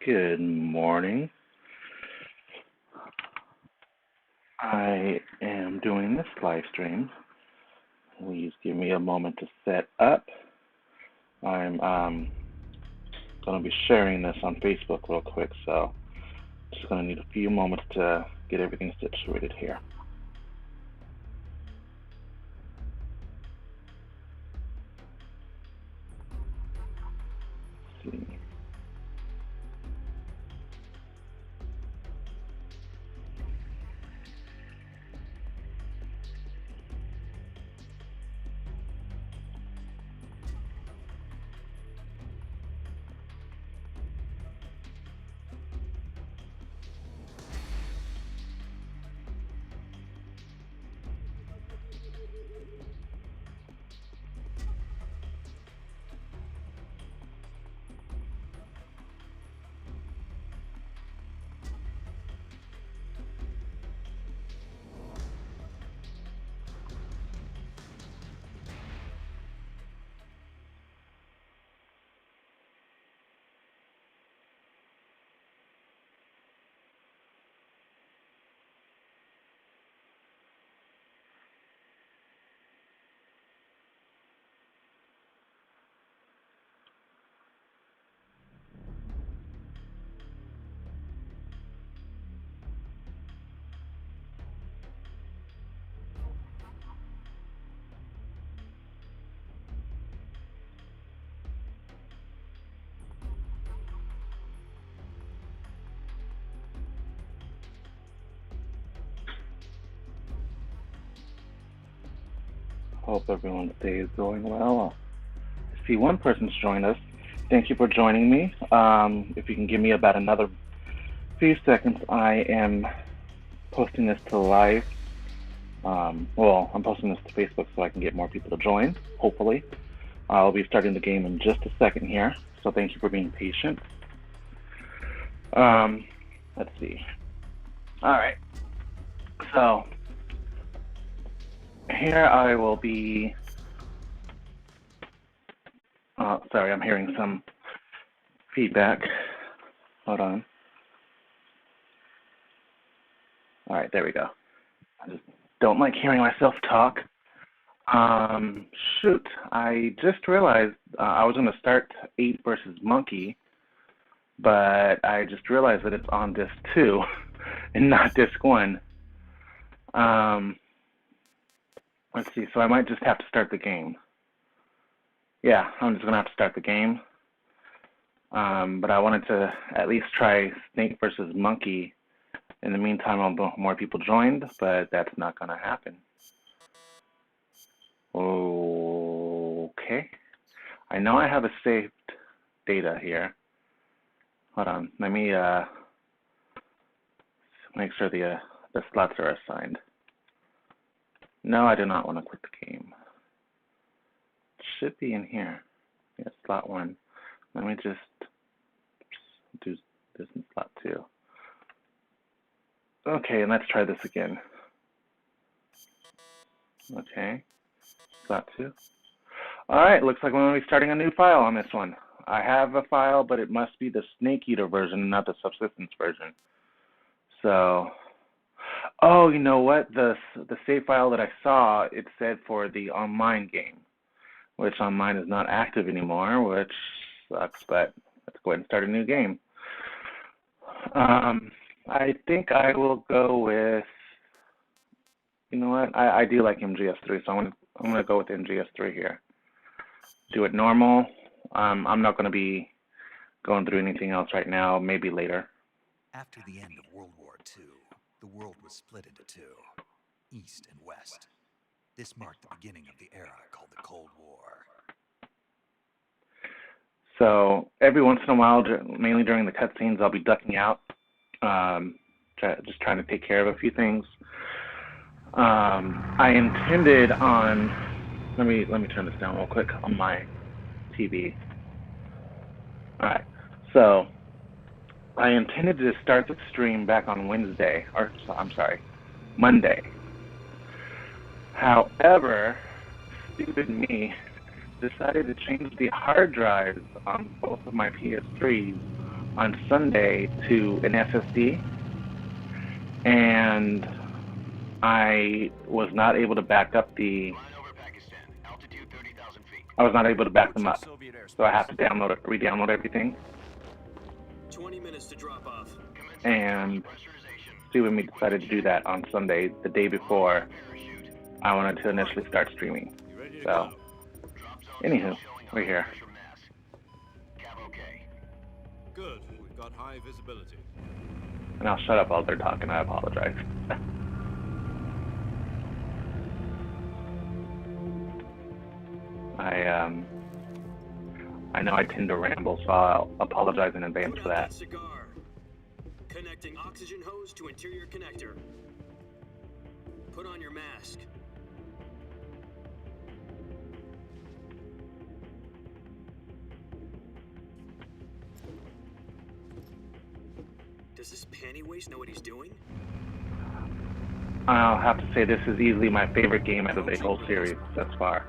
Good morning. I am doing this live stream. Please give me a moment to set up. I'm going to be sharing this on Facebook real quick, so just going to need a few moments to get everything situated here. Let's see. Hope everyone's day is going well. I see one person's joined us. Thank you for joining me. If you can give me about another few seconds, I am posting this to live. I'm posting this to Facebook so I can get more people to join, hopefully. I'll be starting the game in just a second here, so thank you for being patient. Let's see. All right. So here I will be. Sorry, I'm hearing some feedback. Hold on. All right, there we go. I just don't like hearing myself talk. Shoot, I just realized I was going to start Ape versus Monkey, but I just realized that it's on disc 2 and not disc 1. Let's see, so I might just have to start the game. Yeah, I'm just going to have to start the game. But I wanted to at least try Snake versus Monkey. In the meantime, I'll more people joined, but that's not going to happen. Okay. I know I have a saved data here. Hold on. Let me make sure the slots are assigned. No, I do not want to quit the game. It should be in here. Yeah, slot 1. Let me just do this in slot 2. Okay, and let's try this again. Okay, slot 2. All right, looks like we're going to be starting a new file on this one. I have a file, but it must be the Snake Eater version, not the Subsistence version. So, oh, you know what? The save file that I saw, it said for the online game, which online is not active anymore, which sucks, but let's go ahead and start a new game. I think I will go with, you know what? I do like MGS3, so I'm gonna go with MGS3 here. Do it normal. I'm not gonna be going through anything else right now. Maybe later. After the end of World War II, the world was split into two, East and West. This marked the beginning of the era called the Cold War. So every once in a while, mainly during the cutscenes, I'll be ducking out, just trying to take care of a few things. I intended on, let me turn this down real quick on my TV. All right, so I intended to start the stream back on Wednesday, or I'm sorry, Monday. However, stupid me decided to change the hard drives on both of my PS3s on Sunday to an SSD, and I was not able to back up I was not able to back them up, so I have to re-download everything. 20 minutes to drop off. And Steve and me decided to do that on Sunday, the day before I wanted to initially start streaming. So, anywho, we're here. Good. We've got high visibility. And I'll shut up while they're talking. I apologize. I know I tend to ramble, so I'll apologize in advance for that. Cigar. Connecting oxygen hose to interior connector. Put on your mask. Does this panty waste know what he's doing? I'll have to say this is easily my favorite game out of the whole series thus far.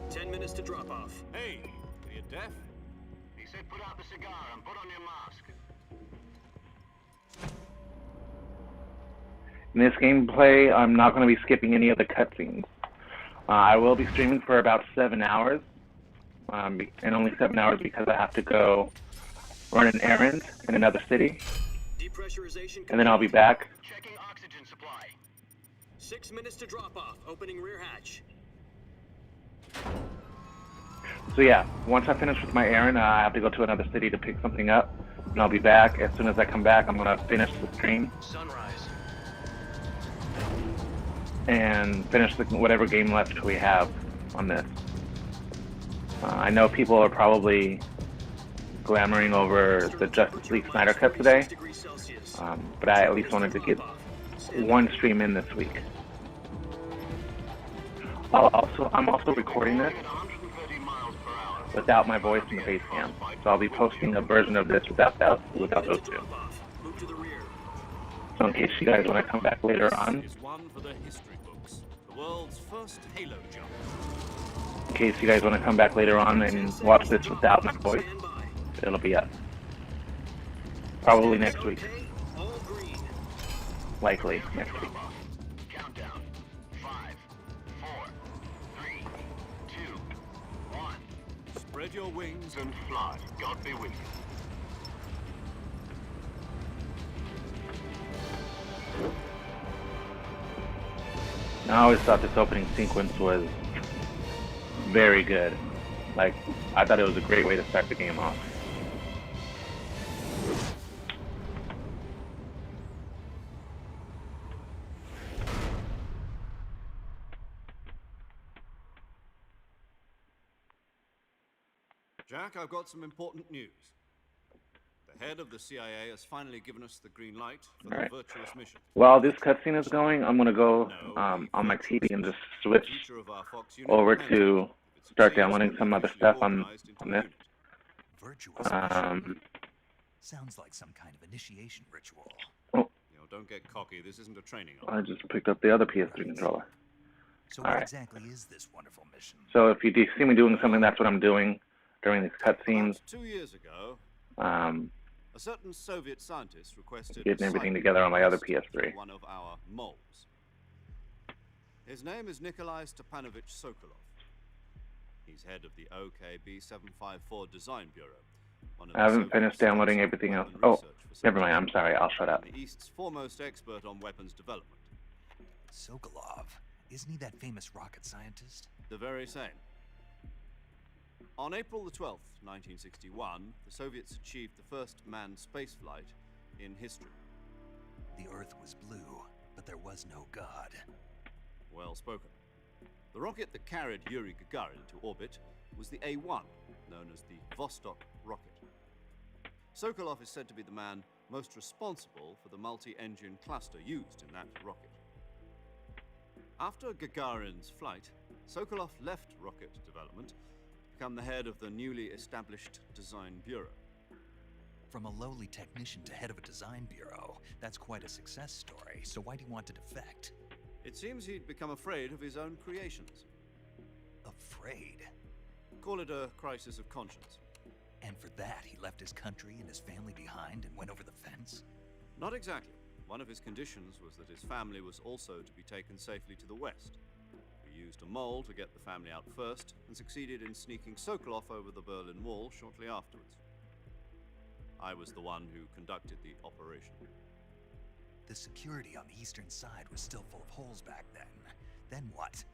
10 minutes to drop off. Hey, are you deaf? He said put out the cigar and put on your mask. In this gameplay, I'm not going to be skipping any of the cutscenes. I will be streaming for about 7 hours, and only 7 hours because I have to go run an errand in another city, Depressurization. and then I'll be back. Checking oxygen supply. 6 minutes to drop off. Opening rear hatch. So yeah, once I finish with my errand, I have to go to another city to pick something up, and I'll be back. As soon as I come back, I'm going to finish the stream Sunrise. and finish whatever game left we have on this. I know people are probably glamoring over the Justice League Snyder Cut today, but I at least wanted to get one stream in this week. I'm also recording this without my voice in the face cam, so I'll be posting a version of this without those two. So in case you guys want to come back later on, Is one for the history books. The world's first Halo jump. in case you guys want to come back later on and watch this without my voice, it'll be up. Probably next week. Likely next week. Countdown. 5, 4, 3, 2, 1. Spread your wings And fly. God be with you. I always thought this opening sequence was very good. Like, I thought it was a great way to start the game off. Jack, I've got some important news. The head of the CIA has finally given us the green light for Alright. the virtuous mission. While this cutscene is going, I'm gonna go on my TV and just switch Future of our Fox unit over depends to on it. If it start succeeds, downloading we'll some be other officially stuff on organized into a this. unit. Virtuous mission. Sounds like some kind of initiation ritual. You know, don't get cocky. This isn't a training I arm. just picked up the other PS3 controller. So what Alright. exactly is this wonderful mission? So if you do see me doing something, that's what I'm doing during these cutscenes. About 2 years ago, Um, a certain Soviet scientist requested Getting a everything cyber together on my other test to PS3. one of our moles. His name is Nikolai Stepanovich Sokolov. He's head of the OKB 754 Design Bureau. One of I haven't the finished Soviet's downloading top everything else. weapon Oh, research never mind. I'm facilities, sorry. I'll shut up. and the East's foremost expert on weapons development. Sokolov. Isn't he that famous rocket scientist? The very same. On April the 12th, 1961, the Soviets achieved the first manned spaceflight in history. The Earth was blue, but there was no God. Well spoken. The rocket that carried Yuri Gagarin to orbit was the A-1, known as the Vostok rocket. Sokolov is said to be the man most responsible for the multi-engine cluster used in that rocket. After Gagarin's flight, Sokolov left rocket development to become the head of the newly established Design Bureau. From a lowly technician to head of a design bureau, that's quite a success story. So why do you want to defect? It seems he'd become afraid of his own creations. Afraid? Call it a crisis of conscience. And for that, he left his country and his family behind and went over the fence? Not exactly. One of his conditions was that his family was also to be taken safely to the west. We used a mole to get the family out first, and succeeded in sneaking Sokolov over the Berlin Wall shortly afterwards. I was the one who conducted the operation. The security on the eastern side was still full of holes back then. Then what?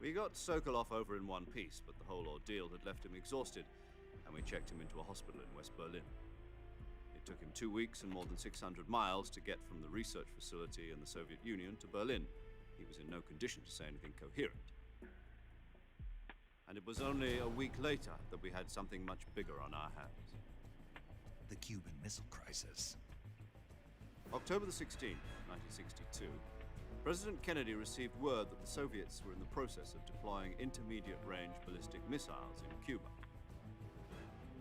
We got Sokolov over in one piece, but the whole ordeal had left him exhausted, and we checked him into a hospital in West Berlin. It took him 2 weeks and more than 600 miles to get from the research facility in the Soviet Union to Berlin. He was in no condition to say anything coherent. And it was only a week later that we had something much bigger on our hands. The Cuban Missile Crisis. October the 16th, 1962, President Kennedy received word that the Soviets were in the process of deploying intermediate-range ballistic missiles in Cuba.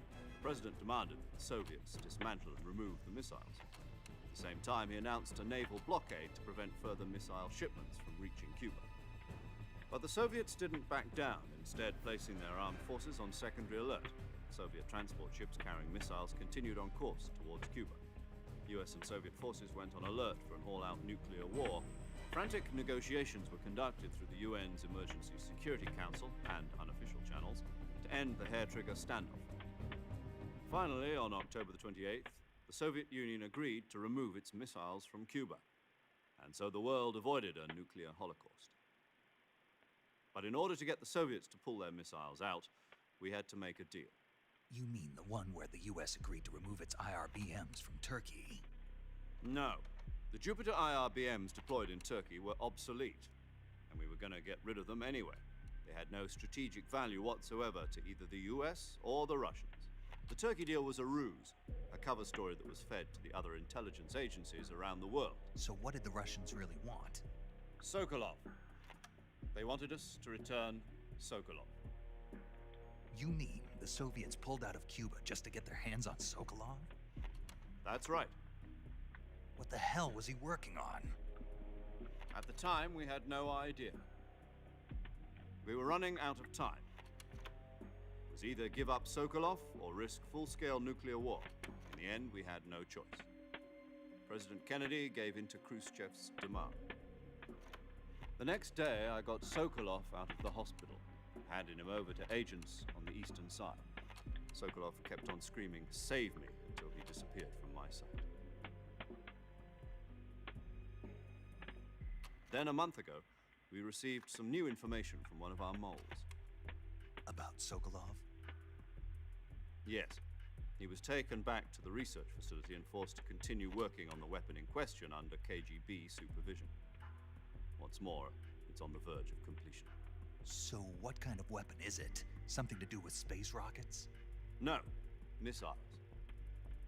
The President demanded that the Soviets dismantle and remove the missiles. At the same time, he announced a naval blockade to prevent further missile shipments from reaching Cuba. But the Soviets didn't back down, instead placing their armed forces on secondary alert. Soviet transport ships carrying missiles continued on course towards Cuba. US and Soviet forces went on alert for an all-out nuclear war. Frantic negotiations were conducted through the UN's Emergency Security Council and unofficial channels to end the hair-trigger standoff. Finally, on October the 28th, the Soviet Union agreed to remove its missiles from Cuba, and so the world avoided a nuclear holocaust. But in order to get the Soviets to pull their missiles out, we had to make a deal. You mean the one where the US agreed to remove its IRBMs from Turkey? No. The Jupiter IRBMs deployed in Turkey were obsolete, and we were going to get rid of them anyway. They had no strategic value whatsoever to either the US or the Russians. The Turkey deal was a ruse, a cover story that was fed to the other intelligence agencies around the world. So what did the Russians really want? Sokolov. They wanted us to return Sokolov. You mean the Soviets pulled out of Cuba just to get their hands on Sokolov? That's right. What the hell was he working on? At the time, we had no idea. We were running out of time. It was either give up Sokolov or risk full-scale nuclear war. In the end, we had no choice. President Kennedy gave in to Khrushchev's demand. The next day, I got Sokolov out of the hospital, handing him over to agents on the eastern side. Sokolov kept on screaming, "Save me," until he disappeared from my sight. Then a month ago, we received some new information from one of our moles. About Sokolov? Yes. He was taken back to the research facility and forced to continue working on the weapon in question under KGB supervision. What's more, it's on the verge of completion. So what kind of weapon is it? Something to do with space rockets? No, missiles.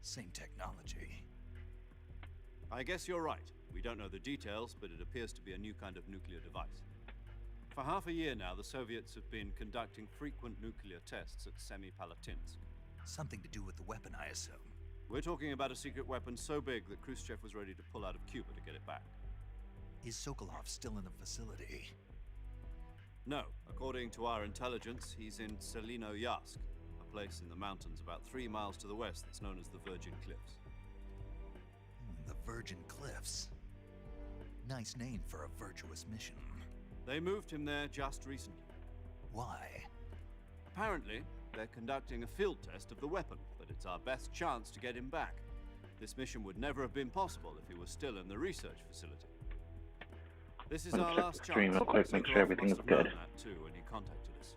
Same technology. I guess you're right. We don't know the details, but it appears to be a new kind of nuclear device. For half a year now, the Soviets have been conducting frequent nuclear tests at Semipalatinsk. Something to do with the weapon, I assume. We're talking about a secret weapon so big that Khrushchev was ready to pull out of Cuba to get it back. Is Sokolov still in the facility? No. According to our intelligence, he's in Selino-Yarsk, a place in the mountains about 3 miles to the west that's known as the Virgin Cliffs. The Virgin Cliffs. Nice name for a virtuous mission. They moved him there just recently. Why? Apparently, they're conducting a field test of the weapon, but it's our best chance to get him back. This mission would never have been possible if he was still in the research facility. This is Let me our check last the chance. stream real quick, make sure Sokolov everything must is have known good. that too when he contacted us.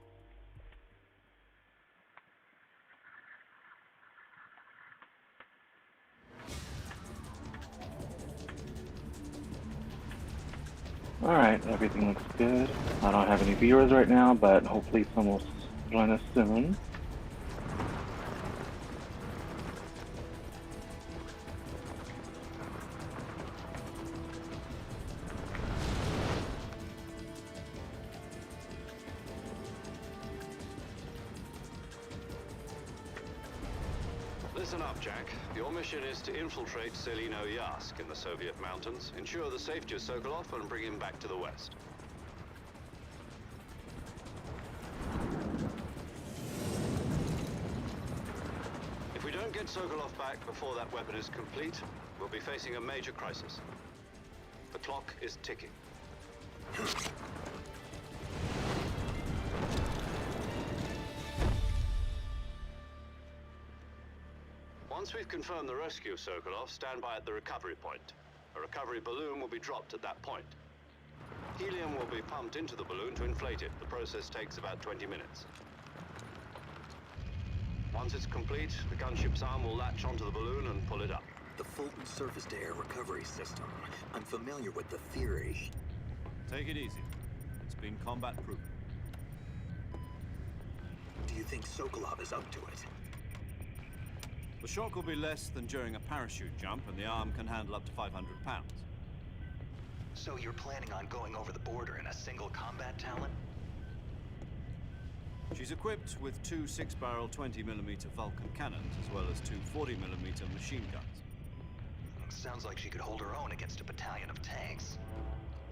Alright, everything looks good. I don't have any viewers right now, but hopefully some will join us soon. Listen up, Jack. Your mission is to infiltrate Selino-Yarsk in the Soviet mountains, ensure the safety of Sokolov, and bring him back to the west. get Sokolov back before that weapon is complete, we'll be facing a major crisis. The clock is ticking. Once we've confirmed the rescue of Sokolov, stand by at the recovery point. A recovery balloon will be dropped at that point. Helium will be pumped into the balloon to inflate it. The process takes about 20 minutes. Once it's complete, the gunship's arm will latch onto the balloon and pull it up. The Fulton surface-to-air recovery system. I'm familiar with the theory. Take it easy. It's been combat-proven. Do you think Sokolov is up to it? The shock will be less than during a parachute jump, and the arm can handle up to 500 pounds. So you're planning on going over the border in a single combat talon? She's equipped with two 6-barrel 20mm Vulcan cannons, as well as two 40mm machine guns. Sounds like she could hold her own against a battalion of tanks.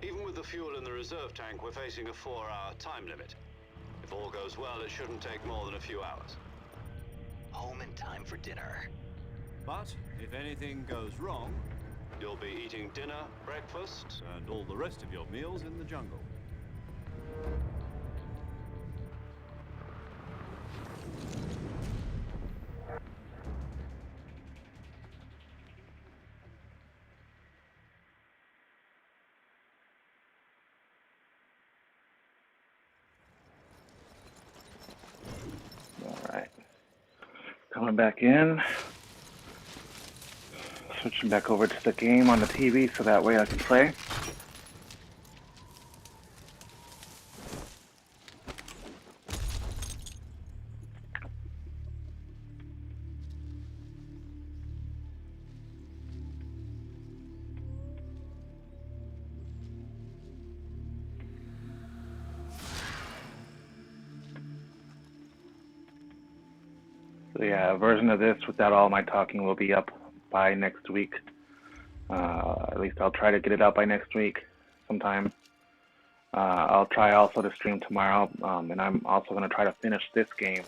Even with the fuel in the reserve tank, we're facing a 4-hour time limit. If all goes well, it shouldn't take more than a few hours. Home in time for dinner. But if anything goes wrong, You'll be eating dinner, breakfast, and all the rest of your meals in the jungle. All right. Coming back in. Switching back over to the game on the TV so that way I can play. So yeah, a version of this without all my talking will be up by next week. At least I'll try to get it out by next week sometime. I'll try also to stream tomorrow, and I'm also going to try to finish this game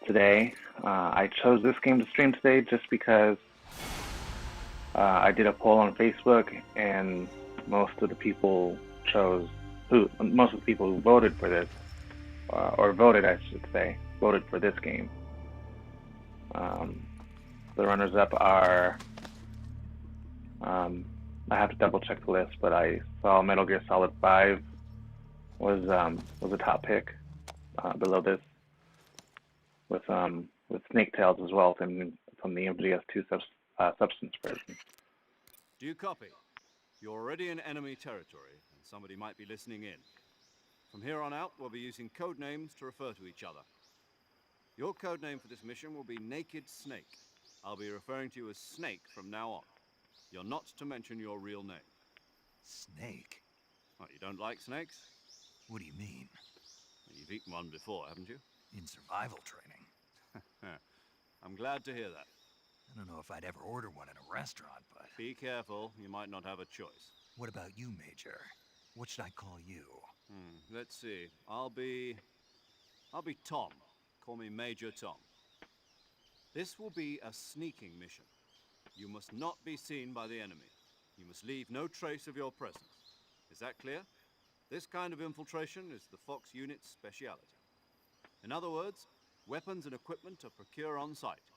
today. I chose this game to stream today just because I did a poll on Facebook, and most of the people who voted for this, or voted, I should say, voted for this game. The runners-up are, I have to double-check the list, but I saw Metal Gear Solid 5 was a top pick below this, with Snake Tails as well from the MGS2 Substance version. Do you copy? You're already in enemy territory, and somebody might be listening in. From here on out, we'll be using code names to refer to each other. Your code name for this mission will be Naked Snake. I'll be referring to you as Snake from now on. You're not to mention your real name. Snake? Oh, you don't like snakes? What do you mean? You've eaten one before, haven't you? In survival training? I'm glad to hear that. I don't know if I'd ever order one in a restaurant, but... Be careful, you might not have a choice. What about you, Major? What should I call you? Let's see. I'll be Tom. Call me Major Tom. This will be a sneaking mission. You must not be seen by the enemy. You must leave no trace of your presence. Is that clear? This kind of infiltration is the Fox unit's speciality. In other words, weapons and equipment are procured on site.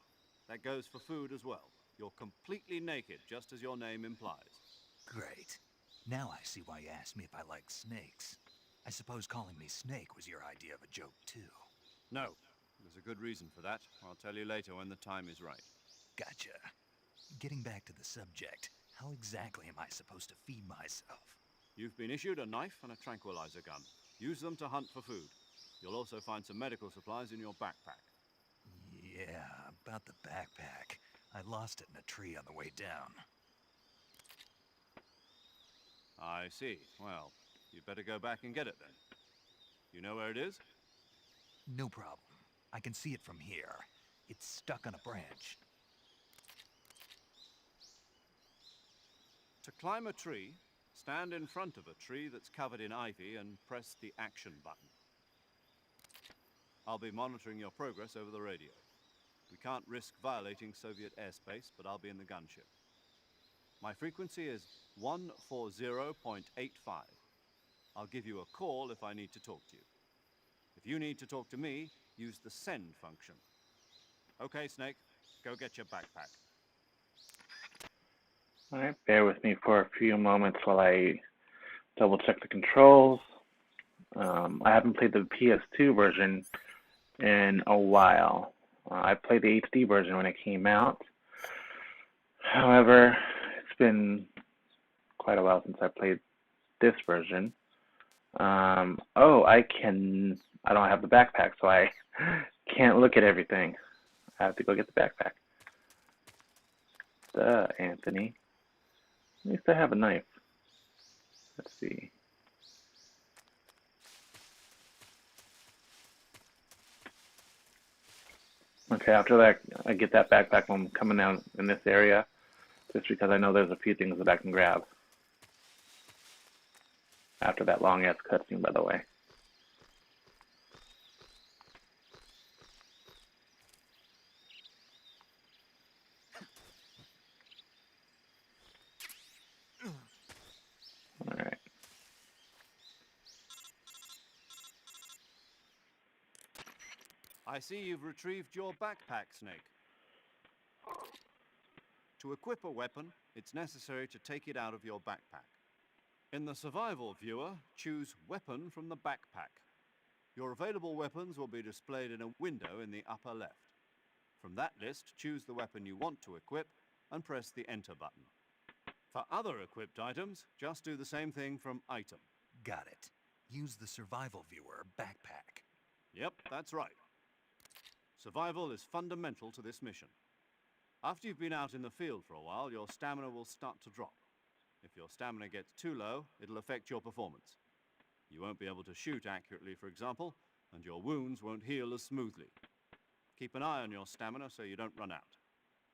That goes for food as well. You're completely naked, just as your name implies. Great. Now I see why you asked me if I like snakes. I suppose calling me Snake was your idea of a joke, too. No. There's a good reason for that. I'll tell you later when the time is right. Gotcha. Getting back to the subject, how exactly am I supposed to feed myself? You've been issued a knife and a tranquilizer gun. Use them to hunt for food. You'll also find some medical supplies in your backpack. Yeah, about the backpack. I lost it in a tree on the way down. I see. Well, you'd better go back and get it then. You know where it is? No problem. I can see it from here. It's stuck on a branch. To climb a tree, stand in front of a tree that's covered in ivy and press the action button. I'll be monitoring your progress over the radio. We can't risk violating Soviet airspace, but I'll be in the gunship. My frequency is 140.85. I'll give you a call if I need to talk to you. If you need to talk to me, use the send function. Okay, Snake, go get your backpack. Alright, bear with me for a few moments while I double check the controls. I haven't played the PS2 version in a while. I played the HD version when it came out. However, it's been quite a while since I played this version. I don't have the backpack, so I can't look at everything. I have to go get the backpack. Duh, Anthony. At least I have a knife. Let's see. Okay, after that, I get that backpack when I'm coming down in this area, just because I know there's a few things that I can grab. After that long-ass cutscene, by the way. Alright. I see you've retrieved your backpack, Snake. To equip a weapon, it's necessary to take it out of your backpack. In the survival viewer, choose Weapon from the backpack. Your available weapons will be displayed in a window in the upper left. From that list, choose the weapon you want to equip and press the Enter button. For other equipped items, just do the same thing from Item. Got it. Use the survival viewer backpack. Yep, that's right. Survival is fundamental to this mission. After you've been out in the field for a while, your stamina will start to drop. If your stamina gets too low, it'll affect your performance. You won't be able to shoot accurately, for example, and your wounds won't heal as smoothly. Keep an eye on your stamina so you don't run out.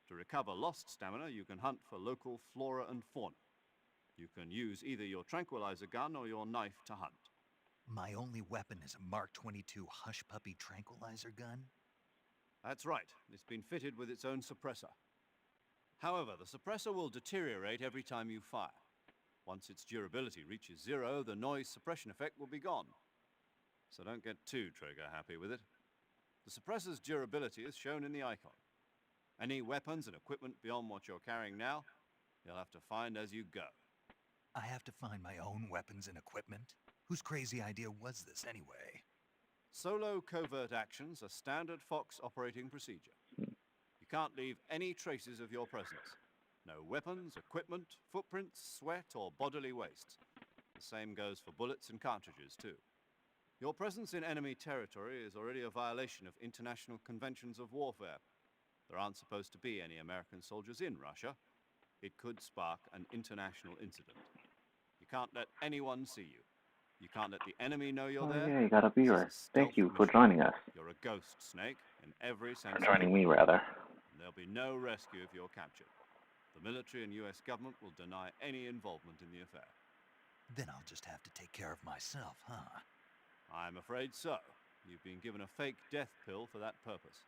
To recover lost stamina, you can hunt for local flora and fauna. You can use either your tranquilizer gun or your knife to hunt. My only weapon is a Mark 22 Hush Puppy tranquilizer gun? That's right. It's been fitted with its own suppressor. However, the suppressor will deteriorate every time you fire. Once its durability reaches 0, the noise suppression effect will be gone. So don't get too trigger happy with it. The suppressor's durability is shown in the icon. Any weapons and equipment beyond what you're carrying now, you'll have to find as you go. I have to find my own weapons and equipment? Whose crazy idea was this anyway? Solo covert actions are standard Fox operating procedure. You can't leave any traces of your presence. No weapons, equipment, footprints, sweat, or bodily waste. The same goes for bullets and cartridges, too. Your presence in enemy territory is already a violation of international conventions of warfare. There aren't supposed to be any American soldiers in Russia. It could spark an international incident. You can't let anyone see you. You can't let the enemy know you're there. Yeah, you got a viewer. This is a Thank you stealth for mission. joining us. You're a ghost, Snake, in every sense. For joining me, rather. There'll be no rescue if you're captured. The military and US government will deny any involvement in the affair. Then I'll just have to take care of myself, huh? I'm afraid so. You've been given a fake death pill for that purpose.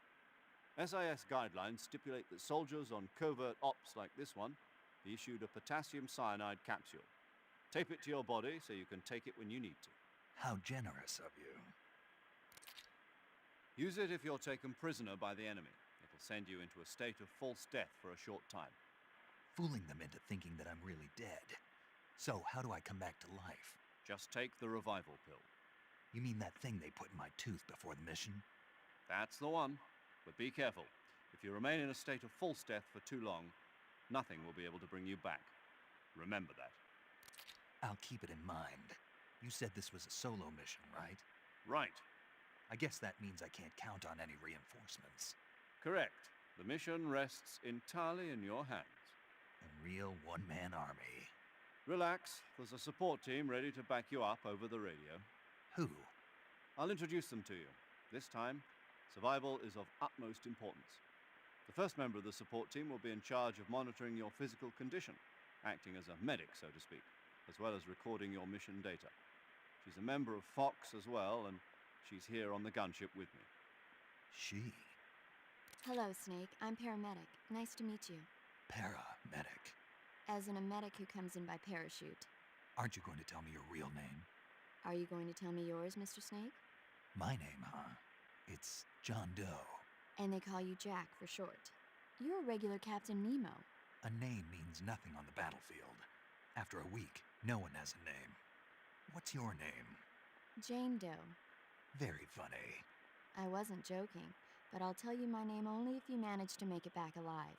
SIS guidelines stipulate that soldiers on covert ops like this one be issued a potassium cyanide capsule. Tape it to your body so you can take it when you need to. How generous of you. Use it if you're taken prisoner by the enemy. It'll send you into a state of false death for a short time. Fooling them into thinking that I'm really dead. So how do I come back to life? Just take the revival pill. You mean that thing they put in my tooth before the mission? That's the one. But be careful. If you remain in a state of false death for too long, nothing will be able to bring you back. Remember that. I'll keep it in mind. You said this was a solo mission, right? Right. I guess that means I can't count on any reinforcements. Correct. The mission rests entirely in your hands. A real one-man army. Relax. There's a support team ready to back you up over the radio. Who? I'll introduce them to you. This time, survival is of utmost importance. The first member of the support team will be in charge of monitoring your physical condition, acting as a medic, so to speak, as well as recording your mission data. She's a member of Fox as well, and she's here on the gunship with me. She? Hello, Snake. I'm paramedic. Nice to meet you. Paramedic. As in a medic who comes in by parachute. Aren't you going to tell me your real name? Are you going to tell me yours, Mr. Snake? My name, huh? It's John Doe. And they call you Jack for short. You're a regular Captain Nemo. A name means nothing on the battlefield. After a week, no one has a name. What's your name? Jane Doe. Very funny. I wasn't joking, but I'll tell you my name only if you manage to make it back alive.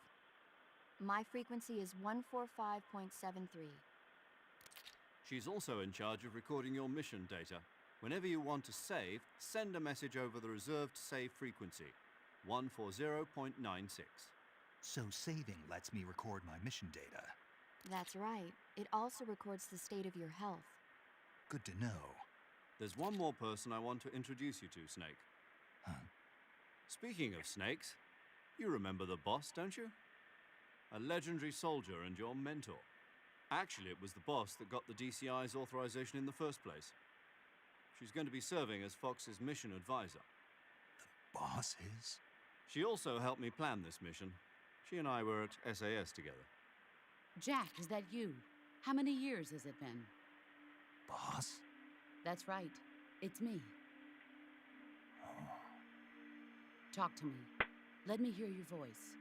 My frequency is 145.73. She's also in charge of recording your mission data. Whenever you want to save, send a message over the reserved save frequency, 140.96. So saving lets me record my mission data. That's right. It also records the state of your health. Good to know. There's one more person I want to introduce you to, Snake. Huh? Speaking of snakes, you remember the boss, don't you? A legendary soldier and your mentor. Actually, it was the boss that got the DCI's authorization in the first place. She's going to be serving as Fox's mission advisor. The boss is? She also helped me plan this mission. She and I were at SAS together. Jack, is that you? How many years has it been? Boss? That's right. It's me. Oh. Talk to me. Let me hear your voice.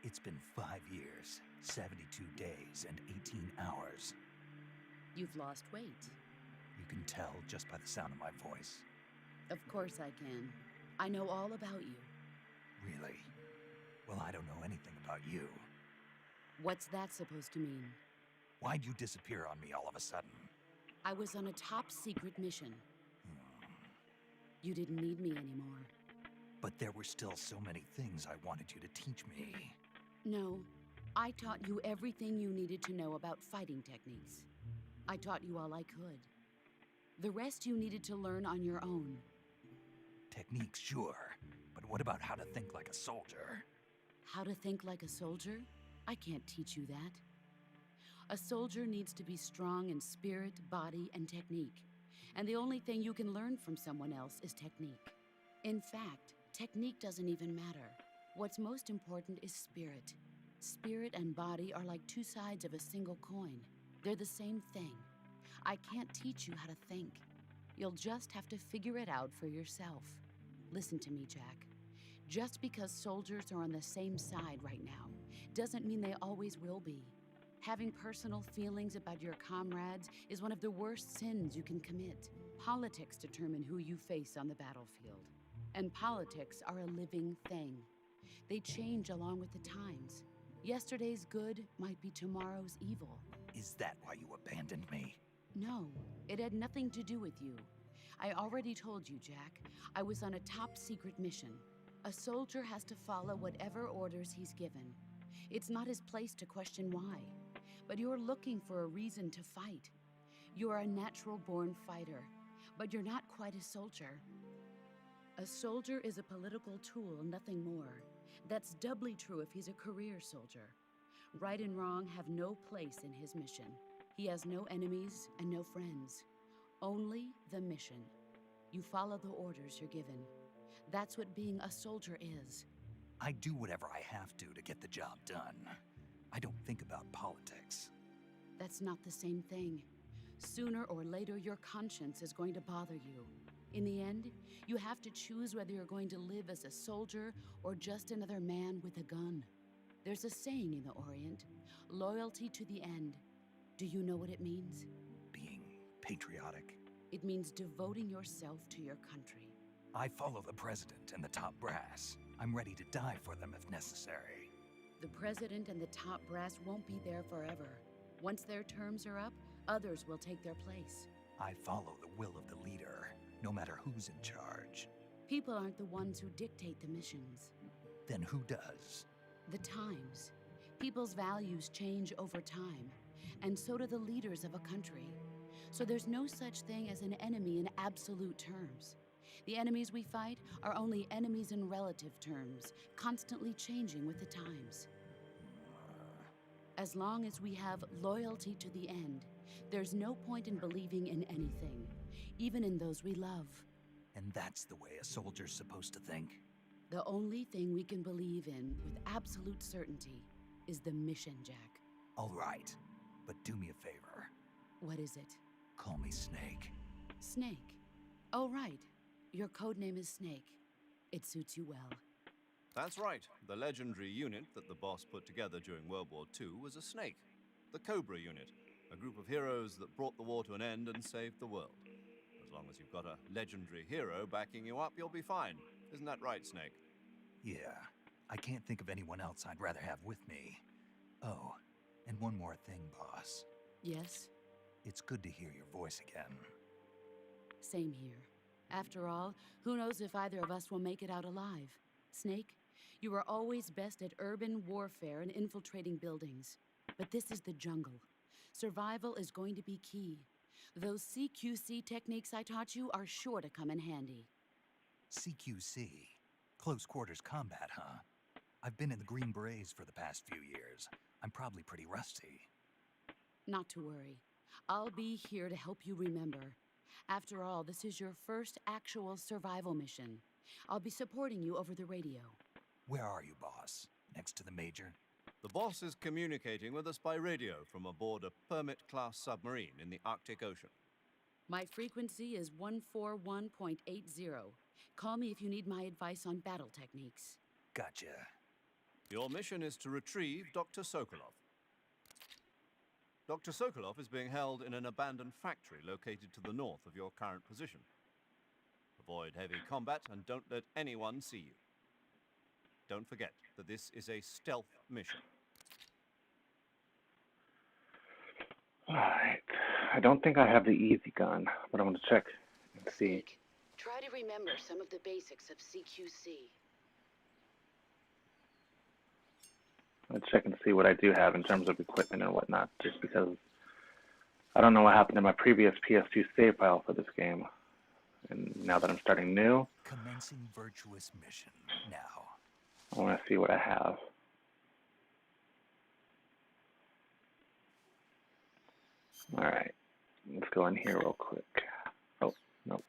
It's been 5 years, 72 days, and 18 hours. You've lost weight. You can tell just by the sound of my voice. Of course I can. I know all about you. Really? Well, I don't know anything about you. What's that supposed to mean? Why'd you disappear on me all of a sudden? I was on a top-secret mission. Hmm. You didn't need me anymore. But there were still so many things I wanted you to teach me. No, I taught you everything you needed to know about fighting techniques. I taught you all I could. The rest you needed to learn on your own. Techniques, sure. But what about how to think like a soldier? How to think like a soldier? I can't teach you that. A soldier needs to be strong in spirit, body, and technique. And the only thing you can learn from someone else is technique. In fact, technique doesn't even matter. What's most important is spirit. Spirit and body are like two sides of a single coin. They're the same thing. I can't teach you how to think. You'll just have to figure it out for yourself. Listen to me, Jack. Just because soldiers are on the same side right now doesn't mean they always will be. Having personal feelings about your comrades is one of the worst sins you can commit. Politics determine who you face on the battlefield. And politics are a living thing. They change along with the times. Yesterday's good might be tomorrow's evil. Is that why you abandoned me? No, it had nothing to do with you. I already told you, Jack. I was on a top-secret mission. A soldier has to follow whatever orders he's given. It's not his place to question why. But you're looking for a reason to fight. You're a natural-born fighter, but you're not quite a soldier. A soldier is a political tool, nothing more. That's doubly true if he's a career soldier. Right and wrong have no place in his mission. He has no enemies and no friends. Only the mission. You follow the orders you're given. That's what being a soldier is. I do whatever I have to get the job done. I don't think about politics. That's not the same thing. Sooner or later, your conscience is going to bother you. In the end, you have to choose whether you're going to live as a soldier or just another man with a gun. There's a saying in the Orient, loyalty to the end. Do you know what it means? Being patriotic. It means devoting yourself to your country. I follow the president and the top brass. I'm ready to die for them if necessary. The president and the top brass won't be there forever. Once their terms are up, others will take their place. I follow the will of the leader, no matter who's in charge. People aren't the ones who dictate the missions. Then who does? The times. People's values change over time, and so do the leaders of a country. So there's no such thing as an enemy in absolute terms. The enemies we fight are only enemies in relative terms, constantly changing with the times. As long as we have loyalty to the end, there's no point in believing in anything, even in those we love. And that's the way a soldier's supposed to think? The only thing we can believe in with absolute certainty is the mission, Jack. All right, but do me a favor. What is it? Call me Snake. Snake. Oh, right. Your code name is Snake. It suits you well. That's right. The legendary unit that the boss put together during World War II was a snake. The Cobra unit, a group of heroes that brought the war to an end and saved the world. As long as you've got a legendary hero backing you up, you'll be fine. Isn't that right, Snake? Yeah, I can't think of anyone else I'd rather have with me. Oh, and one more thing, boss. Yes? It's good to hear your voice again. Same here. After all, who knows if either of us will make it out alive? Snake, you are always best at urban warfare and infiltrating buildings. But this is the jungle. Survival is going to be key. Those CQC techniques I taught you are sure to come in handy. CQC? Close quarters combat, huh? I've been in the Green Berets for the past few years. I'm probably pretty rusty. Not to worry. I'll be here to help you remember. After all, this is your first actual survival mission. I'll be supporting you over the radio. Where are you, boss? Next to the Major? The boss is communicating with us by radio from aboard a Permit-class submarine in the Arctic Ocean. My frequency is 141.80. Call me if you need my advice on battle techniques. Gotcha. Your mission is to retrieve Dr. Sokolov. Dr. Sokolov is being held in an abandoned factory located to the north of your current position. Avoid heavy combat and don't let anyone see you. Don't forget that this is a stealth mission. Alright. I don't think I have the easy gun, but I'm going to check and see. Snake, try to remember some of the basics of CQC. I'll check and see what I do have in terms of equipment and whatnot, just because I don't know what happened in my previous PS2 save file for this game. And now that I'm starting new, Commencing virtuous mission now. I want to see what I have. Alright, let's go in here real quick. Oh, no.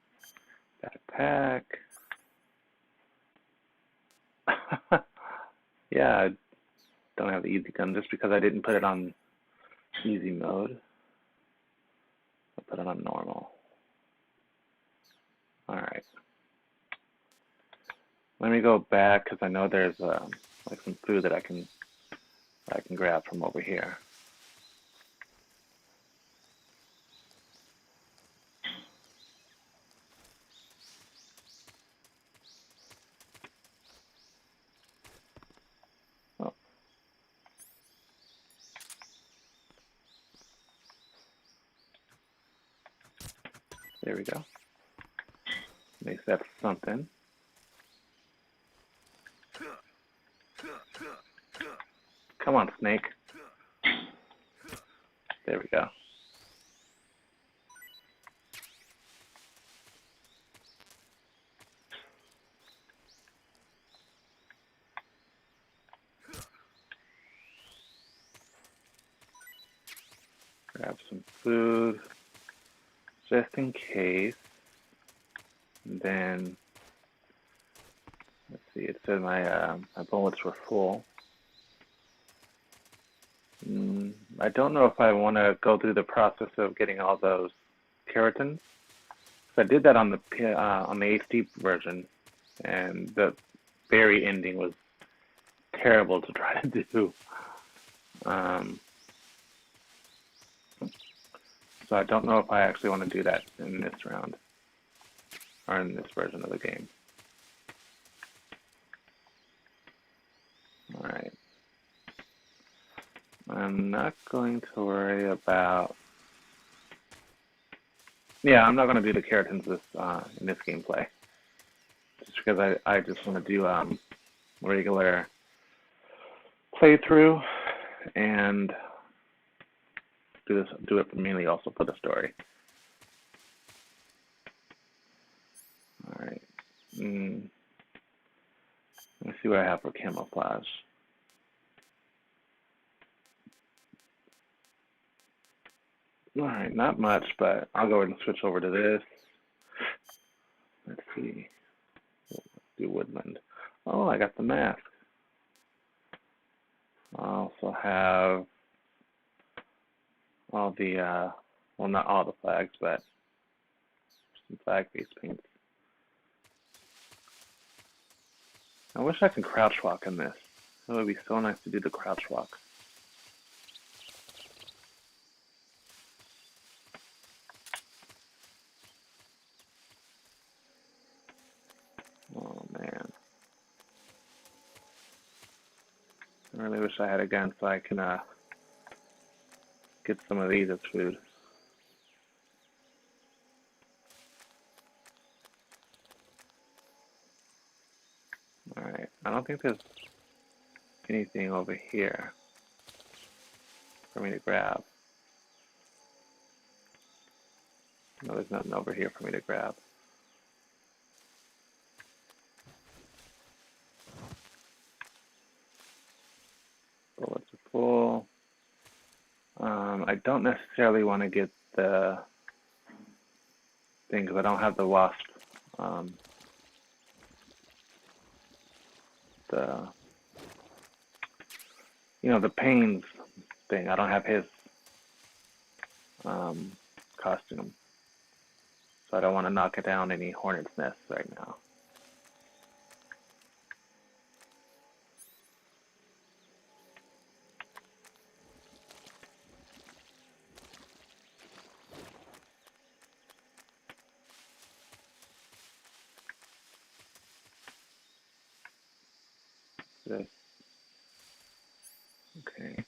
Backpack. Yeah, I don't have the easy gun just because I didn't put it on easy mode. I put it on normal. Alright. Let me go back because I know there's like some food that I can grab from over here. Oh. There we go. At least that's something. Come on, Snake. There we go. Grab some food, just in case. And then, let's see, it said my bullets were full. I don't know if I want to go through the process of getting all those keratins. So I did that on the HD version, and the berry ending was terrible to try to do. So I don't know if I actually want to do that in this round, or in this version of the game. Alright. I'm not going to worry about... Yeah, I'm not going to do the keratins in this gameplay. Just because I just want to do regular playthrough and do it mainly also for the story. Alright. Let me see what I have for camouflage. Alright, not much, but I'll go ahead and switch over to this. Let's see. Let's do woodland. Oh, I got the mask. I also have all the, well, not all the flags, but some flag face paints. I wish I could crouch walk in this. It would be so nice to do the crouch walk. Oh man. I really wish I had a gun so I can get some of these as food. Alright, I don't think there's anything over here for me to grab. No, there's nothing over here for me to grab. Bullets are full. I don't necessarily want to get the thing because I don't have the wasp. The the Pains thing. I don't have his costume, so I don't want to knock it down any hornet's nests right now. This. Okay.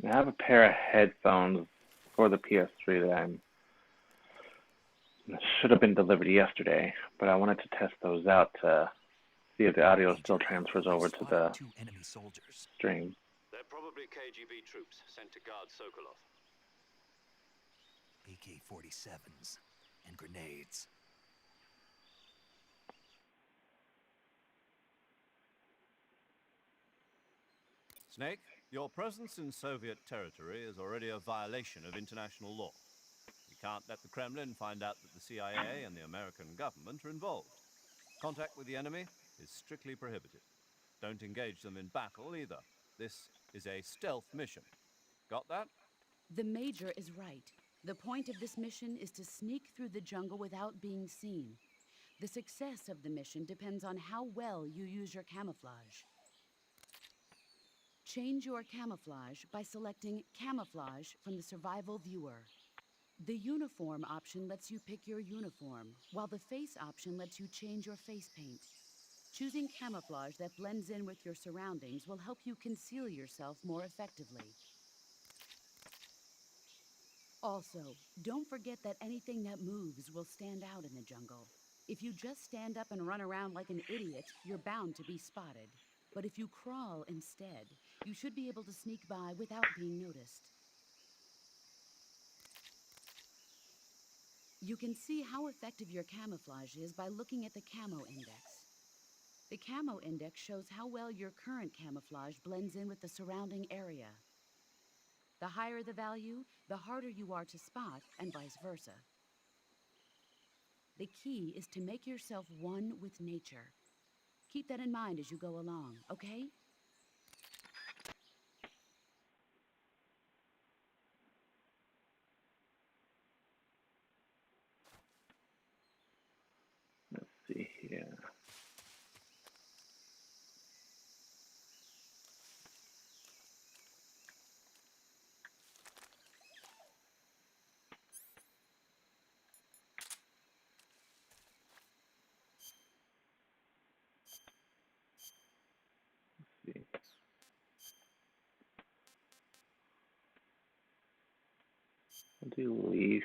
I have a pair of headphones for the PS3 that should have been delivered yesterday, but I wanted to test those out to see if the audio still transfers over to the Two enemy soldiers. stream. They're probably KGB troops sent to guard Sokolov. AK-47s and grenades. Snake, your presence in Soviet territory is already a violation of international law. We can't let the Kremlin find out that the CIA and the American government are involved. Contact with the enemy is strictly prohibited. Don't engage them in battle either. This is a stealth mission. Got that? The Major is right. The point of this mission is to sneak through the jungle without being seen. The success of the mission depends on how well you use your camouflage. Change your camouflage by selecting Camouflage from the Survival Viewer. The Uniform option lets you pick your uniform, while the Face option lets you change your face paint. Choosing camouflage that blends in with your surroundings will help you conceal yourself more effectively. Also, don't forget that anything that moves will stand out in the jungle. If you just stand up and run around like an idiot, you're bound to be spotted. But if you crawl instead, you should be able to sneak by without being noticed. You can see how effective your camouflage is by looking at the Camo Index. The Camo Index shows how well your current camouflage blends in with the surrounding area. The higher the value, the harder you are to spot, and vice versa. The key is to make yourself one with nature. Keep that in mind as you go along, okay? Let's see here. Let's see. I'll do leaf.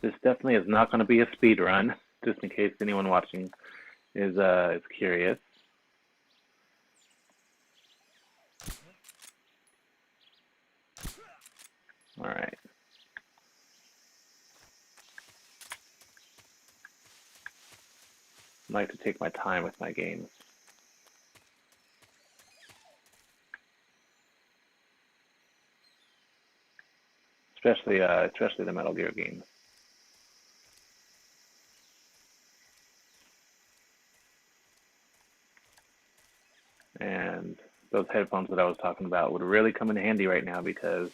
This definitely is not going to be a speed run, just in case anyone watching is curious. All right. I like to take my time with my games. Especially the Metal Gear games. And those headphones that I was talking about would really come in handy right now, because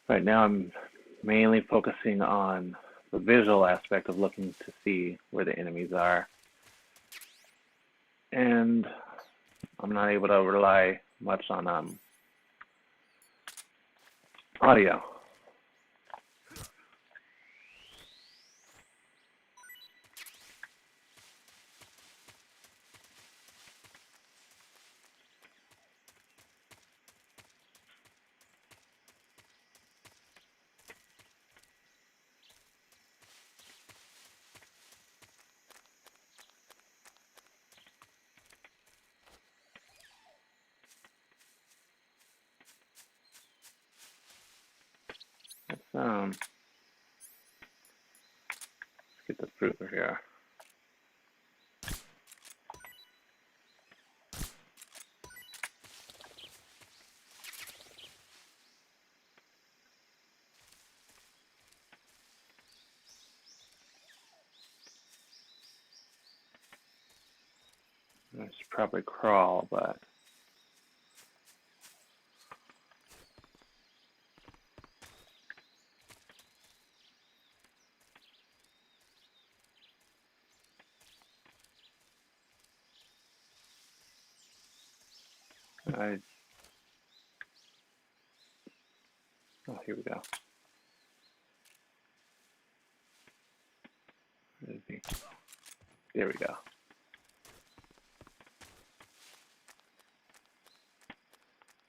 right now I'm mainly focusing on the visual aspect of looking to see where the enemies are. And I'm not able to rely much on audio. Let's get the fruit over here. I should probably crawl, but oh, here we go. Where is he? There we go.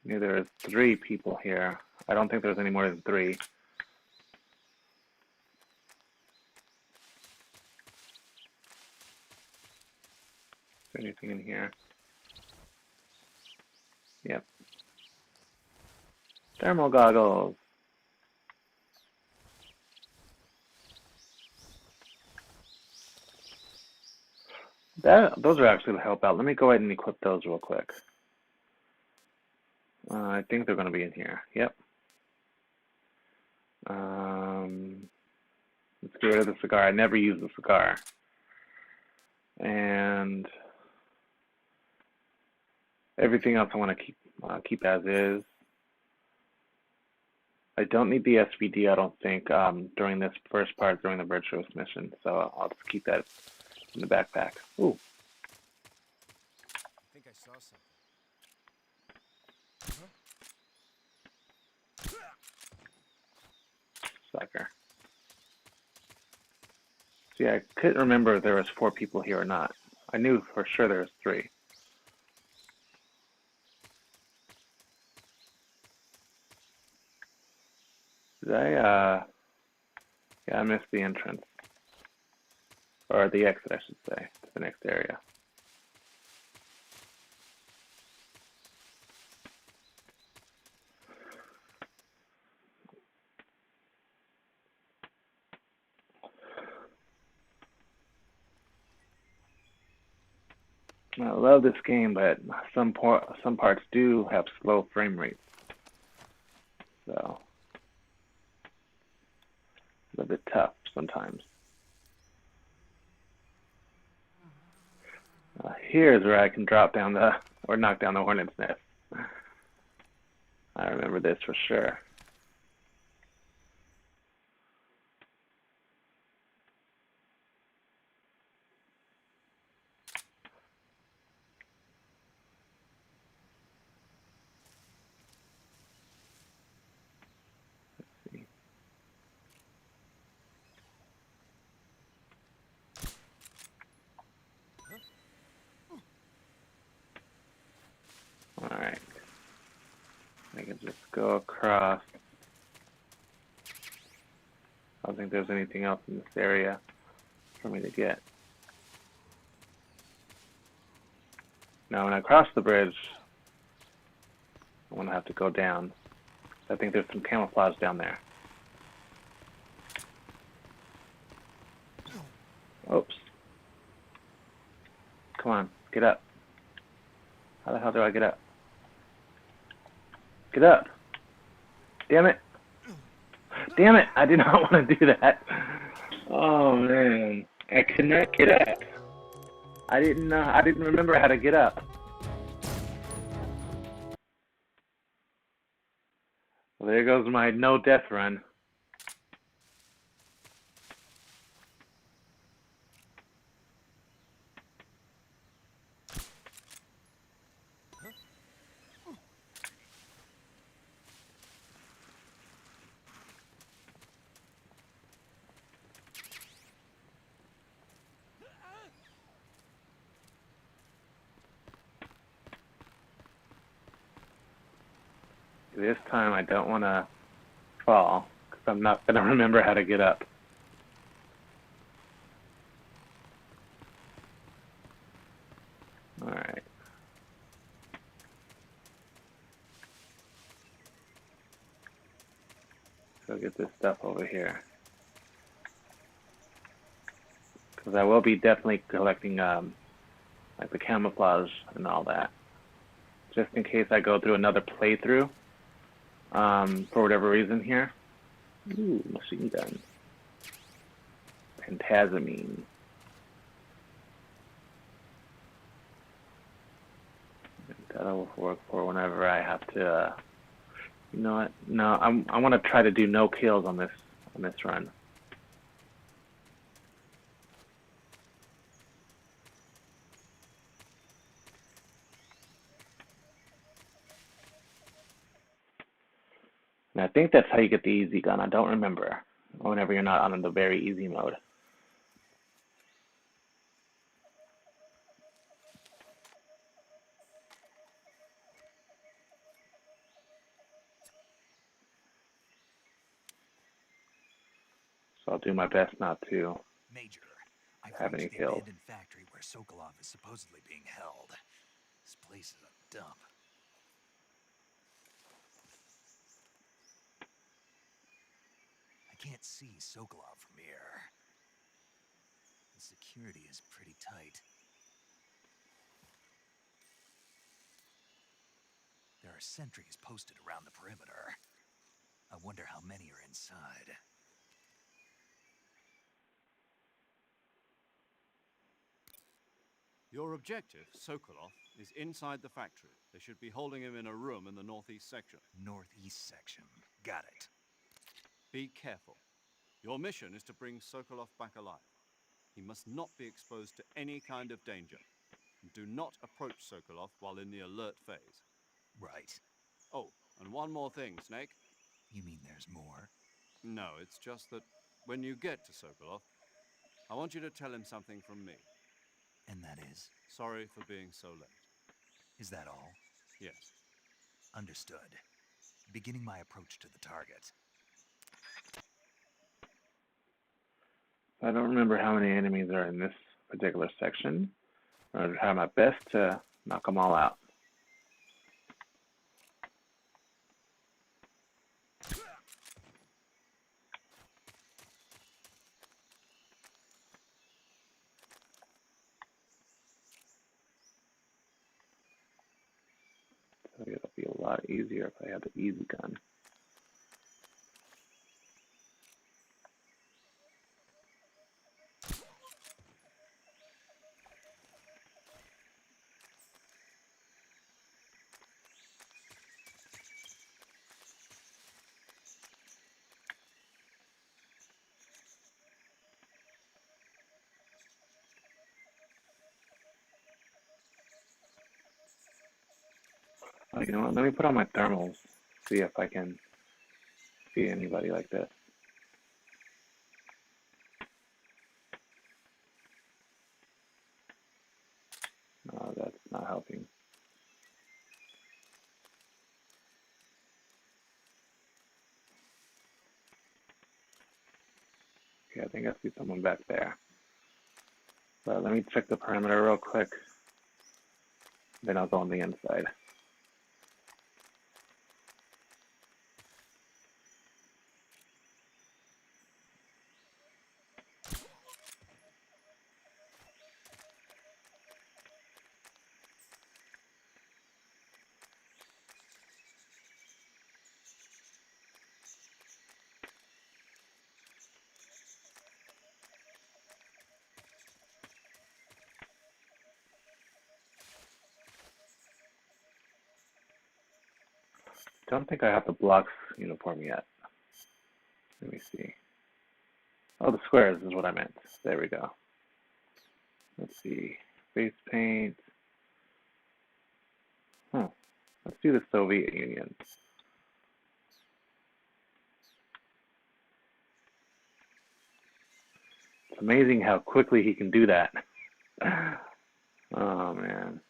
Knew there was 3 people here. I don't think there's any more than 3. Is there anything in here? Yep. Thermal goggles. Those are actually to help out. Let me go ahead and equip those real quick. I think they're going to be in here. Yep. Let's get rid of the cigar. I never use the cigar. And everything else I want to keep as is. I don't need the SVD, I don't think, during this first part, during the virtuous mission. So I'll just keep that in the backpack. Ooh. I think I saw something. Sucker. See, I couldn't remember if there was 4 people here or not. I knew for sure there was 3. Yeah, I missed the entrance. Or the exit, I should say, to the next area. I love this game, but some parts do have slow frame rates. So, it's a bit tough sometimes. Here's where I can drop down or knock down the hornet's nest. I remember this for sure. Let's see. All right. I can just go across. I don't think there's anything else in this area for me to get. Now when I cross the bridge, I'm going to have to go down. I think there's some camouflage down there. Oops. Come on, get up. How the hell do I get up? Get up! Damn it! Damn it! I did not want to do that. Oh man, I could not get up. I didn't remember how to get up. Well, there goes my no death run. This time I don't want to fall, because I'm not going to remember how to get up. Alright. So get this stuff over here. Because I will be definitely collecting like the camouflage and all that. Just in case I go through another playthrough. For whatever reason here. Ooh, machine gun. Pentazamine. That'll work for whenever I have to. You know what? No, I want to try to do no kills on this run. And I think that's how you get the easy gun. I don't remember. Whenever you're not on the very easy mode. So I'll do my best not to Major, I've have any reached the kills. abandoned factory where Sokolov is supposedly being held. This place is a dump. I can't see Sokolov from here. The security is pretty tight. There are sentries posted around the perimeter. I wonder how many are inside. Your objective, Sokolov, is inside the factory. They should be holding him in a room in the northeast section. Northeast section. Got it. Be careful. Your mission is to bring Sokolov back alive. He must not be exposed to any kind of danger. Do not approach Sokolov while in the alert phase. Right. Oh, and one more thing, Snake. You mean there's more? No, it's just that when you get to Sokolov, I want you to tell him something from me. And that is? Sorry for being so late. Is that all? Yes. Understood. Beginning my approach to the target. I don't remember how many enemies are in this particular section. I'll try my best to knock them all out. So it'll be a lot easier if I have the easy gun. Oh, you know what? Let me put on my thermals. See if I can see anybody like this. No, that's not helping. Okay, I think I see someone back there. But let me check the perimeter real quick. Then I'll go on the inside. Don't think I have the blocks uniform yet. Let me see. Oh, the squares is what I meant. There we go. Let's see. Face paint. Let's do the Soviet Union. It's amazing how quickly he can do that. Oh, man.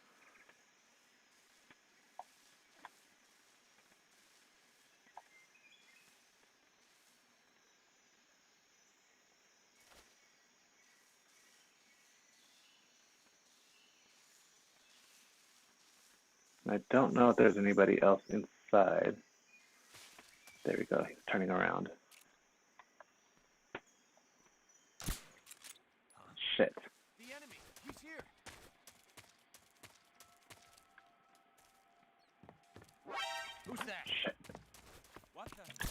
I don't know if there's anybody else inside. There we go. He's turning around. Shit. The enemy! He's here! Who's that? Shit. What the?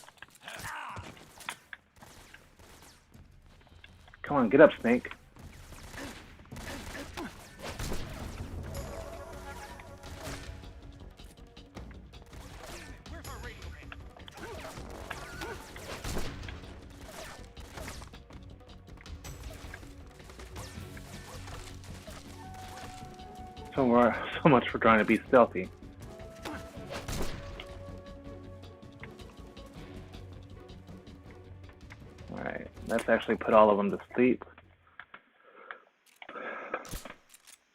Come on, get up, Snake. Where's our radio man? So much for trying to be stealthy. Alright, let's actually put all of them to sleep.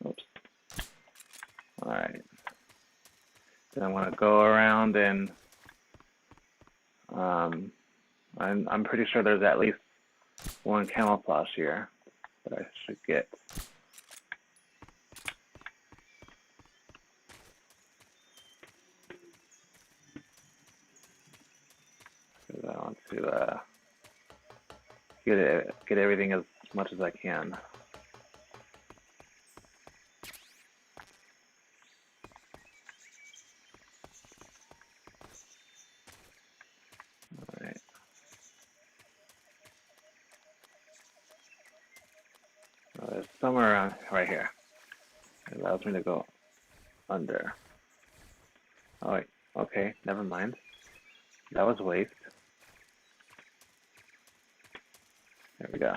Oops. Alright. Then I want to go around and I'm pretty sure there's at least one camouflage here that I should get. I want to get everything as much as I can. All right. There's somewhere around right here. It allows me to go under. Oh wait. Okay. Never mind. That was a waste. There we go.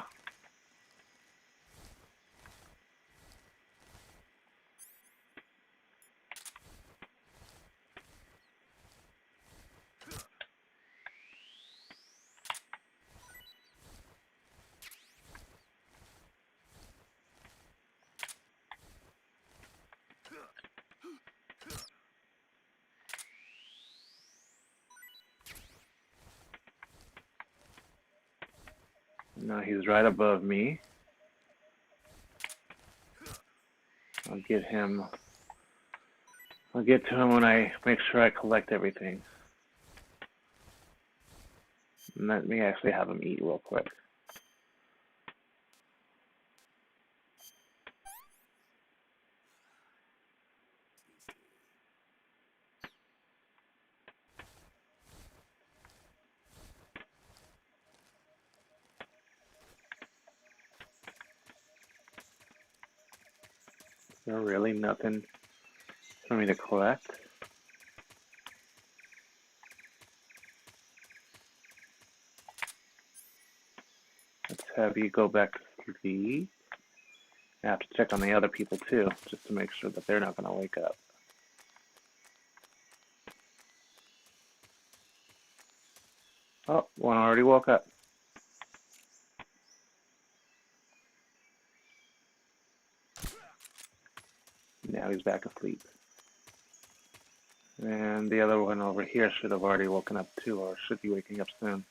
No, he's right above me. I'll get him. I'll get to him when I make sure I collect everything. And let me actually have him eat real quick. Is there really nothing for me to collect? Let's have you go back to sleep. I have to check on the other people too, just to make sure that they're not going to wake up. Oh, one already woke up. Now he's back asleep. And the other one over here should have already woken up too, or should be waking up soon.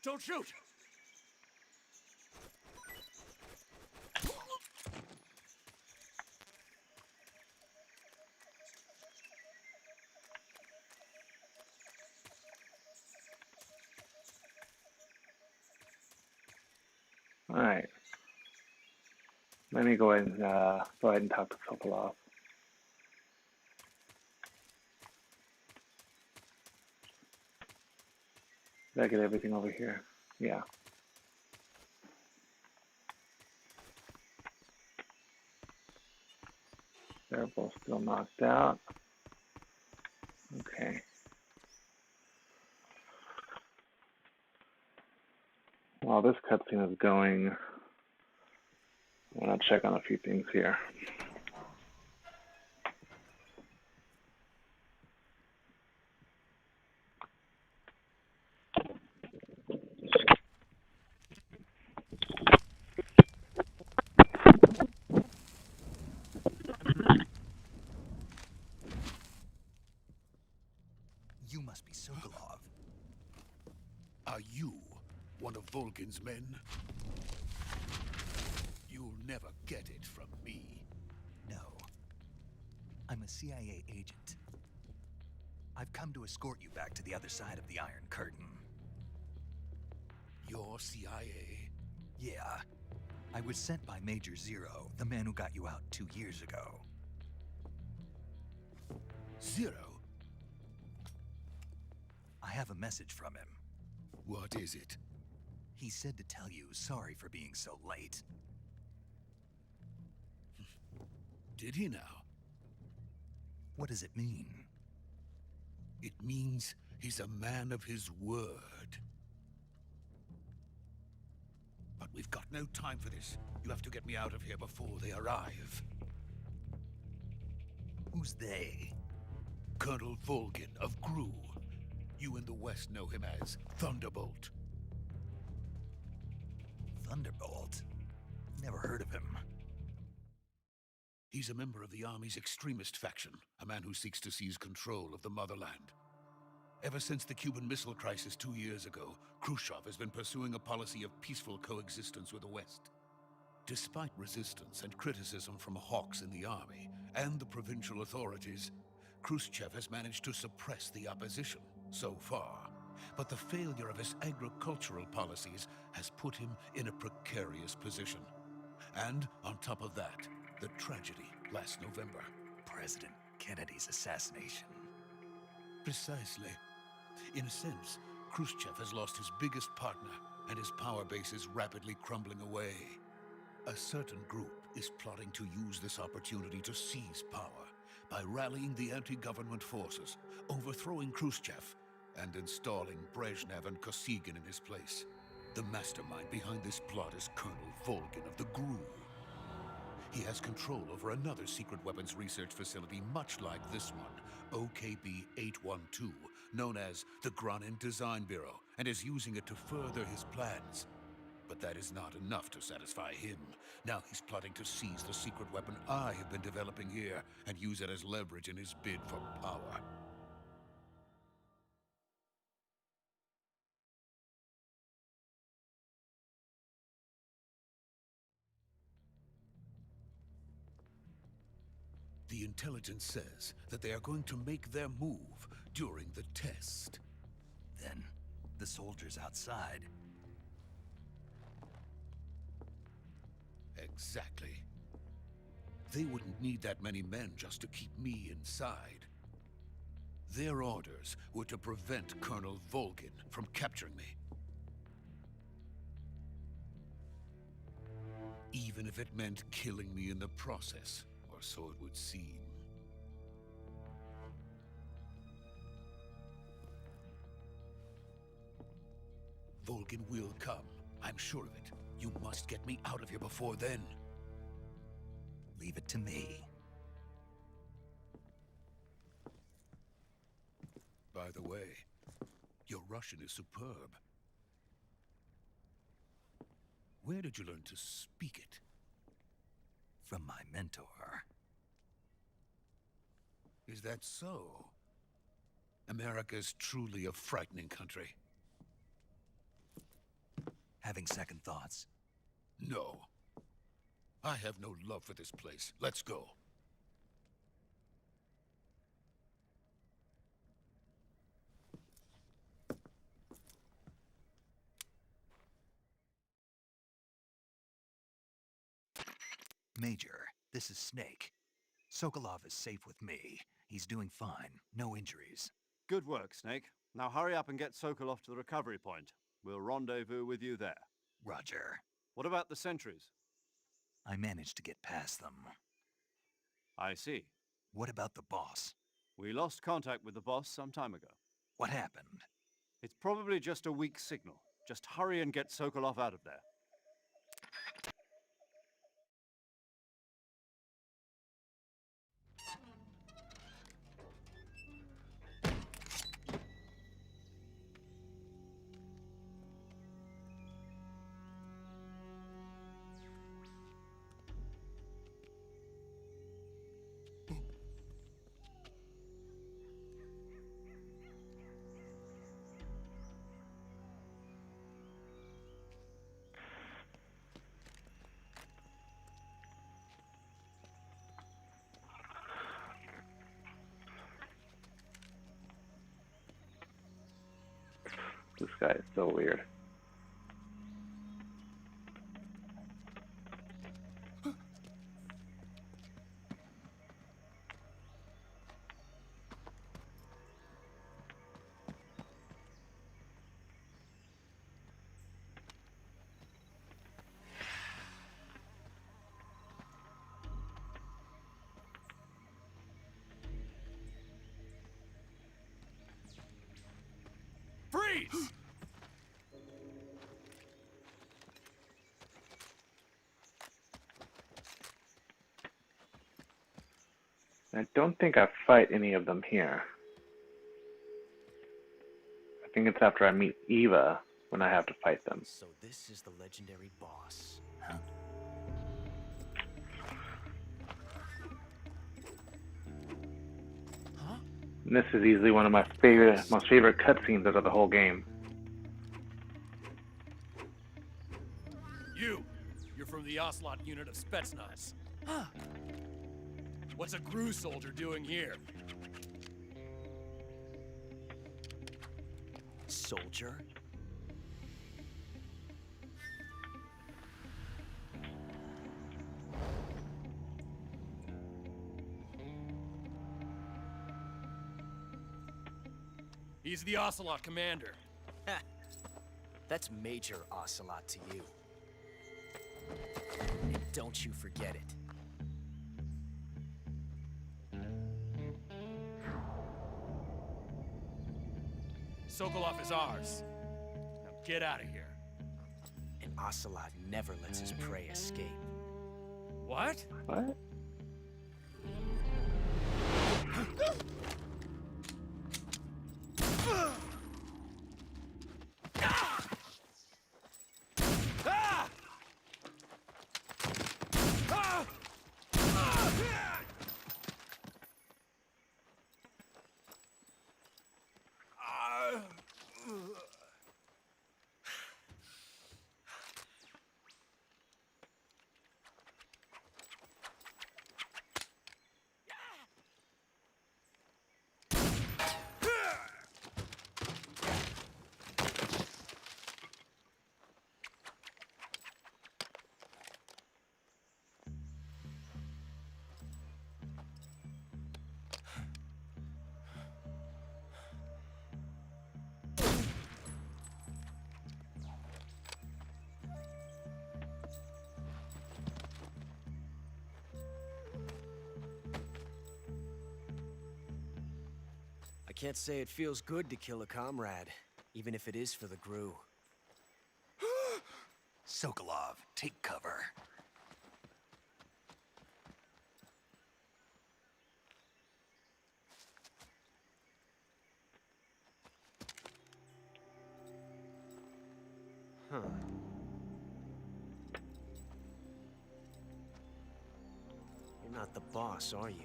Don't shoot! All right. Let me go ahead and talk to Sokolov. Did I get everything over here? Yeah. They're both still knocked out. Okay. While this cutscene is going, I want to check on a few things here. You must be Sokolov. Are you one of Volgin's men? You'll never get it from me. No. I'm a CIA agent. I've come to escort you back to the other side of the Iron Curtain. You're CIA? Yeah. I was sent by Major Zero, the man who got you out 2 years ago. Zero? I have a message from him. What is it? He said to tell you sorry for being so late. Did he now? What does it mean? It means he's a man of his word. But we've got no time for this. You have to get me out of here before they arrive. Who's they? Colonel Volgin of Gru. You in the West know him as Thunderbolt. Thunderbolt? Never heard of him. He's a member of the Army's extremist faction, a man who seeks to seize control of the motherland. Ever since the Cuban Missile Crisis 2 years ago, Khrushchev has been pursuing a policy of peaceful coexistence with the West. Despite resistance and criticism from hawks in the army and the provincial authorities, Khrushchev has managed to suppress the opposition so far. But the failure of his agricultural policies has put him in a precarious position. And on top of that, the tragedy last November. President Kennedy's assassination. Precisely. In a sense, Khrushchev has lost his biggest partner, and his power base is rapidly crumbling away. A certain group is plotting to use this opportunity to seize power by rallying the anti-government forces, overthrowing Khrushchev, and installing Brezhnev and Kosygin in his place. The mastermind behind this plot is Colonel Volgin of the GRU. He has control over another secret weapons research facility much like this one, OKB-812, known as the Granin Design Bureau, and is using it to further his plans. But that is not enough to satisfy him. Now he's plotting to seize the secret weapon I have been developing here and use it as leverage in his bid for power. The intelligence says that they are going to make their move during the test. Then, the soldiers outside. Exactly. They wouldn't need that many men just to keep me inside. Their orders were to prevent Colonel Volgin from capturing me. Even if it meant killing me in the process, or so it would seem. Volgin will come. I'm sure of it. You must get me out of here before then. Leave it to me. By the way, your Russian is superb. Where did you learn to speak it? From my mentor. Is that so? America's truly a frightening country. Having second thoughts? No. I have no love for this place. Let's go. Major, this is Snake. Sokolov is safe with me. He's doing fine. No injuries. Good work, Snake. Now hurry up and get Sokolov to the recovery point. We'll rendezvous with you there. Roger. What about the sentries? I managed to get past them. I see. What about the boss? We lost contact with the boss some time ago. What happened? It's probably just a weak signal. Just hurry and get Sokolov out of there. This guy is so weird. Freeze! I don't think I fight any of them here. I think it's after I meet Eva when I have to fight them. So this is the legendary boss. Huh? And this is easily one of my most favorite cutscenes out of the whole game. You're from the Ocelot unit of Spetsnaz. Huh. What's a GRU soldier doing here? Soldier? He's the Ocelot commander. Ha! That's Major Ocelot to you. And don't you forget it. Sokolov is ours. Now get out of here. And Ocelot never lets his prey escape. What? What? I can't say it feels good to kill a comrade, even if it is for the GRU. Sokolov, take cover. Huh. You're not the boss, are you?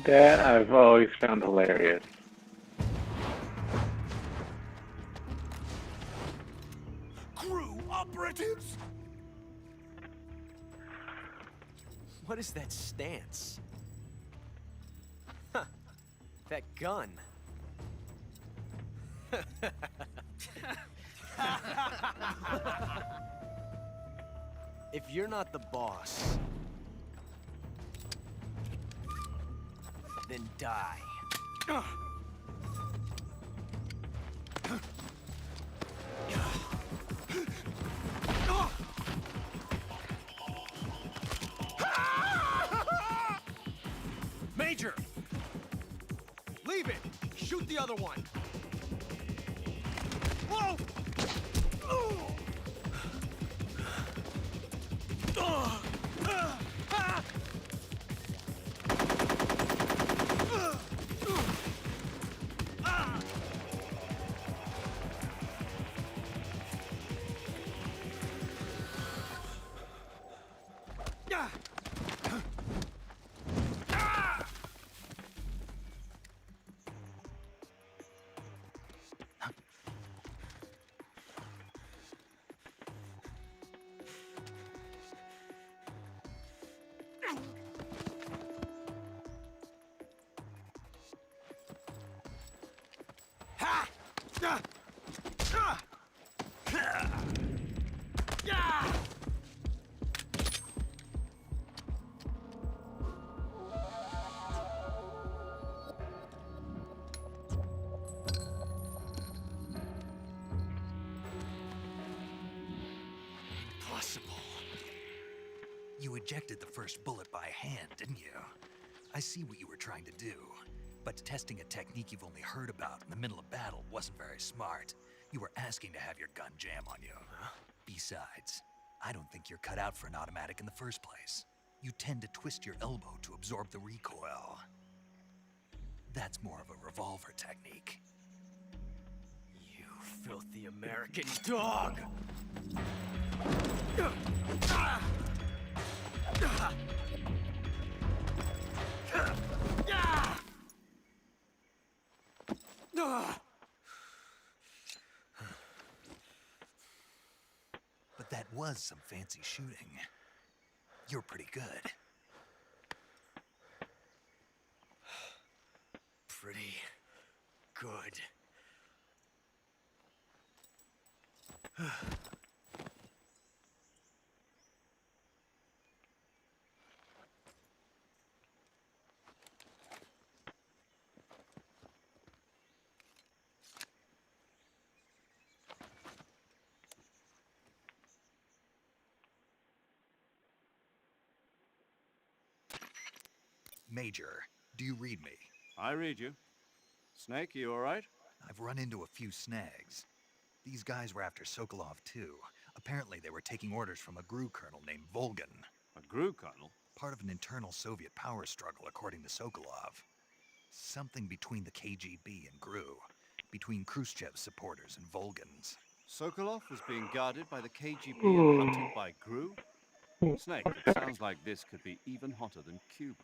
That I've always found hilarious. Crew operatives? What is that stance? Huh. That gun. If you're not the boss, then die. Major! Leave it! Shoot the other one! Whoa! Impossible. You ejected the first bullet by hand, didn't you? I see what you were trying to do. But testing a technique you've only heard about in the middle of battle wasn't very smart. You were asking to have your gun jam on you. Huh? Besides, I don't think you're cut out for an automatic in the first place. You tend to twist your elbow to absorb the recoil. That's more of a revolver technique. You filthy American dog! But that was some fancy shooting. You're pretty good. Pretty good. Major, do you read me? I read you. Snake, you all right? I've run into a few snags. These guys were after Sokolov too. Apparently they were taking orders from a GRU colonel named Volgan. A GRU colonel? Part of an internal Soviet power struggle, according to Sokolov. Something between the KGB and GRU. Between Khrushchev's supporters and Volgan's. Sokolov was being guarded by the KGB and hunted by GRU? Snake, it sounds like this could be even hotter than Cuba.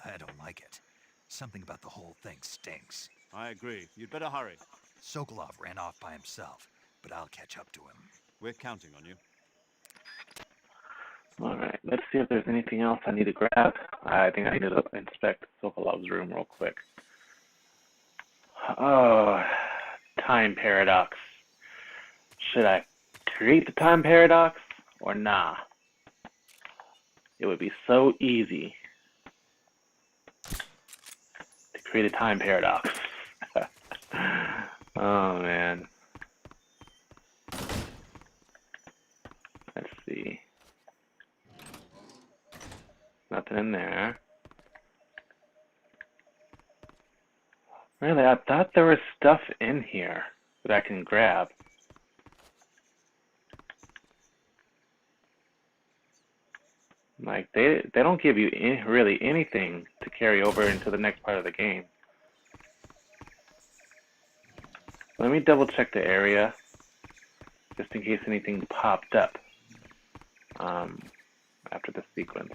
I don't like it. Something about the whole thing stinks. I agree. You'd better hurry. Sokolov ran off by himself, but I'll catch up to him. We're counting on you. Alright, let's see if there's anything else I need to grab. I think I need to inspect Sokolov's room real quick. Oh, time paradox. Should I create the time paradox or nah? It would be so easy to create a time paradox. Oh man. Let's see. Nothing in there. Really, I thought there was stuff in here that I can grab. Like, they don't give you really anything to carry over into the next part of the game. Let me double check the area, just in case anything popped up after the sequence.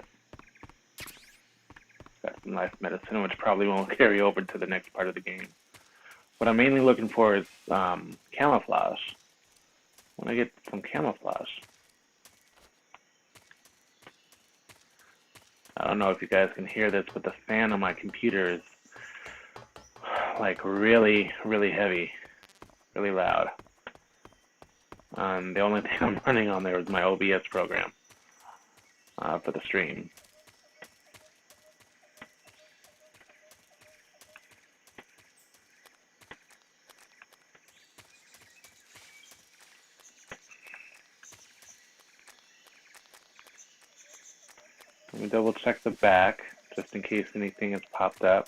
Got some life medicine, which probably won't carry over to the next part of the game. What I'm mainly looking for is camouflage. I want to get some camouflage. I don't know if you guys can hear this, but the fan on my computer is like really, really heavy, really loud. The only thing I'm running on there is my OBS program for the stream. Let me double check the back, just in case anything has popped up.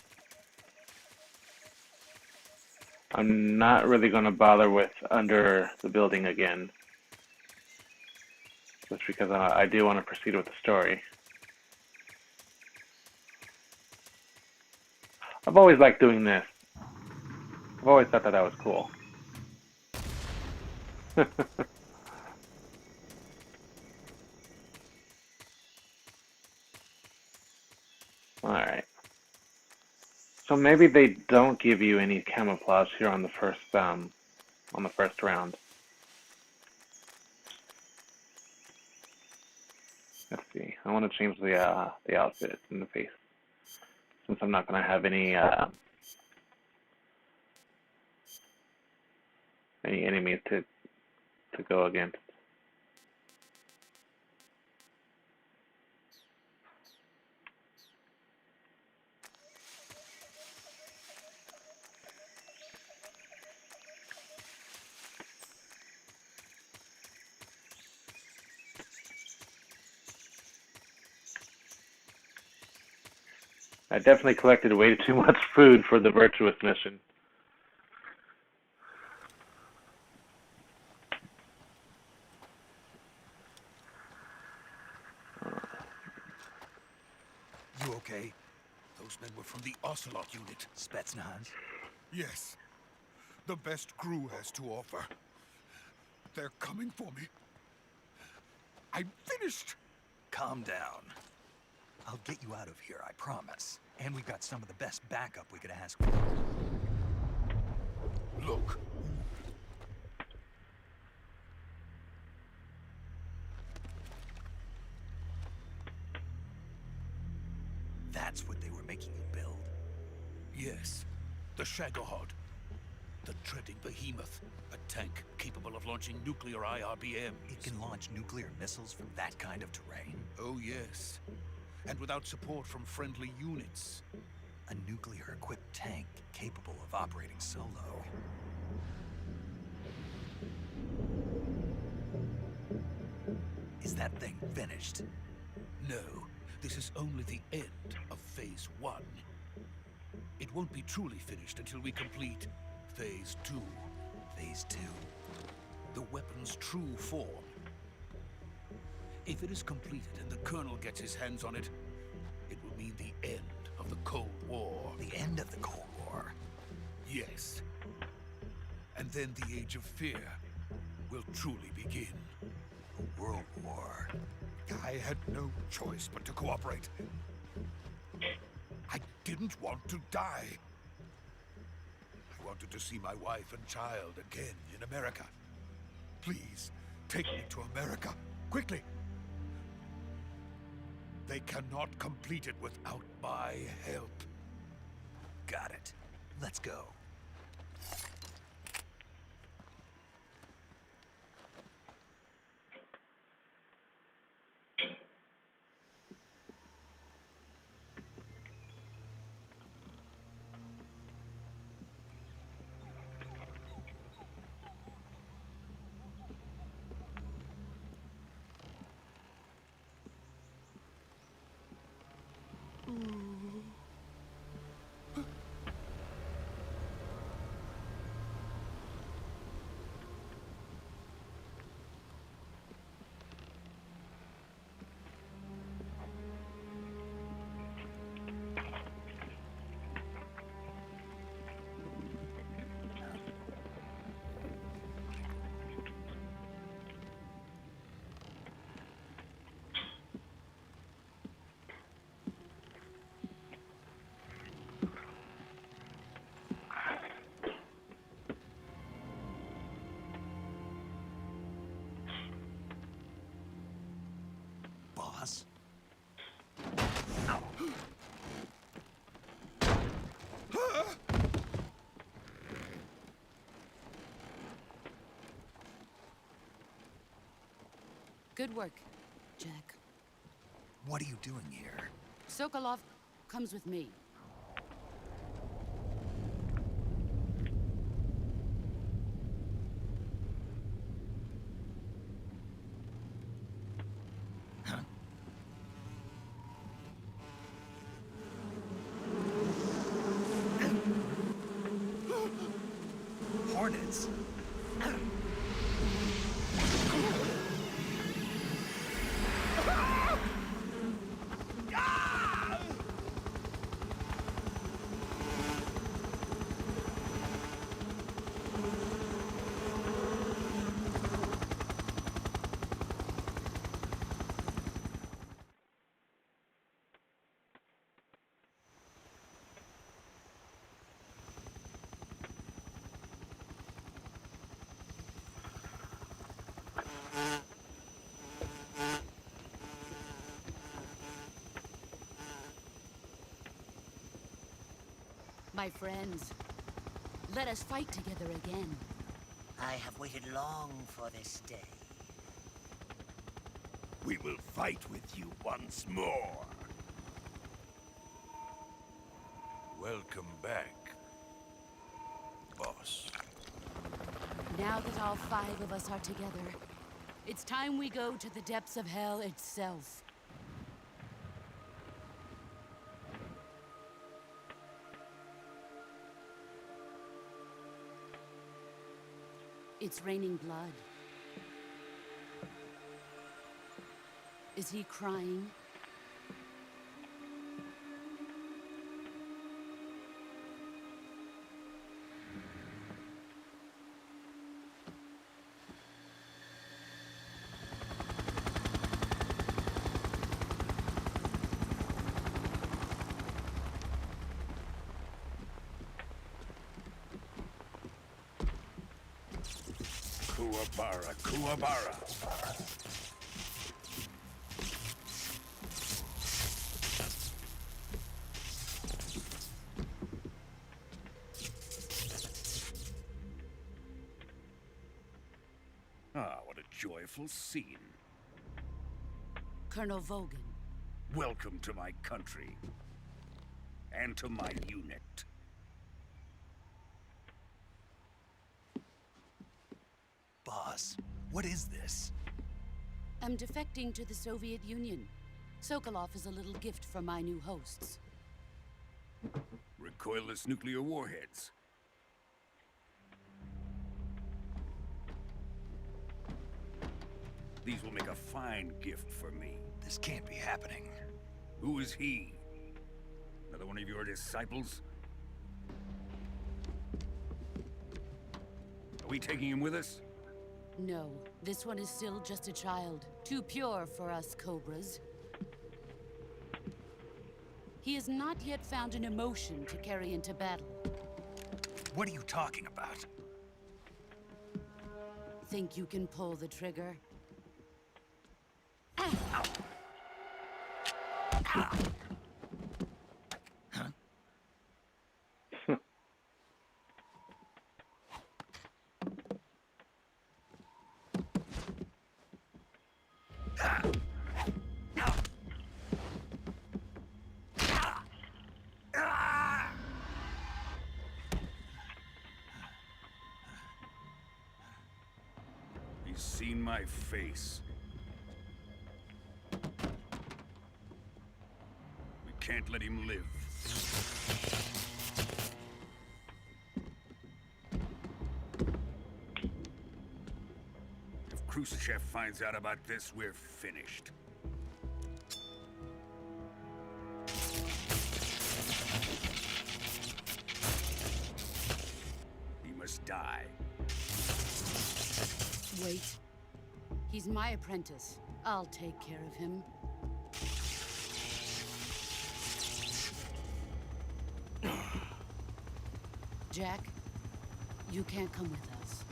I'm not really going to bother with under the building again, just because I do want to proceed with the story. I've always liked doing this. I've always thought that was cool. Alright. So maybe they don't give you any camouflage here on the first round. Let's see. I want to change the outfit in the face, since I'm not going to have any enemies to go against. I definitely collected way too much food for the virtuous mission. You okay? Those men were from the Ocelot unit. Spetsnaz? Yes. The best crew has to offer. They're coming for me. I'm finished. Calm down. I'll get you out of here, I promise. And we've got some of the best backup we could ask for. Look. That's what they were making you build? Yes. The Shagohod. The treading behemoth. A tank capable of launching nuclear IRBMs. It can launch nuclear missiles from that kind of terrain? Oh, yes. And without support from friendly units. A nuclear-equipped tank capable of operating solo. Is that thing finished? No. This is only the end of Phase 1. It won't be truly finished until we complete Phase 2. Phase 2? The weapon's true form. If it is completed and the Colonel gets his hands on it, it will mean the end of the Cold War. The end of the Cold War? Yes. And then the Age of Fear will truly begin. A world war. I had no choice but to cooperate. I didn't want to die. I wanted to see my wife and child again in America. Please, take me to America, quickly. They cannot complete it without my help. Got it. Let's go. Good work, Jack. What are you doing here? Sokolov comes with me. Hornets. My friends, let us fight together again. I have waited long for this day. We will fight with you once more. Welcome back, boss. Now that all 5 of us are together, it's time we go to the depths of hell itself. It's raining blood. Is he crying? Kuwabara, Kuwabara. Ah, what a joyful scene. Colonel Vogan. Welcome to my country. And to my unit. Boss, what is this? I'm defecting to the Soviet Union. Sokolov is a little gift from my new hosts. Recoilless nuclear warheads. These will make a fine gift for me. This can't be happening. Who is he? Another one of your disciples? Are we taking him with us? No, this one is still just a child. Too pure for us Cobras. He has not yet found an emotion to carry into battle. What are you talking about? Think you can pull the trigger? He's seen my face. We can't let him live. If Khrushchev finds out about this, we're finished. He must die. Wait. He's my apprentice. I'll take care of him. Jack, you can't come with us.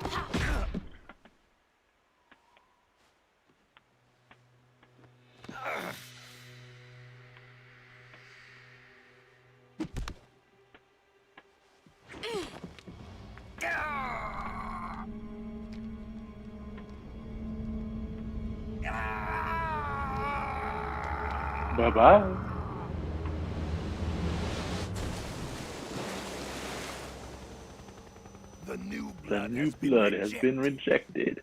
Ha! Bye-bye. The new The blood, new has, blood been has rejected. been rejected.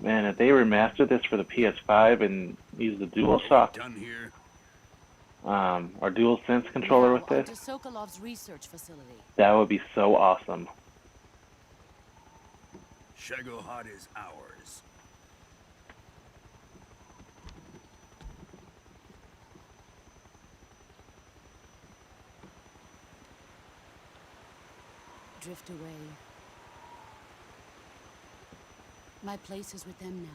Man, if they remastered this for the PS5 and use the DualShock Done here. or DualSense controller Now, with this, onto Sokolov's research facility. that would be so awesome. Shagohod is ours. Drift away. My place is with them now.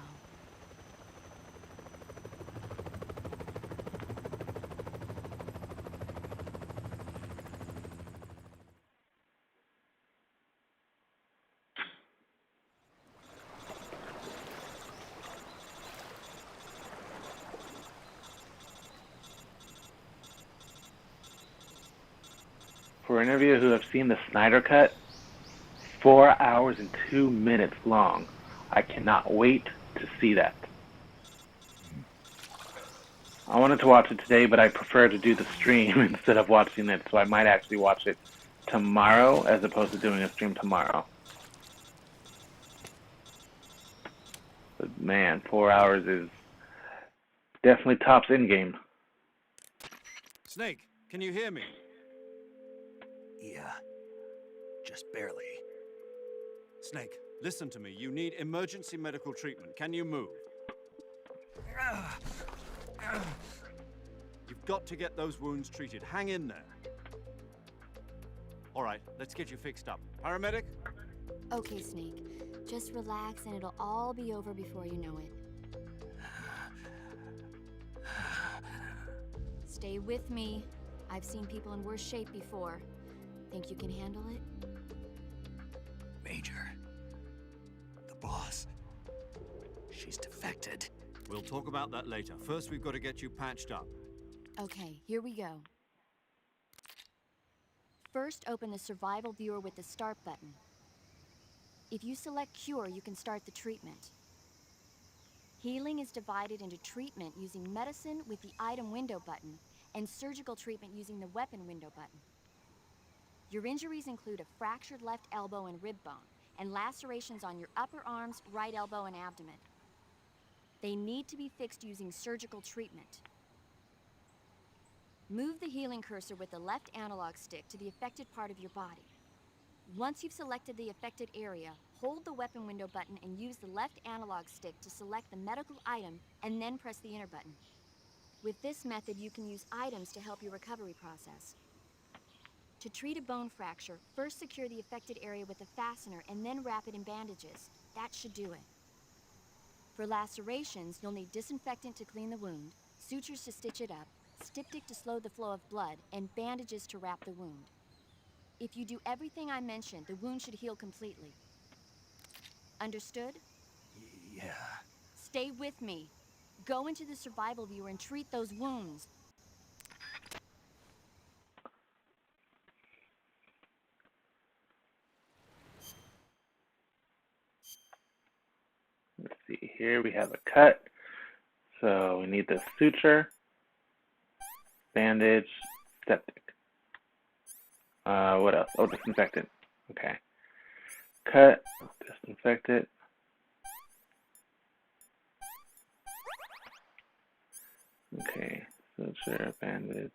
For any of you who have seen the Snyder Cut, 4 hours and 2 minutes long. I cannot wait to see that. I wanted to watch it today, but I prefer to do the stream instead of watching it, so I might actually watch it tomorrow as opposed to doing a stream tomorrow. But man, 4 hours is definitely tops in-game. Snake, can you hear me? Yeah, just barely. Snake, listen to me. You need emergency medical treatment. Can you move? You've got to get those wounds treated. Hang in there. All right, let's get you fixed up. Paramedic? Okay, Snake. Just relax and it'll all be over before you know it. Stay with me. I've seen people in worse shape before. Think you can handle it? Major. The boss. She's defected. We'll talk about that later. First, we've got to get you patched up. Okay, here we go. First, open the survival viewer with the start button. If you select cure, you can start the treatment. Healing is divided into treatment using medicine with the item window button and surgical treatment using the weapon window button. Your injuries include a fractured left elbow and rib bone, and lacerations on your upper arms, right elbow, and abdomen. They need to be fixed using surgical treatment. Move the healing cursor with the left analog stick to the affected part of your body. Once you've selected the affected area, hold the weapon window button and use the left analog stick to select the medical item and then press the enter button. With this method, you can use items to help your recovery process. To treat a bone fracture, first secure the affected area with a fastener and then wrap it in bandages. That should do it. For lacerations, you'll need disinfectant to clean the wound, sutures to stitch it up, styptic to slow the flow of blood, and bandages to wrap the wound. If you do everything I mentioned, the wound should heal completely. Understood? Yeah. Stay with me. Go into the survival viewer and treat those wounds. Let's see, here we have a cut. So we need the suture, bandage, septic. What else? Oh, disinfectant. Okay. Cut, disinfectant. Okay, suture, bandage.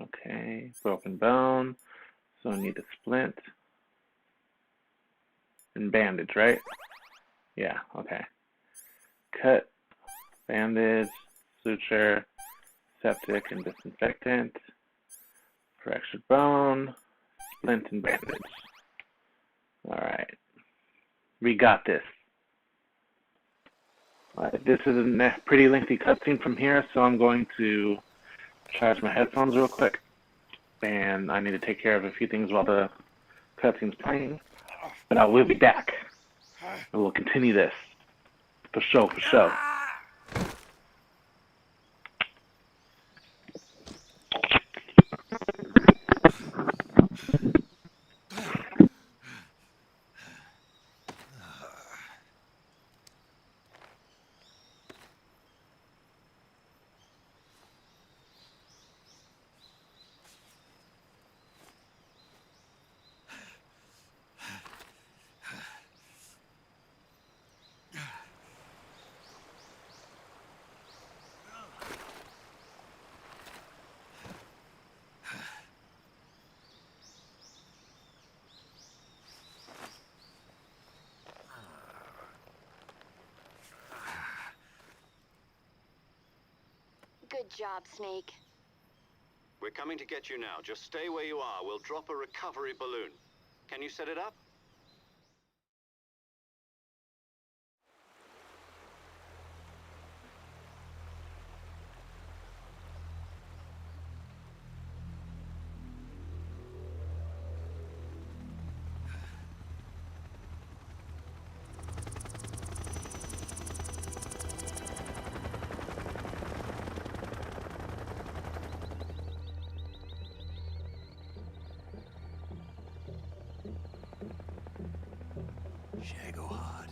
Okay, broken bone. So we need a splint. And bandage, right? Yeah, okay. Cut, bandage, suture, septic, and disinfectant. Fractured bone, splint, and bandage. Alright. We got this. This is a pretty lengthy cutscene from here, so I'm going to charge my headphones real quick. And I need to take care of a few things while the cutscene's playing. But I will be back. And we'll continue this. For sure, for sure. job, Snake. We're coming to get you now. Just stay where you are. We'll drop a recovery balloon. Can you set it up? Shagohod.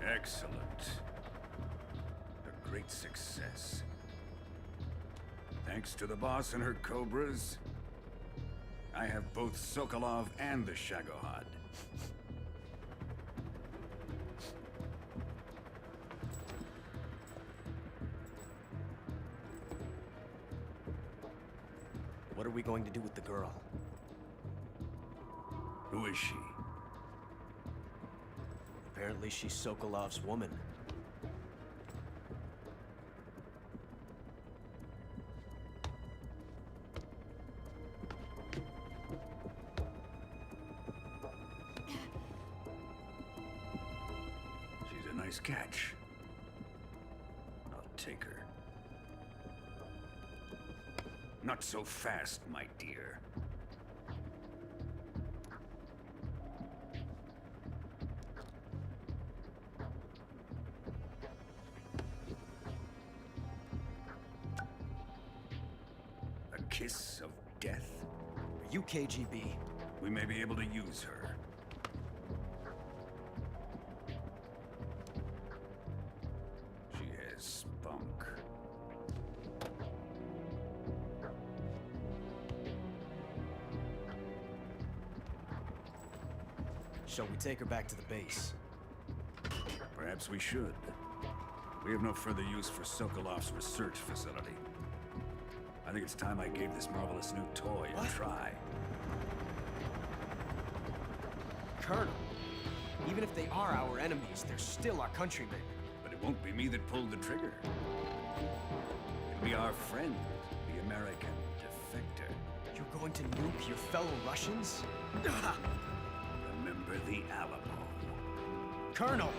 Excellent. A great success. Thanks to the boss and her cobras, I have both Sokolov and the Shagohod. What are we going to do with the girl? Who is she? Apparently she's Sokolov's woman. She's a nice catch. I'll take her. Not so fast, my dear. A kiss of death? Are you KGB? We may be able to use her. She has spunk. Shall we take her back to the base? Perhaps we should. We have no further use for Sokolov's research facility. I think it's time I gave this marvelous new toy a try. Colonel, even if they are our enemies, they're still our countrymen. But it won't be me that pulled the trigger. It'll be our friend, the American defector. You're going to nuke your fellow Russians? Remember the Alamo. Colonel!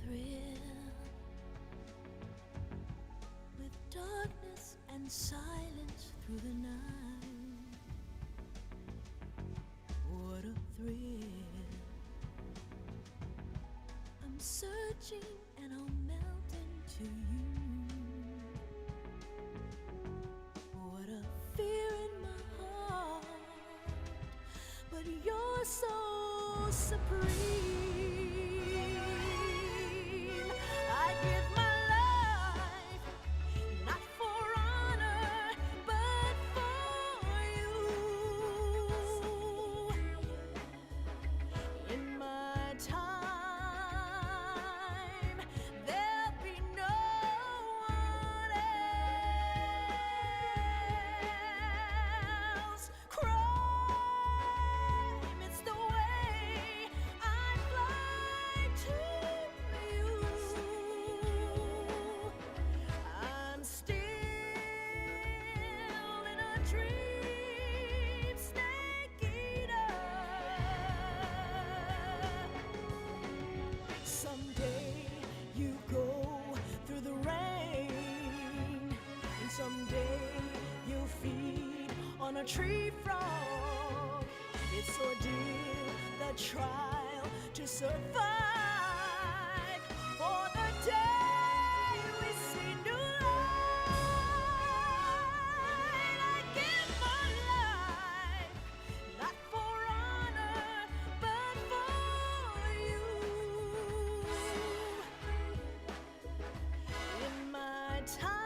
thrill with darkness and silence through the night. What a thrill. I'm searching and I'll melt into you. What a fear in my heart, but you're so supreme. I give my life, not for honor, but for you. In my time, there'll be no one else. Crime, it's the way I fly to you. I'm still in a dream, snake eater. Someday you go through the rain, and someday you'll feed on a tree frog. It's ordeal, the trial to survive for the day we see new light. I give my life, not for honor, but for you. In my time,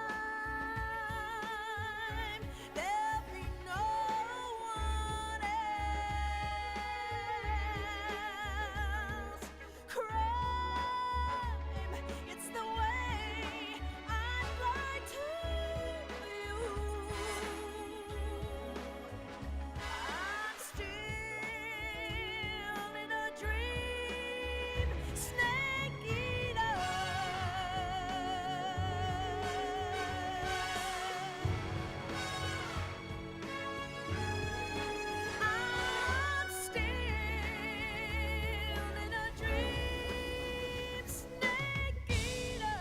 there'll be no one else. Crime, it's the way I fly to you. I'm still in a dream, snake eater. I'm still in a dream, snake eater.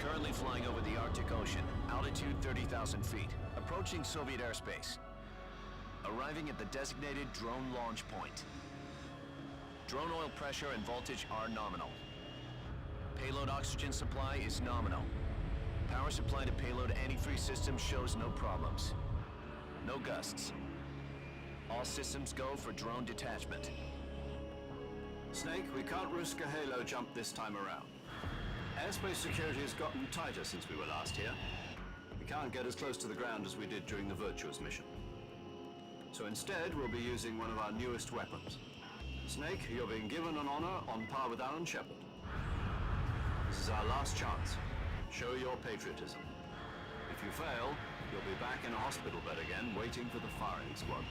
Currently flying over the Arctic Ocean, altitude 30,000 feet, approaching Soviet airspace. Arriving at the designated drone launch point. Drone oil pressure and voltage are nominal. Payload oxygen supply is nominal. Power supply to payload antifreeze system shows no problems. No gusts. All systems go for drone detachment. Snake, we can't risk a halo jump this time around. Airspace security has gotten tighter since we were last here. We can't get as close to the ground as we did during the Virtuous mission. So instead, we'll be using one of our newest weapons. Snake, you're being given an honor on par with Alan Shepard. This is our last chance. Show your patriotism. If you fail, you'll be back in a hospital bed again, waiting for the firing squad.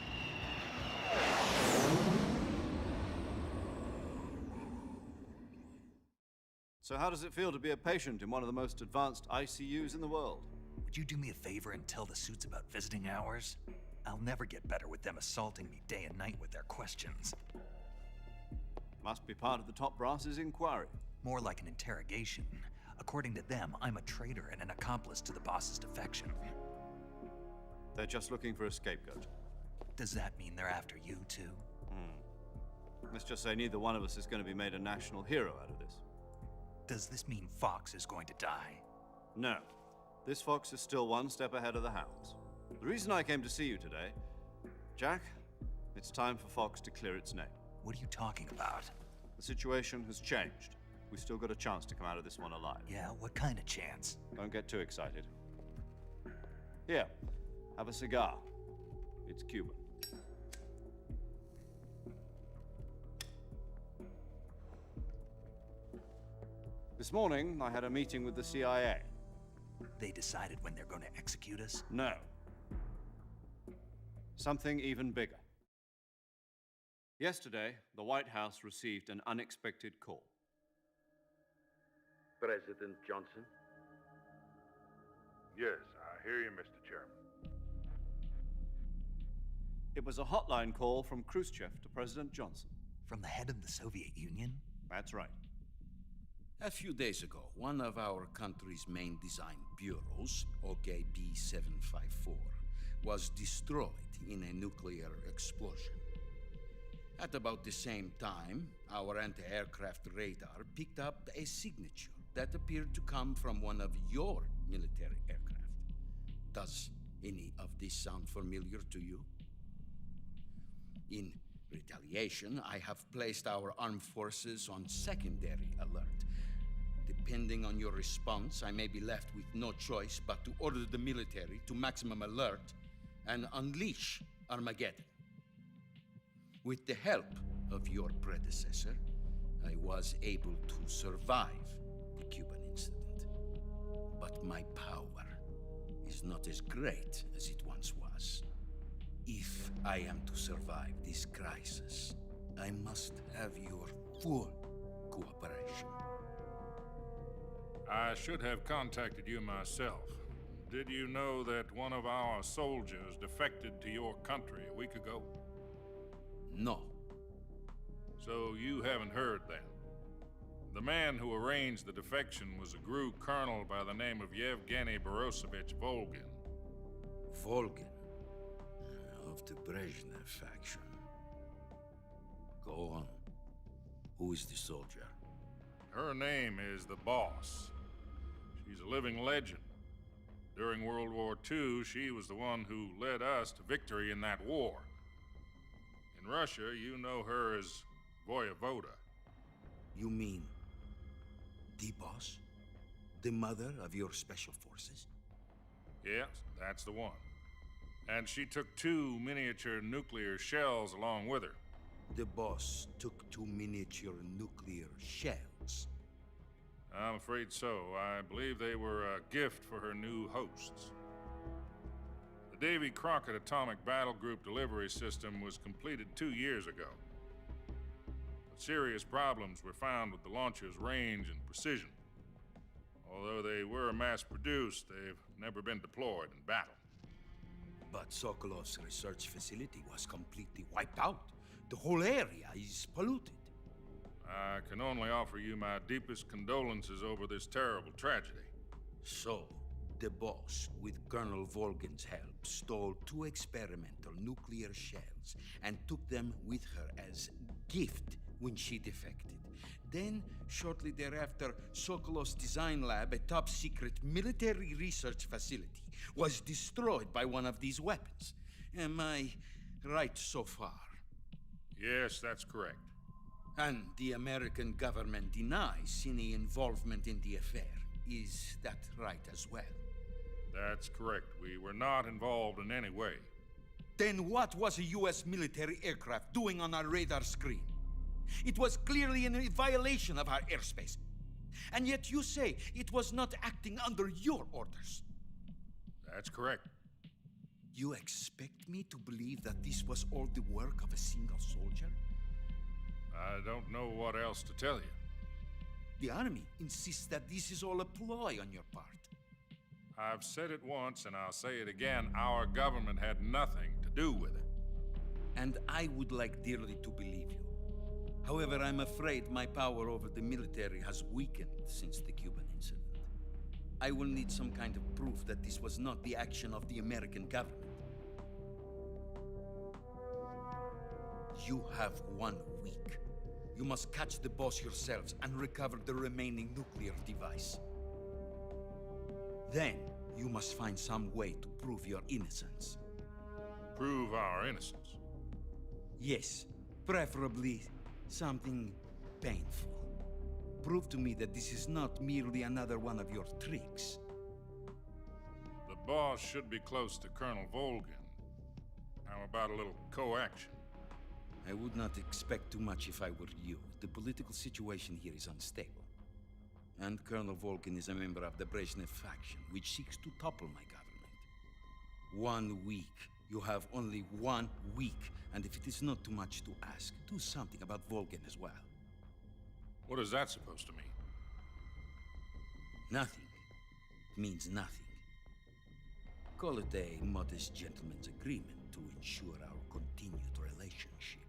So how does it feel to be a patient in one of the most advanced ICUs in the world? Would you do me a favor and tell the suits about visiting hours? I'll never get better with them assaulting me day and night with their questions. Must be part of the top brass's inquiry. More like an interrogation. According to them, I'm a traitor and an accomplice to the boss's defection. They're just looking for a scapegoat. Does that mean they're after you, too? Let's just say neither one of us is going to be made a national hero out of this. Does this mean Fox is going to die? No. This fox is still one step ahead of the hounds. The reason I came to see you today, Jack, it's time for Fox to clear its name. What are you talking about? The situation has changed. We've still got a chance to come out of this one alive. Yeah, what kind of chance? Don't get too excited. Here, have a cigar. It's Cuban. This morning, I had a meeting with the CIA. They decided when they're going to execute us? No. Something even bigger. Yesterday, the White House received an unexpected call. President Johnson? Yes, I hear you, Mr. Chairman. It was a hotline call from Khrushchev to President Johnson. From the head of the Soviet Union? That's right. A few days ago, one of our country's main design bureaus, OKB 754, was destroyed in a nuclear explosion. At about the same time, our anti-aircraft radar picked up a signature that appeared to come from one of your military aircraft. Does any of this sound familiar to you? In retaliation, I have placed our armed forces on secondary alert. Depending on your response, I may be left with no choice but to order the military to maximum alert and unleash Armageddon. With the help of your predecessor, I was able to survive the Cuban incident. But my power is not as great as it once was. If I am to survive this crisis, I must have your full cooperation. I should have contacted you myself. Did you know that one of our soldiers defected to your country a week ago? No. So you haven't heard then. The man who arranged the defection was a GRU colonel by the name of Yevgeny Borosovich Volgin. Volgin? Of the Brezhnev faction. Go on. Who is the soldier? Her name is the Boss. She's a living legend. During World War II, she was the one who led us to victory in that war. In Russia, you know her as Voyevoda. You mean the Boss? The mother of your special forces? Yes, that's the one. And she took 2 miniature nuclear shells along with her. The Boss took 2 miniature nuclear shells? I'm afraid so. I believe they were a gift for her new hosts. The Davy Crockett Atomic Battle Group delivery system was completed 2 years ago. But serious problems were found with the launcher's range and precision. Although they were mass-produced, they've never been deployed in battle. But Sokolov's research facility was completely wiped out. The whole area is polluted. I can only offer you my deepest condolences over this terrible tragedy. So, the Boss, with Colonel Volgin's help, stole 2 experimental nuclear shells and took them with her as gift when she defected. Then, shortly thereafter, Sokolov's design lab, a top-secret military research facility, was destroyed by one of these weapons. Am I right so far? Yes, that's correct. And the American government denies any involvement in the affair. Is that right as well? That's correct. We were not involved in any way. Then what was a U.S. military aircraft doing on our radar screen? It was clearly in violation of our airspace. And yet you say it was not acting under your orders. That's correct. You expect me to believe that this was all the work of a single soldier? I don't know what else to tell you. The army insists that this is all a ploy on your part. I've said it once and I'll say it again. Our government had nothing to do with it. And I would like dearly to believe you. However, I'm afraid my power over the military has weakened since the Cuban incident. I will need some kind of proof that this was not the action of the American government. You have 1 week. You must catch the Boss yourselves and recover the remaining nuclear device. Then, you must find some way to prove your innocence. Prove our innocence? Yes, preferably something painful. Prove to me that this is not merely another one of your tricks. The Boss should be close to Colonel Volgin. How about a little co-action? I would not expect too much if I were you. The political situation here is unstable. And Colonel Volgin is a member of the Brezhnev faction, which seeks to topple my government. 1 week You have only 1 week, and if it is not too much to ask, do something about Volgin as well. What is that supposed to mean? Nothing. It means nothing. Call it a modest gentleman's agreement to ensure our continued relationship.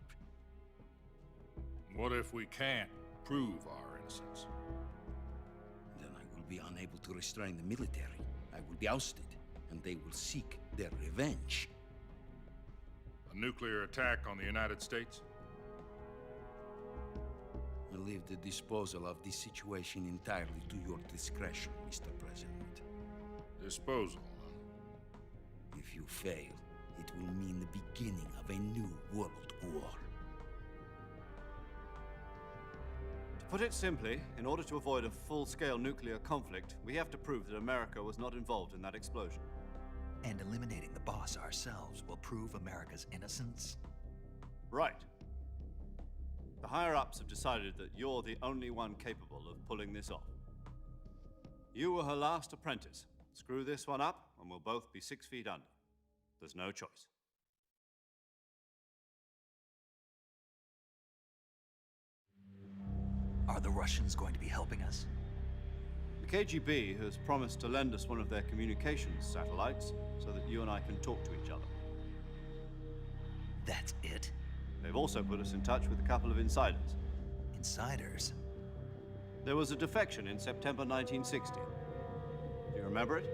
What if we can't prove our innocence? Then I will be unable to restrain the military. I will be ousted, and they will seek their revenge. A nuclear attack on the United States? I leave the disposal of this situation entirely to your discretion, Mr. President. Disposal? If you fail, it will mean the beginning of a new world war. To put it simply, in order to avoid a full-scale nuclear conflict, we have to prove that America was not involved in that explosion. And eliminating the boss ourselves will prove America's innocence? Right. The higher-ups have decided that you're the only one capable of pulling this off. You were her last apprentice. Screw this one up, and we'll both be 6 feet under. There's no choice. Are the Russians going to be helping us? The KGB has promised to lend us one of their communications satellites so that you and I can talk to each other. That's it? They've also put us in touch with a couple of insiders. Insiders? There was a defection in September 1960. Do you remember it?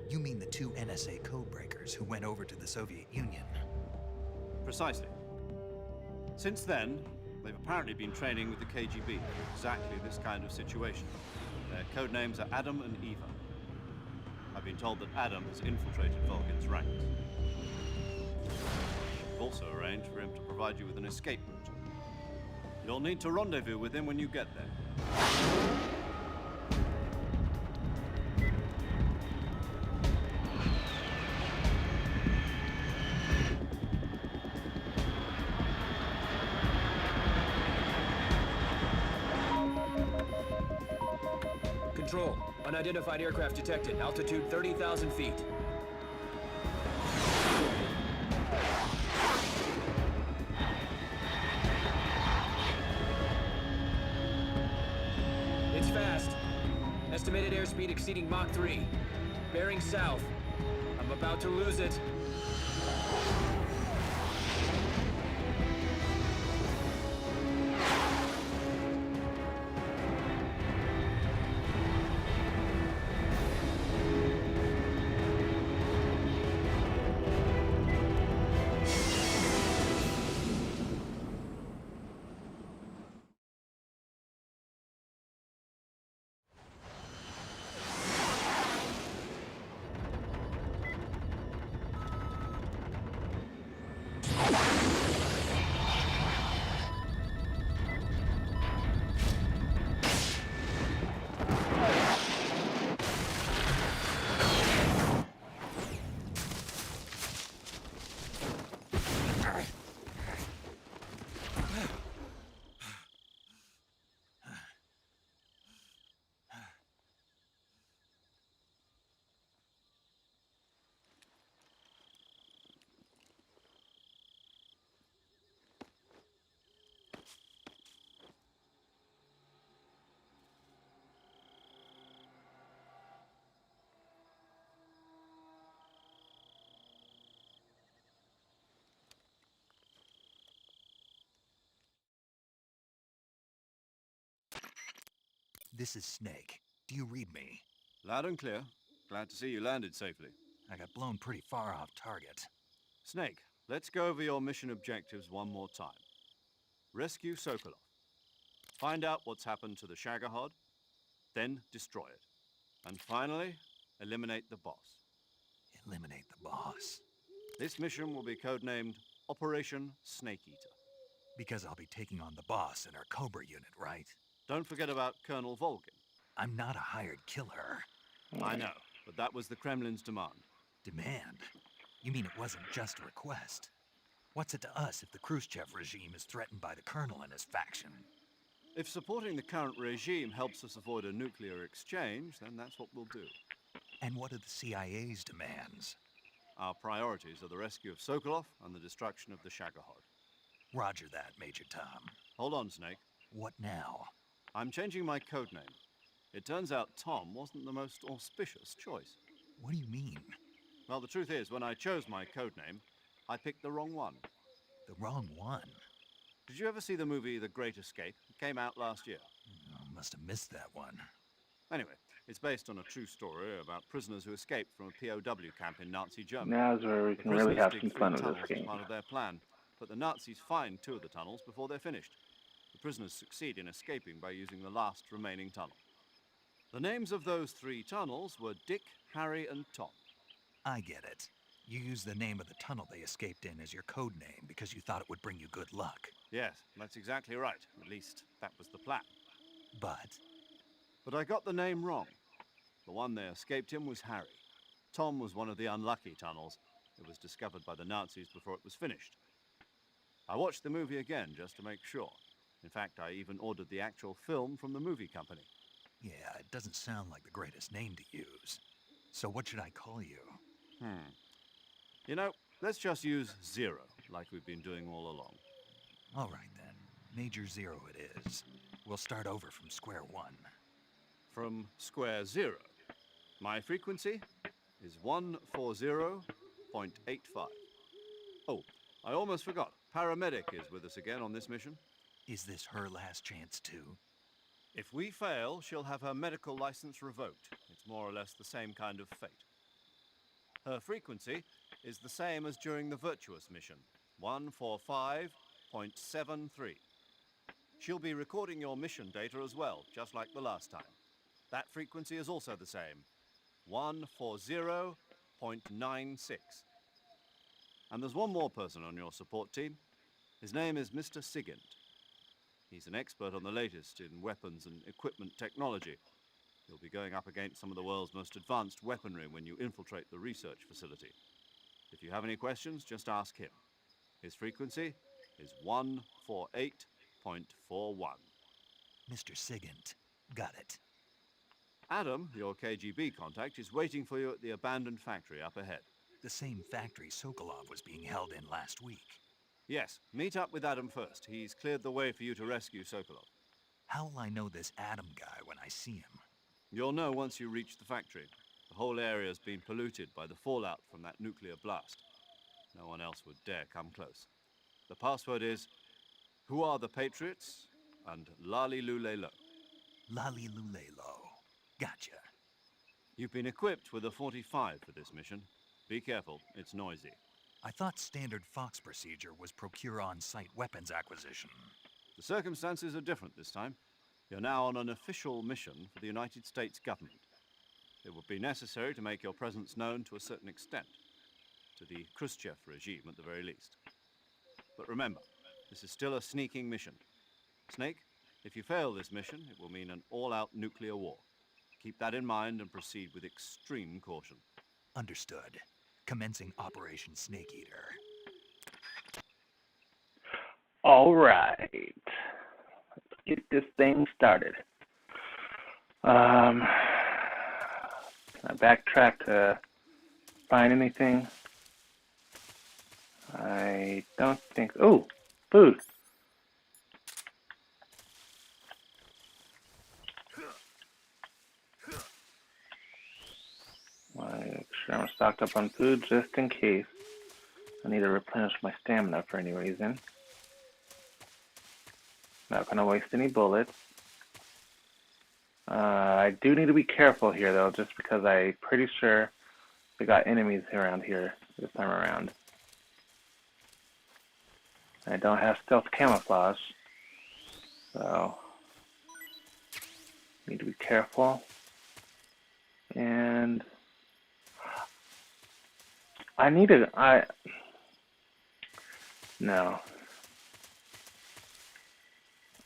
You mean the 2 NSA codebreakers who went over to the Soviet Union? Precisely. Since then, they've apparently been training with the KGB for exactly this kind of situation. Their code names are Adam and Eva. I've been told that Adam has infiltrated Volgin's ranks. We've also arranged for him to provide you with an escape route. You'll need to rendezvous with him when you get there. Control. Unidentified aircraft detected. Altitude 30,000 feet. It's fast. Estimated airspeed exceeding Mach 3. Bearing south. I'm about to lose it. This is Snake. Do you read me? Loud and clear. Glad to see you landed safely. I got blown pretty far off target. Snake, let's go over your mission objectives one more time. Rescue Sokolov. Find out what's happened to the Shagohod, then destroy it. And finally, eliminate the boss. Eliminate the boss? This mission will be codenamed Operation Snake Eater. Because I'll be taking on the boss in our Cobra unit, right? Don't forget about Colonel Volgin. I'm not a hired killer. I know, but that was the Kremlin's demand. Demand? You mean it wasn't just a request? What's it to us if the Khrushchev regime is threatened by the Colonel and his faction? If supporting the current regime helps us avoid a nuclear exchange, then that's what we'll do. And what are the CIA's demands? Our priorities are the rescue of Sokolov and the destruction of the Shagohod. Roger that, Major Tom. Hold on, Snake. What now? I'm changing my code name. It turns out Tom wasn't the most auspicious choice. What do you mean? Well, the truth is, when I chose my code name, I picked the wrong one. The wrong one? Did you ever see the movie The Great Escape? It came out last year. I must have missed that one. Anyway, it's based on a true story about prisoners who escaped from a POW camp in Nazi Germany. Now's where we The can really have prisoners some dig fun 3 with this tunnels as game. part of their plan, but the Nazis find 2 of the tunnels before they're finished. The prisoners succeed in escaping by using the last remaining tunnel. The names of those 3 tunnels were Dick, Harry, and Tom. I get it. You used the name of the tunnel they escaped in as your code name because you thought it would bring you good luck. Yes, that's exactly right. At least, that was the plan. But I got the name wrong. The one they escaped in was Harry. Tom was one of the unlucky tunnels. It was discovered by the Nazis before it was finished. I watched the movie again just to make sure. In fact, I even ordered the actual film from the movie company. yeah, it doesn't sound like the greatest name to use. So what should I call you? You know, let's just use Zero, like we've been doing all along. All right then. Major Zero it is. We'll start over from square one. From square 0. My frequency is 140.85. Oh, I almost forgot. Paramedic is with us again on this mission. Is this her last chance too? If we fail, she'll have her medical license revoked. It's more or less the same kind of fate. Her frequency is the same as during the Virtuous mission, 145.73. She'll be recording your mission data as well, just like the last time. That frequency is also the same, 140.96. And there's one more person on your support team. His name is Mr. Sigint. He's an expert on the latest in weapons and equipment technology. You'll be going up against some of the world's most advanced weaponry when you infiltrate the research facility. If you have any questions, just ask him. His frequency is 148.41. Mr. Sigint. Got it. Adam, your KGB contact, is waiting for you at the abandoned factory up ahead. The same factory Sokolov was being held in last week. Yes, meet up with Adam first. He's cleared the way for you to rescue Sokolov. How will I know this Adam guy when I see him? You'll know once you reach the factory. The whole area's been polluted by the fallout from that nuclear blast. No one else would dare come close. The password is, "Who are the Patriots?" and Lali Lule Lo. Lali Lule Lo. Gotcha. You've been equipped with a 45 for this mission. Be careful, it's noisy. I thought standard Fox procedure was procure on-site weapons acquisition. The circumstances are different this time. You're now on an official mission for the United States government. It would be necessary to make your presence known to a certain extent, to the Khrushchev regime at the very least. But remember, this is still a sneaking mission. Snake, if you fail this mission, it will mean an all-out nuclear war. Keep that in mind and proceed with extreme caution. Understood. Commencing Operation Snake Eater. All right. Let's get this thing started. Can I backtrack to find anything? I don't think. Oh, food. Make sure I'm stocked up on food just in case I need to replenish my stamina for any reason. Not going to waste any bullets. I do need to be careful here though, just because I'm pretty sure we got enemies around here this time around. I don't have stealth camouflage, so need to be careful. And I need to, no.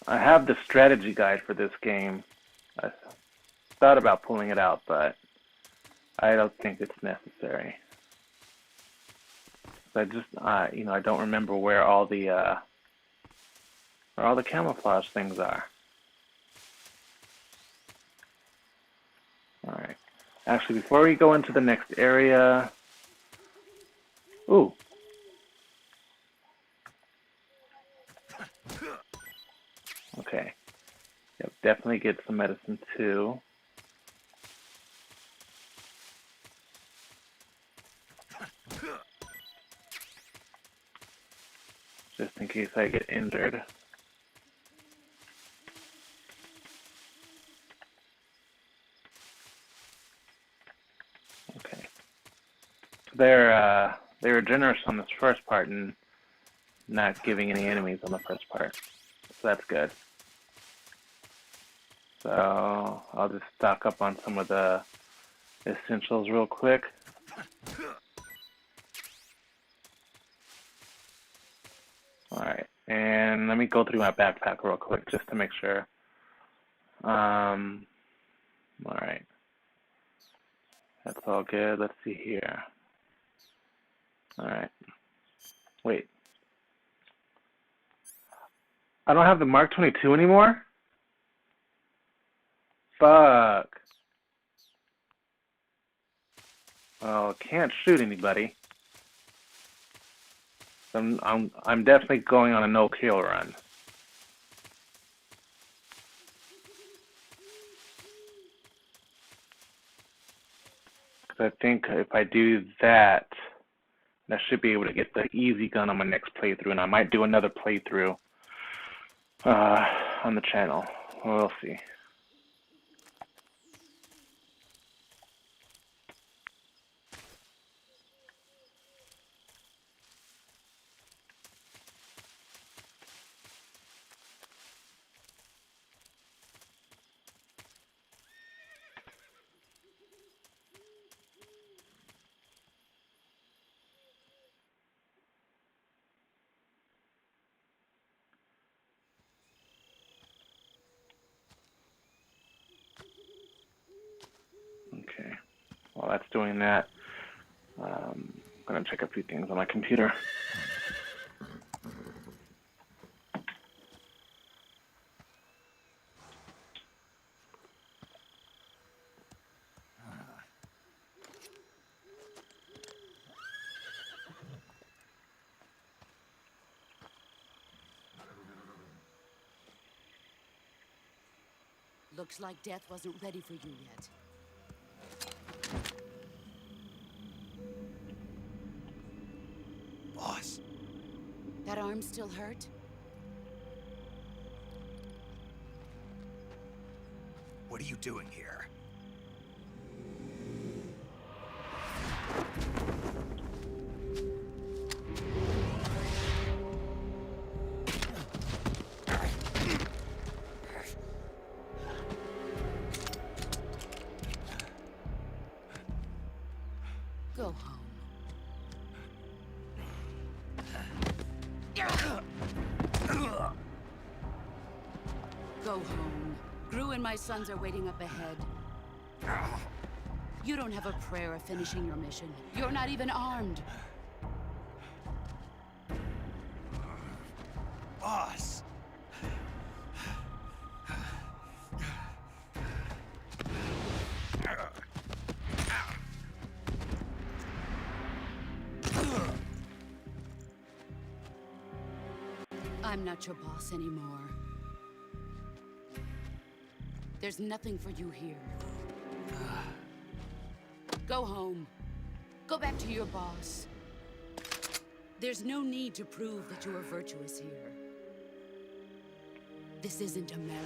I have the strategy guide for this game. I thought about pulling it out, but I don't think it's necessary. I just, I don't remember where all the camouflage things are. All right. Actually, before we go into the next area, Ooh. Okay. Yep, definitely get some medicine too. Just in case I get injured. Okay. They were generous on this first part and not giving any enemies on the first part. So that's good. So I'll just stock up on some of the essentials real quick. Alright, and let me go through my backpack real quick just to make sure. Alright. That's all good. Let's see here. Alright. Wait. I don't have the Mark 22 anymore? Fuck. Oh, can't shoot anybody. I'm definitely going on a no-kill run. I think if I do that, I should be able to get the easy gun on my next playthrough, and I might do another playthrough on the channel. We'll see. Okay, while that's doing that, I'm going to check a few things on my computer. Looks like death wasn't ready for you yet. Boss. That arm still hurt? What are you doing here? Go home. Go home. Gru and my sons are waiting up ahead. You don't have a prayer of finishing your mission. You're not even armed. Boss. I'm not your boss anymore. There's nothing for you here. Go home. Go back to your boss. There's no need to prove that you are virtuous here. This isn't America.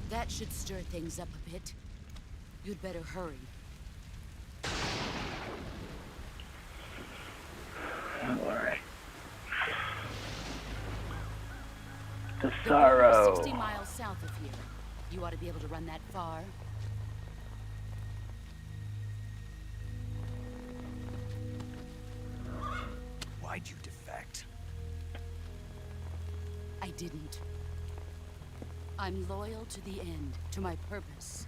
That should stir things up a bit. You'd better hurry. Alright. The The sorrow. border is 60 miles south of here. You ought to be able to run that far. Why'd you defect? I didn't. I'm loyal to the end, to my purpose.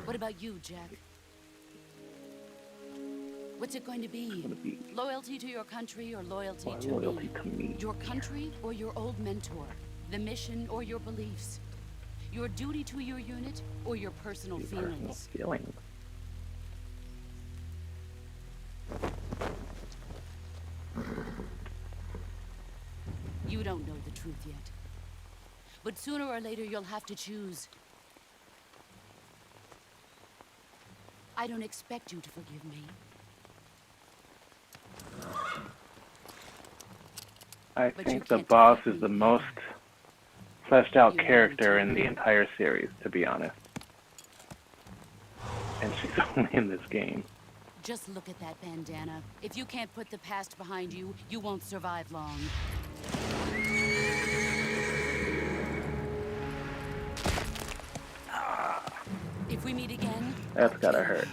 What about you, Jack? What's it going to be? Loyalty to your country or loyalty to Loyalty me? to me. Your country or your old mentor? The mission or your beliefs? Your duty to your unit or your personal feelings? Feelings. You don't know the truth yet. But sooner or later you'll have to choose. I don't expect you to forgive me. I think the boss is the most fleshed out character in the entire series, to be honest. And she's only in this game. Just look at that bandana. If you can't put the past behind you, you won't survive long. If we meet again, That's gotta hurt.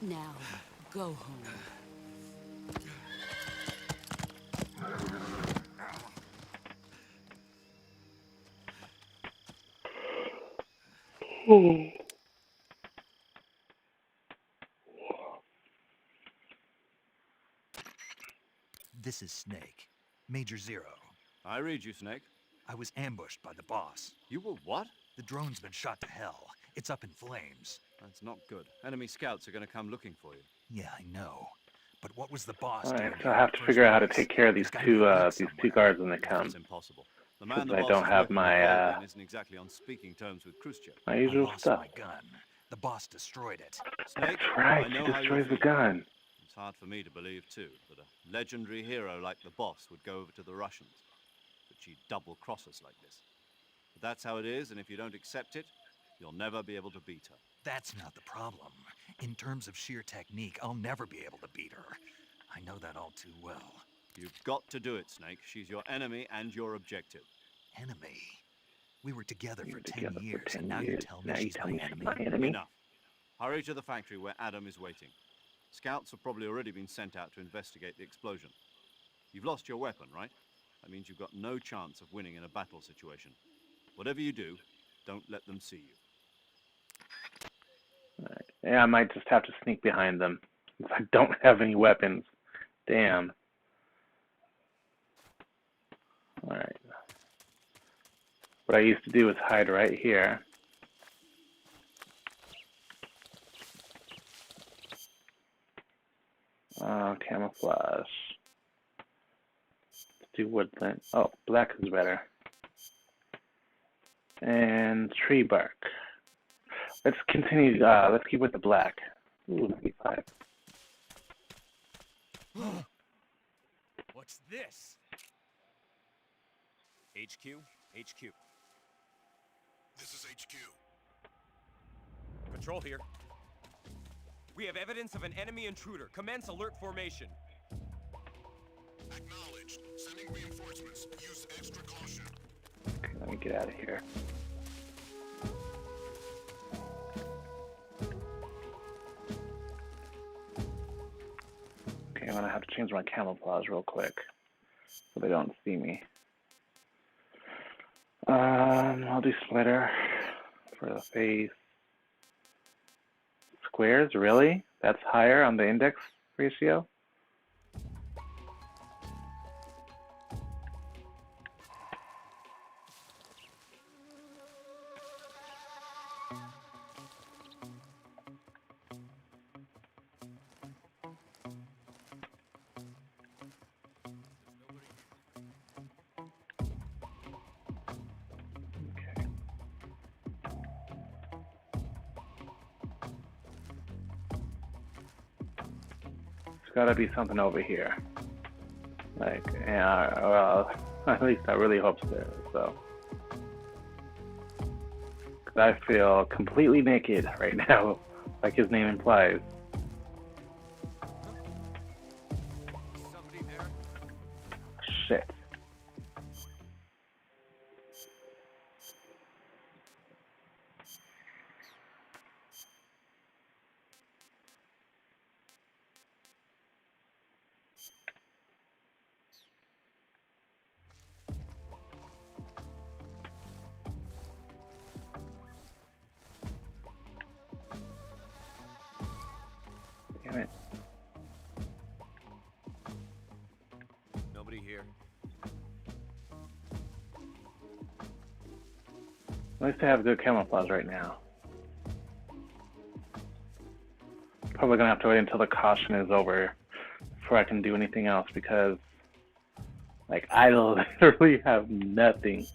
now, go home. This is Snake. Major Zero. I read you, Snake. I was ambushed by the boss. You were what? The drone's been shot to hell. It's up in flames. That's not good. Enemy scouts are going to come looking for you. Yeah, I know. But what was the boss Alright, doing so I here have in to the figure out how to first take place? care of these There's gotta be a two guards when they come. It's impossible. The Because man the I boss don't is have working my with isn't exactly on speaking terms with Khrushchev. my I usual lost stuff. my gun. The boss destroyed it. Snake, Right, I know she how destroys you're the feeling. gun. It's hard for me to believe, too, that a legendary hero like the boss would go over to the Russians. That she'd double-cross us like this. But that's how it is, and if you don't accept it, you'll never be able to beat her. That's not the problem. In terms of sheer technique, I'll never be able to beat her. I know that all too well. You've got to do it, Snake. She's your enemy and your objective. Enemy? We were together We for were 10 together for years, 10 and now you years. tell Now me you she's tell my me she's enemy? my enemy? Enough. Hurry to the factory where Adam is waiting. Scouts have probably already been sent out to investigate the explosion. You've lost your weapon, right? That means you've got no chance of winning in a battle situation. Whatever you do, don't let them see you. Alright. Yeah, I might just have to sneak behind them. If I don't have any weapons. Damn. Alright. What I used to do is hide right here. Camouflage. Let's do woodland. Oh, black is better. And tree bark. Let's continue. Let's keep with the black. Ooh, 95. What's this? HQ? HQ. This is HQ. Patrol here. We have evidence of an enemy intruder. Commence alert formation. Acknowledged. Sending reinforcements. Use extra caution. Okay, let me get out of here. Okay, I'm gonna have to change my camouflage real quick so they don't see me. I'll do splitter for the face. Squares, really? That's higher on the index ratio? There's gotta be something over here. Like, yeah, well, at least I really hope so. So, 'cause I feel completely naked right now, like his name implies. Somebody there? Shit. At least I have good camouflage right now. Probably gonna have to wait until the caution is over before I can do anything else because, like, I literally have nothing.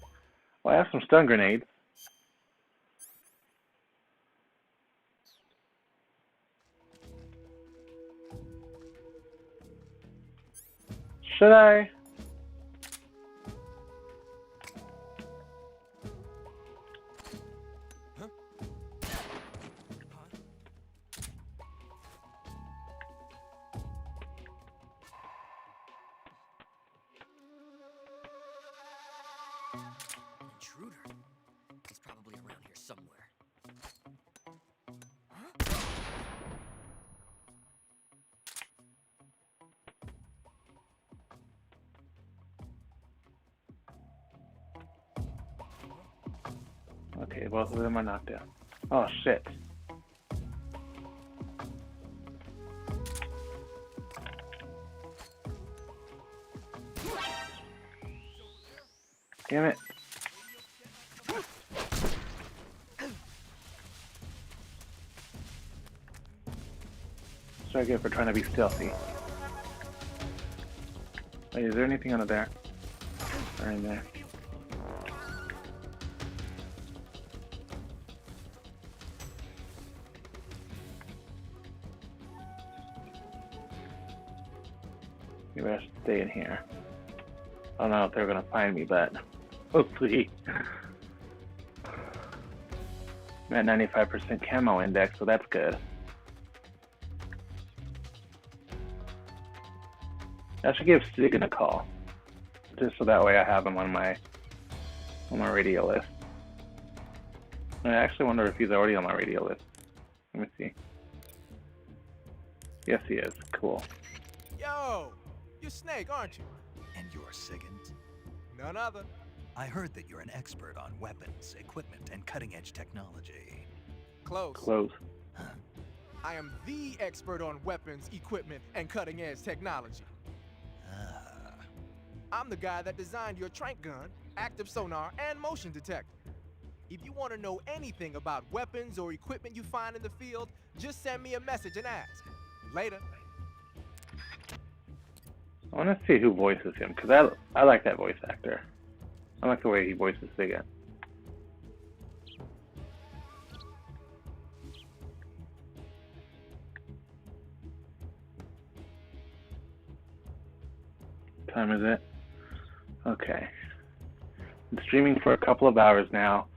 Well, I have some stun grenades. Should I? Intruder. He's probably around here somewhere. Okay, both of them are knocked down. Oh shit. Damn it. That's what I get for trying to be stealthy. Wait, is there anything under there? Or in there? Maybe I should stay in here. I don't know if they're gonna find me, but hopefully. I'm at 95% camo index, so that's good. I should give Sigan a call, just so that way I have him on my radio list. I actually wonder if he's already on my radio list. Let me see. Yes, he is. Cool. Yo, you're Snake, aren't you? And you're Sigint? None other. I heard that you're an expert on weapons, equipment, and cutting-edge technology. Close. Close. I am the expert on weapons, equipment, and cutting-edge technology. I'm the guy that designed your trank gun, active sonar, and motion detector. If you want to know anything about weapons or equipment you find in the field, just send me a message and ask. Later. I want to see who voices him, because I like that voice actor. I like the way he voices Sigan. What time is it? Okay. I'm streaming for a couple of hours now.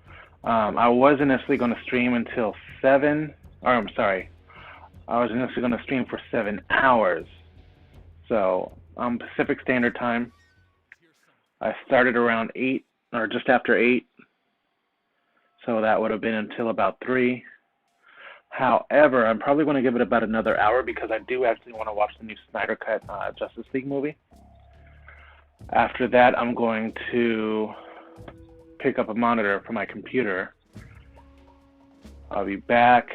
I was initially going to stream until 7, or I'm sorry. I was initially going to stream for 7 hours. So, Pacific Standard Time. I started around 8, or just after 8. So that would have been until about 3. However, I'm probably going to give it about another hour because I do actually want to watch the new Snyder Cut Justice League movie. After that, I'm going to pick up a monitor for my computer. I'll be back.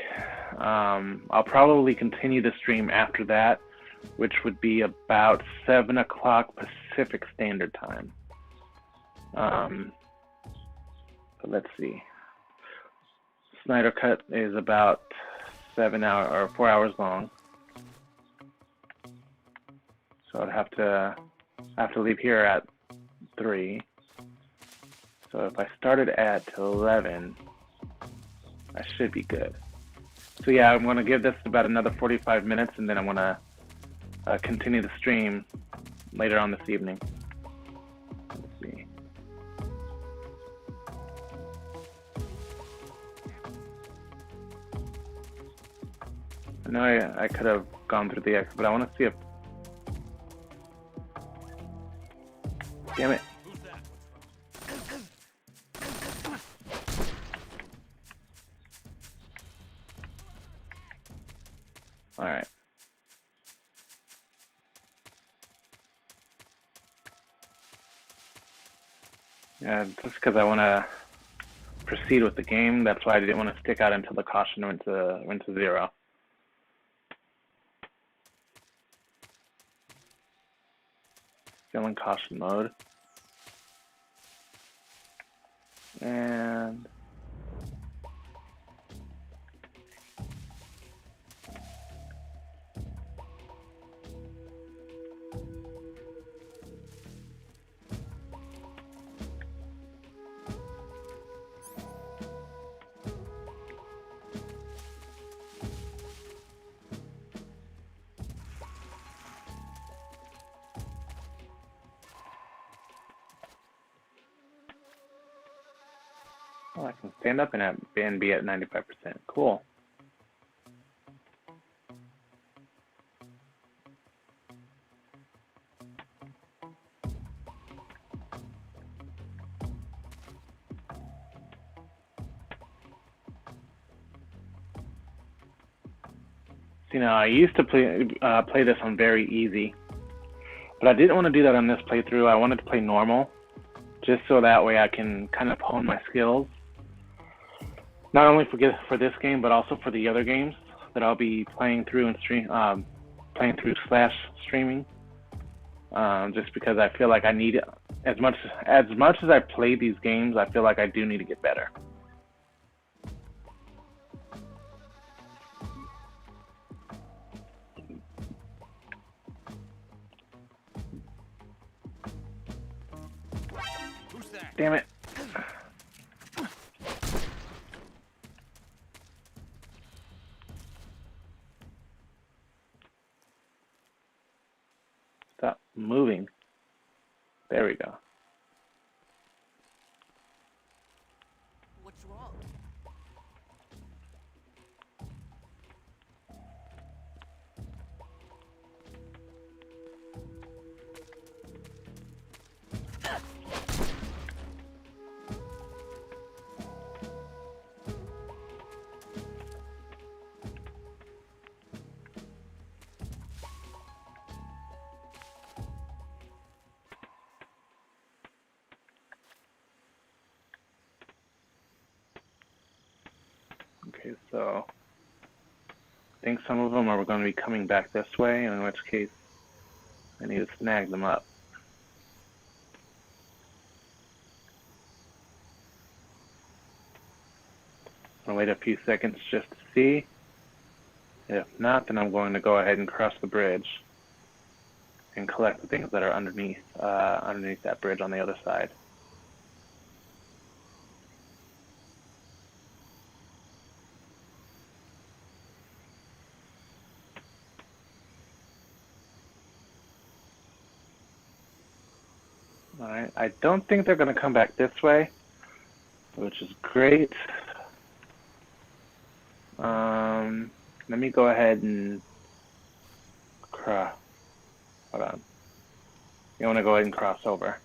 I'll probably continue the stream after that, which would be about 7 o'clock Pacific Standard Time. But let's see. Snyder Cut is about 4 hours long. So I'd have to leave here at 3. So if I started at 11, I should be good. So yeah, I'm going to give this about another 45 minutes, and then I'm going to continue the stream later on this evening. Let's see. I know I could have gone through the exit, but I want to see if... Damn it. Alright. Yeah, just because I want to proceed with the game, that's why I didn't want to stick out until the caution went to 0. Still in caution mode. And Oh, I can stand up and be at 95%. Cool. You know, I used to play this on very easy, but I didn't want to do that on this playthrough. I wanted to play normal, just so that way I can kind of hone my skills. Not only for this game, but also for the other games that I'll be playing through and playing through / streaming. Just because I feel like I need it as much as I play these games. I feel like I do need to get better. Who's that? Damn it. Stop moving. There we go. What's wrong? Okay, so I think some of them are going to be coming back this way, in which case I need to snag them up. I'll wait a few seconds just to see. If not, then I'm going to go ahead and cross the bridge and collect the things that are underneath that bridge on the other side. Alright, I don't think they're going to come back this way, which is great. Let me go ahead and cross. Hold on. You want to go ahead and cross over.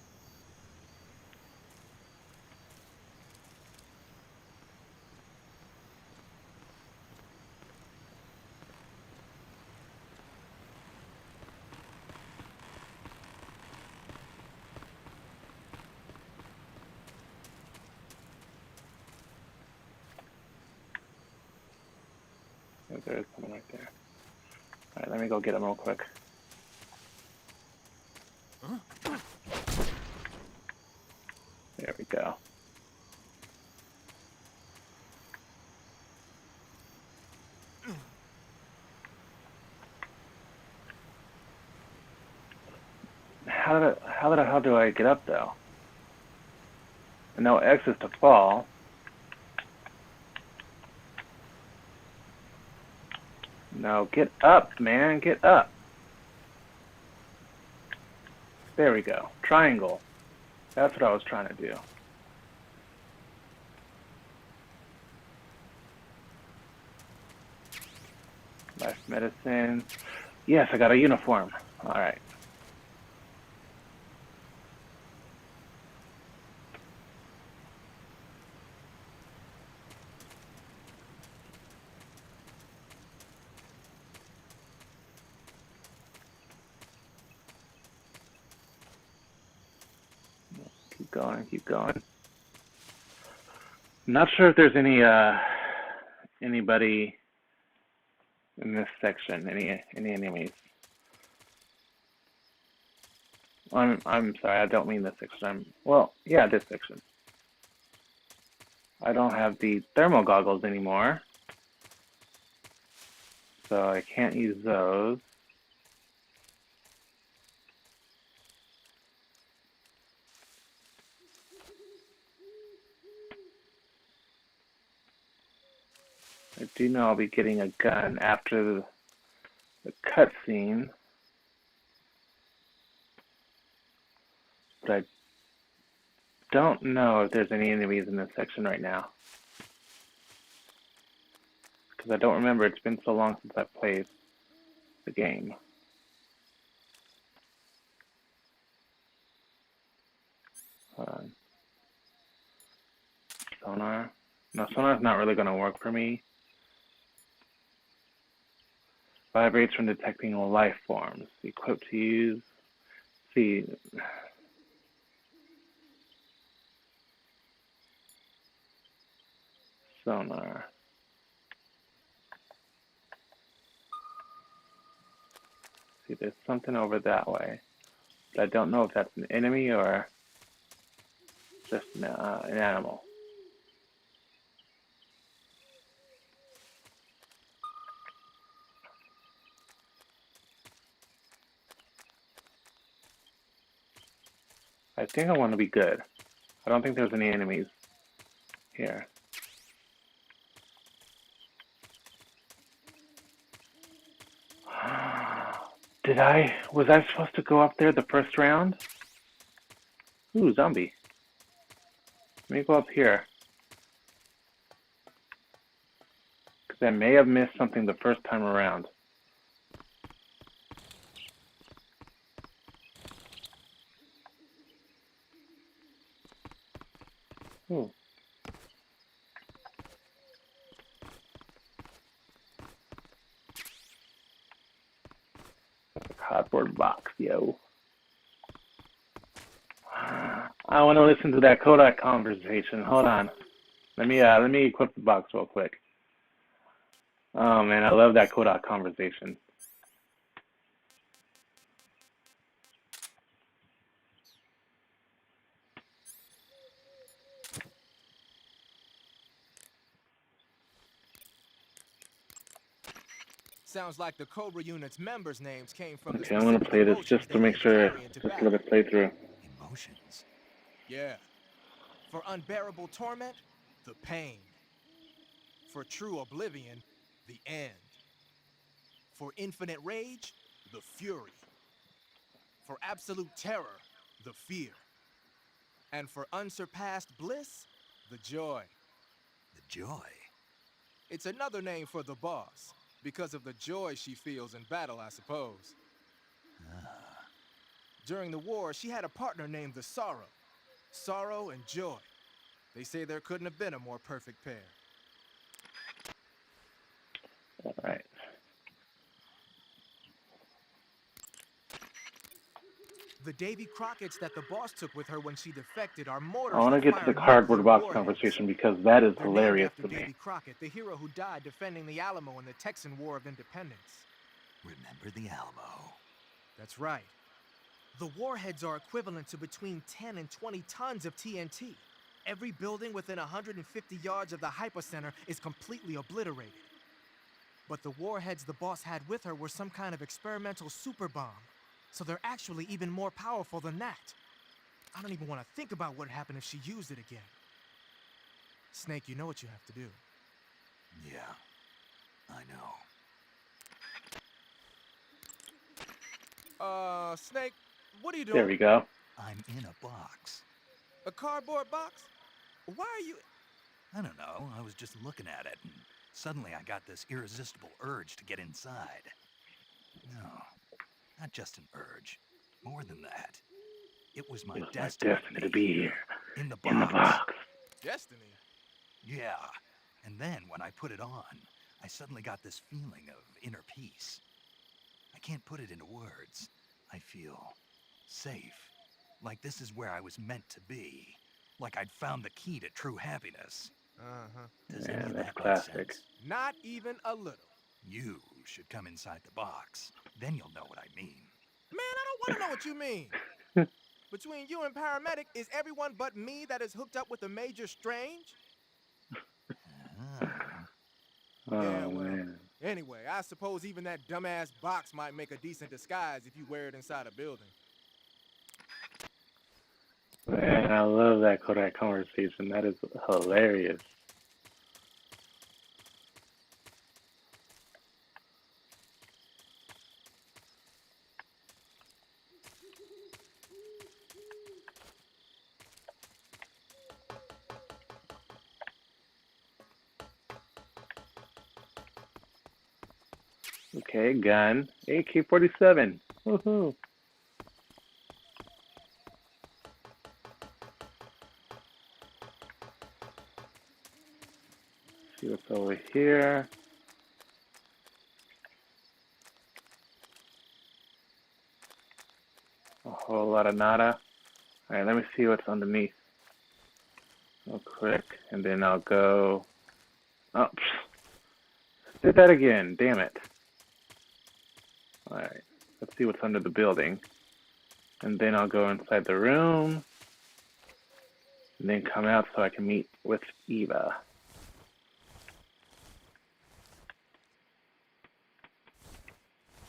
There is someone right there. Alright, let me go get him real quick. There we go. How the hell do I get up though? No X is to fall. No, get up, man, get up. There we go. Triangle. That's what I was trying to do. Life medicine. Yes, I got a uniform. Alright. Keep going, keep going. Not sure if there's anybody in this section, any enemies. I'm sorry, I don't mean this section. Well, yeah, this section. I don't have the thermal goggles anymore, so I can't use those. I do know I'll be getting a gun after the cutscene, but I don't know if there's any enemies in this section right now. Because I don't remember. It's been so long since I've played the game. Hold on. Sonar. No, sonar's not really going to work for me. Vibrates from detecting life forms. Equipped to use. See. Sonar. See, there's something over that way. But I don't know if that's an enemy or just an animal. I think I want to be good. I don't think there's any enemies here. Was I supposed to go up there the first round? Ooh, zombie. Let me go up here. Because I may have missed something the first time around. Ooh. That's a cardboard box, yo. I want to listen to that Kodak conversation. Hold on. Let me equip the box real quick. Oh man, I love that Kodak conversation. Sounds like the Cobra unit's members' names came from Okay, I'm gonna play this just to make sure, just let it play through. Emotions. Yeah. For unbearable torment, the pain. For true oblivion, the end. For infinite rage, the fury. For absolute terror, the fear. And for unsurpassed bliss, the joy. The joy? It's another name for the boss, because of the joy she feels in battle, I suppose. During the war, she had a partner named the Sorrow. Sorrow and joy. They say there couldn't have been a more perfect pair. All right. The Davy Crockett's that the boss took with her when she defected are mortars. I want to get to the cardboard box conversation because that is hilarious to me. Davy Crockett, the hero who died defending the Alamo in the Texan War of Independence. Remember the Alamo? That's right. The warheads are equivalent to between 10 and 20 tons of TNT. Every building within 150 yards of the hypocenter is completely obliterated. But the warheads the boss had with her were some kind of experimental super bomb. So they're actually even more powerful than that. I don't even want to think about what would happen if she used it again. Snake, you know what you have to do. Yeah, I know. Snake, what are you doing? There we go. I'm in a box. A cardboard box? Why are you... I don't know, I was just looking at it, and suddenly I got this irresistible urge to get inside. No. Not just an urge. More than that. It was my destiny to be here. In the box. Destiny? Yeah. And then when I put it on, I suddenly got this feeling of inner peace. I can't put it into words. I feel safe. Like this is where I was meant to be. Like I'd found the key to true happiness. Does any of that make sense? Not even a little. You should come inside the box. Then you'll know what I mean. Man, I don't want to know what you mean. Between you and Paramedic, is everyone but me that is hooked up with a Major Strange? Yeah, well, man. Anyway, I suppose even that dumbass box might make a decent disguise if you wear it inside a building. Man, I love that Kodak conversation. That is hilarious. Okay, gun. AK-47. Woohoo. See what's over here. A whole lot of nada. Alright, let me see what's underneath real quick, and then I'll go... Oh, did that again, damn it. Alright, let's see what's under the building. And then I'll go inside the room, and then come out so I can meet with Eva.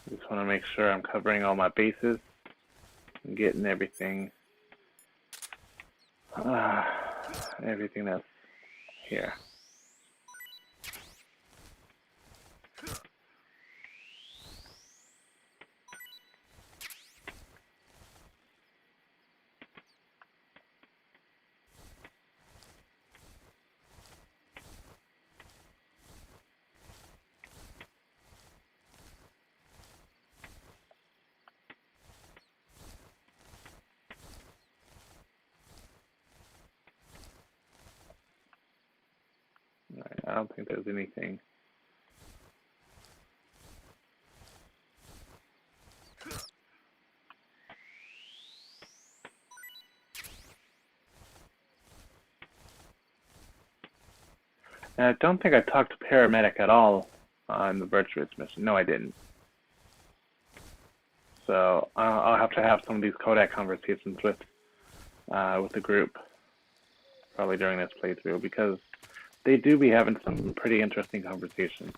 Just want to make sure I'm covering all my bases and getting everything, everything that's here. Right, I don't think there's anything. And I don't think I talked to Paramedic at all on the Virtuous mission. No, I didn't. So I'll have to have some of these Kodak conversations with the group, probably during this playthrough, because they do be having some pretty interesting conversations.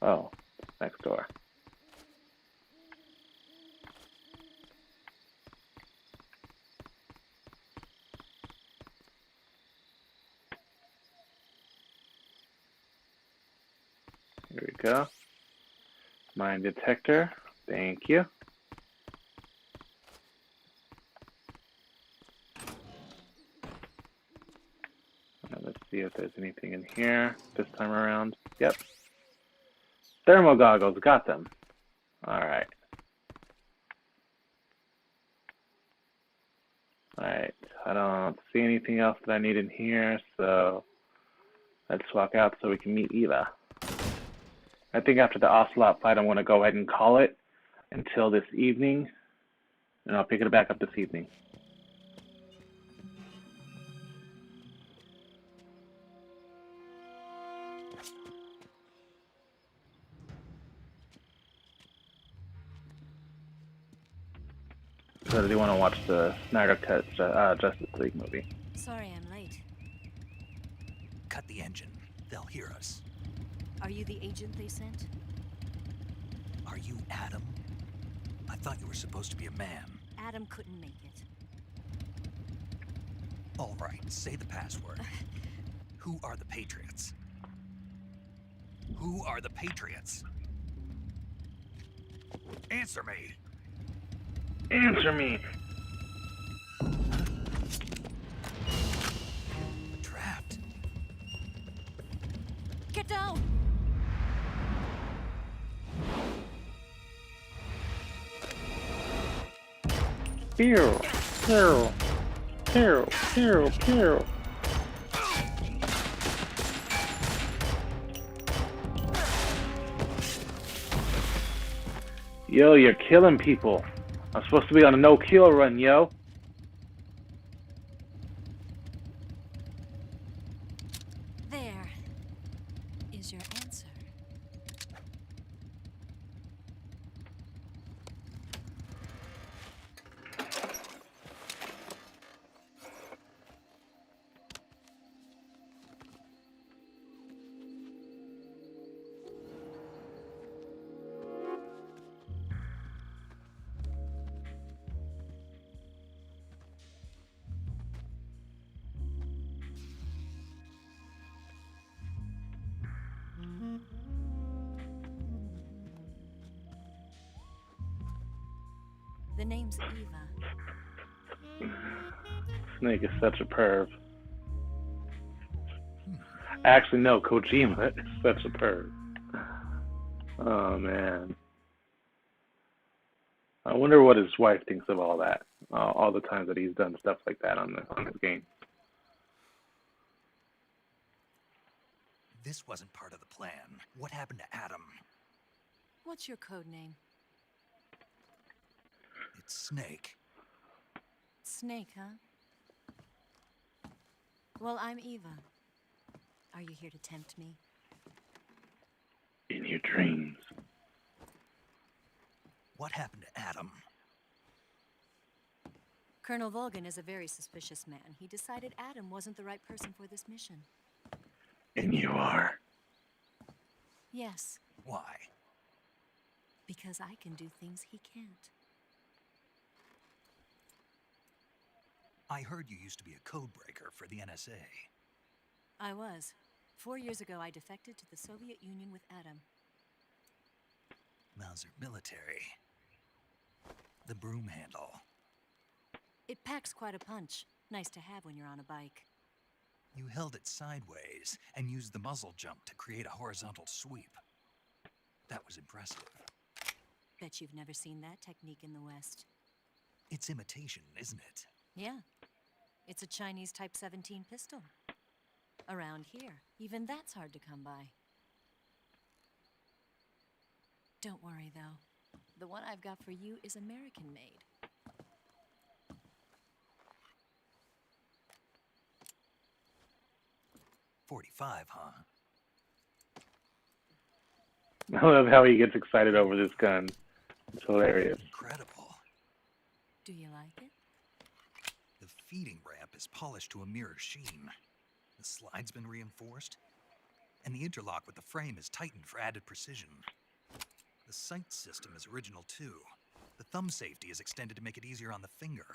Oh, next door. Here we go. Mine detector. Thank you. Let's see if there's anything in here this time around. Yep. Thermal goggles. Got them. Alright. Alright. I don't see anything else that I need in here, so let's walk out so we can meet Eva. I think after the Ocelot fight, I'm going to go ahead and call it until this evening, and I'll pick it back up this evening. So do you want to watch the Snyder Cut Justice League movie? Sorry I'm late. Cut the engine. They'll hear us. Are you the agent they sent? Are you Adam? I thought you were supposed to be a man. Adam couldn't make it. All right, say the password. Who are the Patriots? Who are the Patriots? Answer me! Answer me! Trapped. Get down! Pew! Pew! Pew! Pew! Pew! Yo, you're killing people. I'm supposed to be on a no-kill run, yo. There is your answer. The name's Eva. Snake is such a perv. Actually, no, Kojima is such a perv. Oh, man. I wonder what his wife thinks of all that. All the times that he's done stuff like that on his game. This wasn't part of the plan. What happened to Adam? What's your code name? It's Snake. Snake, huh? Well, I'm Eva. Are you here to tempt me? In your dreams. What happened to Adam? Colonel Volgan is a very suspicious man. He decided Adam wasn't the right person for this mission. And you are. Yes. Why? Because I can do things he can't. I heard you used to be a codebreaker for the NSA. I was. 4 years ago, I defected to the Soviet Union with Adam. Mauser military. The broom handle. It packs quite a punch. Nice to have when you're on a bike. You held it sideways and used the muzzle jump to create a horizontal sweep. That was impressive. Bet you've never seen that technique in the West. It's imitation, isn't it? Yeah. It's a Chinese Type 17 pistol. Around here, even that's hard to come by. Don't worry, though. The one I've got for you is American-made. .45, huh? I love how he gets excited over this gun. It's hilarious. Incredible. Do you like it? The feeding ramp is polished to a mirror sheen. The slide's been reinforced, and the interlock with the frame is tightened for added precision. The sight system is original too. The thumb safety is extended to make it easier on the finger.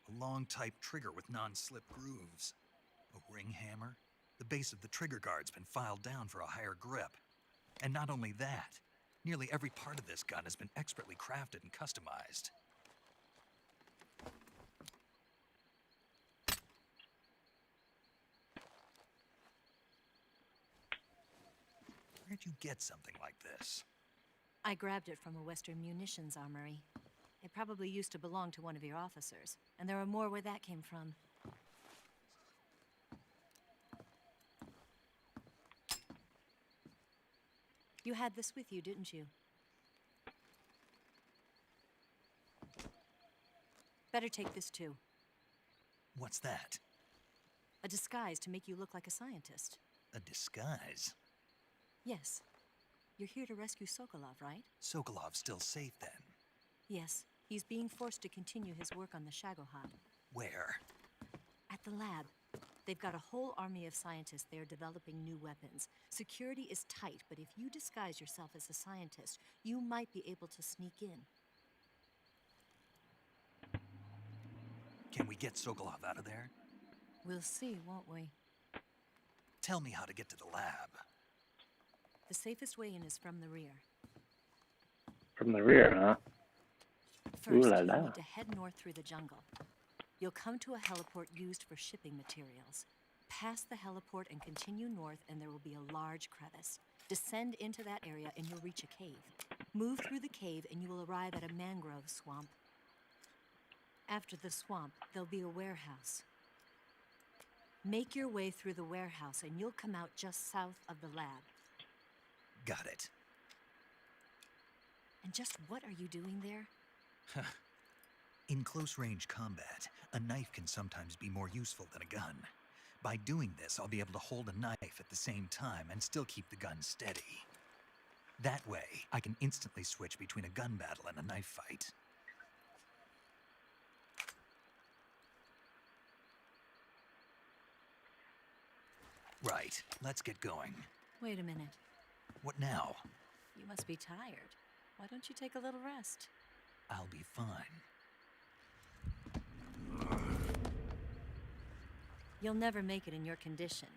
A long type trigger with non-slip grooves. A ring hammer. The base of the trigger guard's been filed down for a higher grip. And not only that, nearly every part of this gun has been expertly crafted and customized. Where'd you get something like this? I grabbed it from a Western munitions armory. It probably used to belong to one of your officers, and there are more where that came from. You had this with you, didn't you? Better take this too. What's that? A disguise to make you look like a scientist. A disguise? Yes. You're here to rescue Sokolov, right? Sokolov's still safe then? Yes. He's being forced to continue his work on the Shagohod. Where? At the lab. They've got a whole army of scientists there developing new weapons. Security is tight, but if you disguise yourself as a scientist, you might be able to sneak in. Can we get Sokolov out of there? We'll see, won't we? Tell me how to get to the lab. The safest way in is from the rear. From the rear, huh? First, Ooh la you la. need to head north through the jungle. You'll come to a heliport used for shipping materials. Pass the heliport and continue north, and there will be a large crevice. Descend into that area, and you'll reach a cave. Move through the cave, and you will arrive at a mangrove swamp. After the swamp, there'll be a warehouse. Make your way through the warehouse, and you'll come out just south of the lab. Got it. And just what are you doing there? In close-range combat, a knife can sometimes be more useful than a gun. By doing this, I'll be able to hold a knife at the same time and still keep the gun steady. That way, I can instantly switch between a gun battle and a knife fight. Right, let's get going. Wait a minute. What now? You must be tired. Why don't you take a little rest? I'll be fine. You'll never make it in your condition.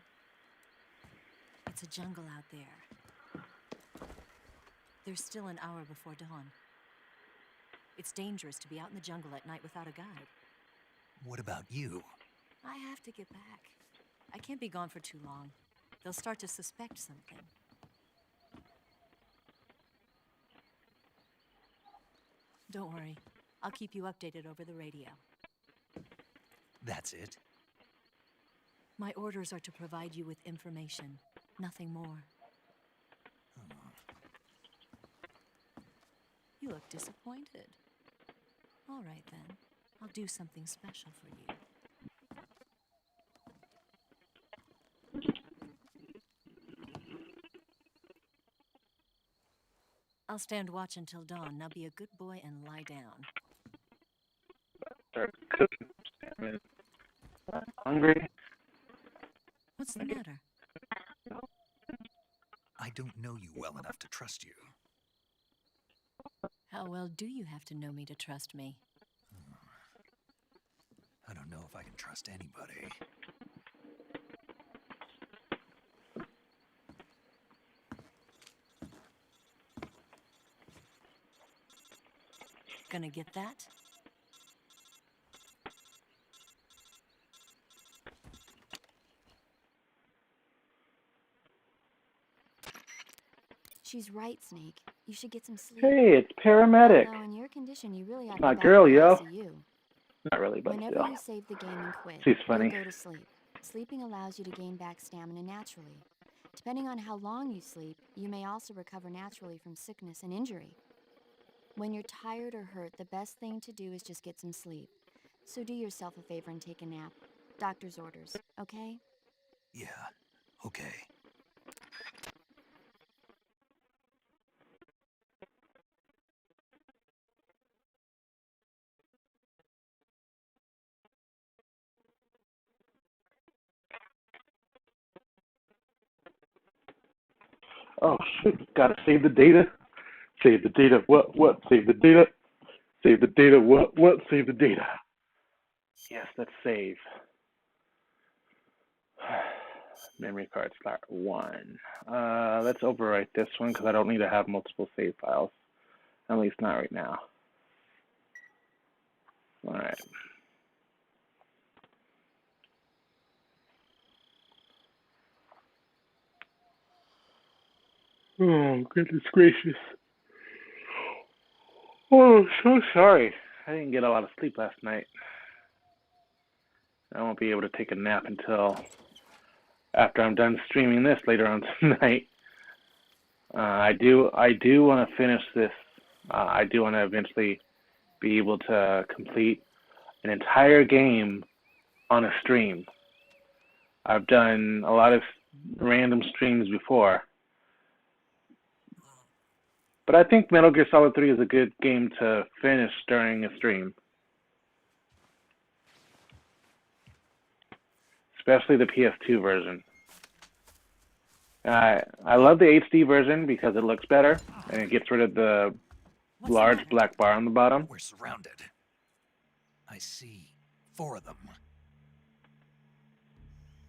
It's a jungle out there. There's still an hour before dawn. It's dangerous to be out in the jungle at night without a guide. What about you? I have to get back. I can't be gone for too long. They'll start to suspect something. Don't worry. I'll keep you updated over the radio. That's it? My orders are to provide you with information, nothing more. You look disappointed. All right, then. I'll do something special for you. I'll stand watch until dawn. Now be a good boy and lie down. Start cooking. I'm hungry. What's the matter? I don't know you well enough to trust you. How well do you have to know me to trust me? I don't know if I can trust anybody. Gonna get that? She's right, Snake. You should get some sleep. Hey, it's paramedic. Although in your condition, you really ought to My be back girl, in the yo. ICU. Not really, but Whenever still. you save the game and quit, She's funny. you'll go to sleep. Sleeping allows you to gain back stamina naturally. Depending on how long you sleep, you may also recover naturally from sickness and injury. When you're tired or hurt, the best thing to do is just get some sleep. So do yourself a favor and take a nap. Doctor's orders, okay? Yeah, okay. Oh shit, gotta save the data. Save the data, what, save the data. Save the data, what, save the data. Yes, let's save. Memory card slot 1. Let's overwrite this one because I don't need to have multiple save files. At least not right now. Alright. Oh, goodness gracious. Oh, so sorry. I didn't get a lot of sleep last night. I won't be able to take a nap until after I'm done streaming this later on tonight. I do want to finish this. I do want to eventually be able to complete an entire game on a stream. I've done a lot of random streams before. But I think Metal Gear Solid 3 is a good game to finish during a stream. Especially the PS2 version. I love the HD version because it looks better and it gets rid of the large black bar on the bottom. We're surrounded. I see 4 of them.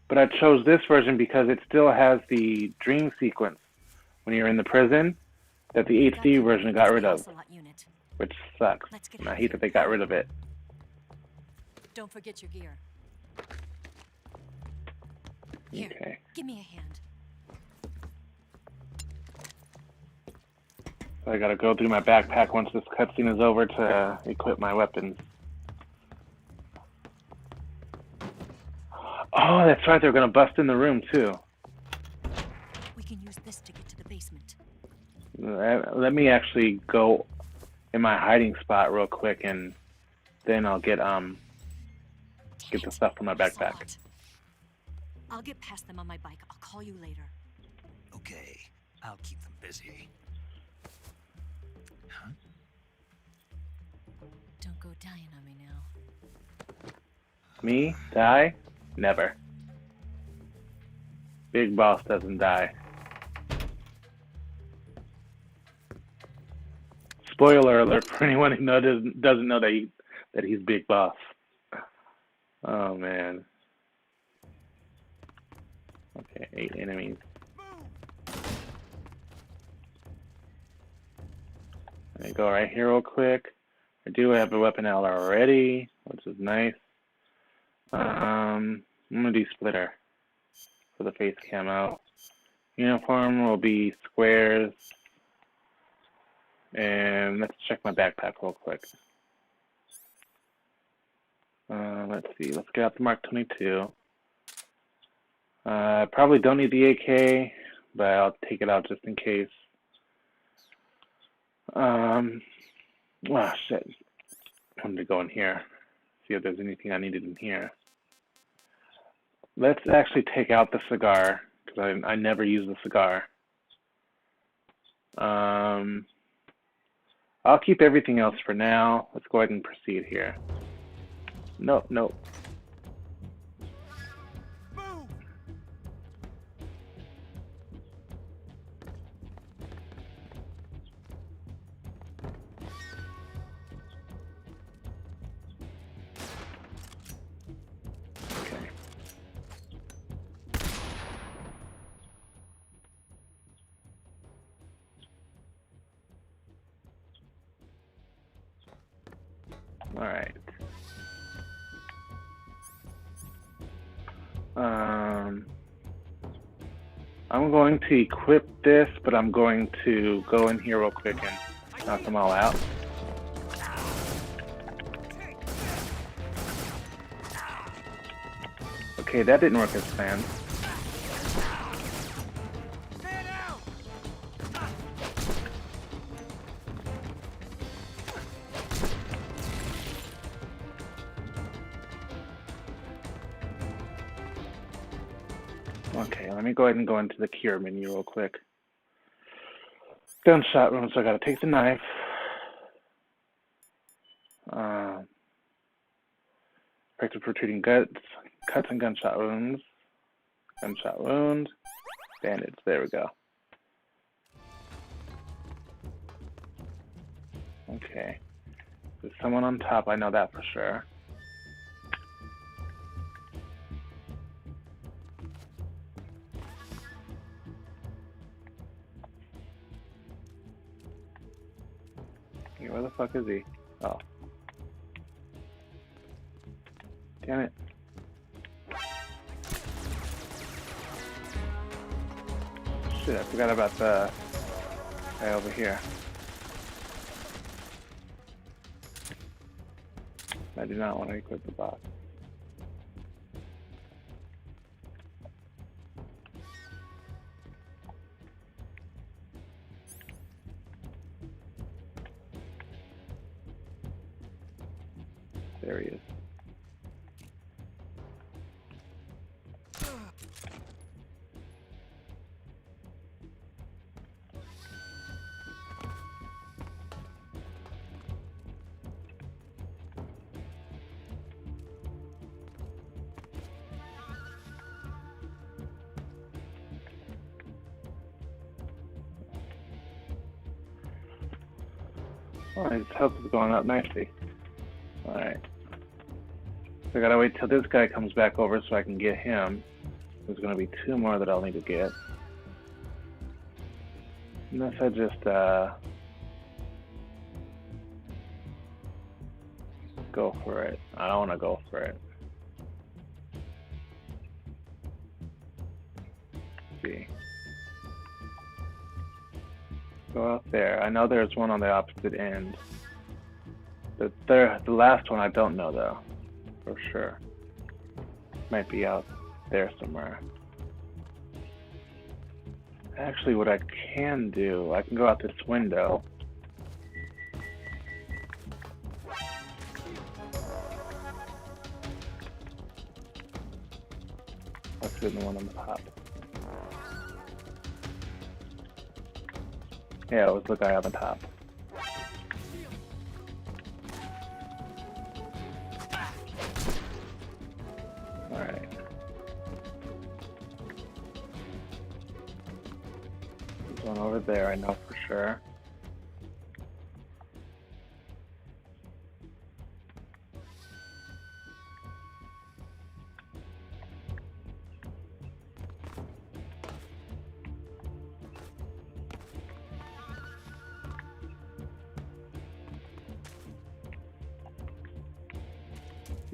But I chose this version because it still has the dream sequence when you're in the prison that the HD version got rid of, which sucks. And I hate that they got rid of it. Don't forget your gear. Here, Okay. give me a hand. So I gotta go through my backpack once this cutscene is over to equip my weapons. Oh, that's right, they're gonna bust in the room too. We can use this to get to the basement. Let me actually go in my hiding spot real quick and then I'll get the stuff from my backpack. I'll get past them on my bike. I'll call you later. Okay, I'll keep them busy. Huh? Don't go dying on me now. Me? Die? Never. Big Boss doesn't die. Spoiler alert for anyone who doesn't know that he's Big Boss. Oh man. Okay, 8 enemies. Let me go right here real quick. I do have a weapon out already, which is nice. I'm gonna do splitter for the face camo. Uniform will be squares. And let's check my backpack real quick. Let's see. Let's get out the Mark 22. Probably don't need the AK, but I'll take it out just in case. Oh shit. I wanted to go in here. See if there's anything I needed in here. Let's actually take out the cigar, because I never use the cigar. I'll keep everything else for now. Let's go ahead and proceed here. Nope, nope. Okay. All right. I'm going to equip this, but I'm going to go in here real quick and knock them all out. Okay, that didn't work as planned. Okay, let me go ahead and go into the cure menu real quick. Gunshot wound, so I gotta take the knife. Effective for treating cuts and gunshot wounds. Gunshot wound. Bandage, there we go. Okay. There's someone on top, I know that for sure. Okay, where the fuck is he? Oh. Damn it. Shit, I forgot about the guy over here. I do not want to equip the box. There he is. Oh, his health is going up nicely. Alright. So I gotta wait till this guy comes back over so I can get him. There's gonna be two more that I'll need to get. Unless I just, go for it. I don't wanna go for it. Let's see. Go out there. I know there's one on the opposite end. The last one I don't know though, for sure. Might be out there somewhere. Actually, what I can do, I can go out this window. Let's do the one on the top. Yeah, it was the guy on the top. Alright. There's one over there, I know for sure.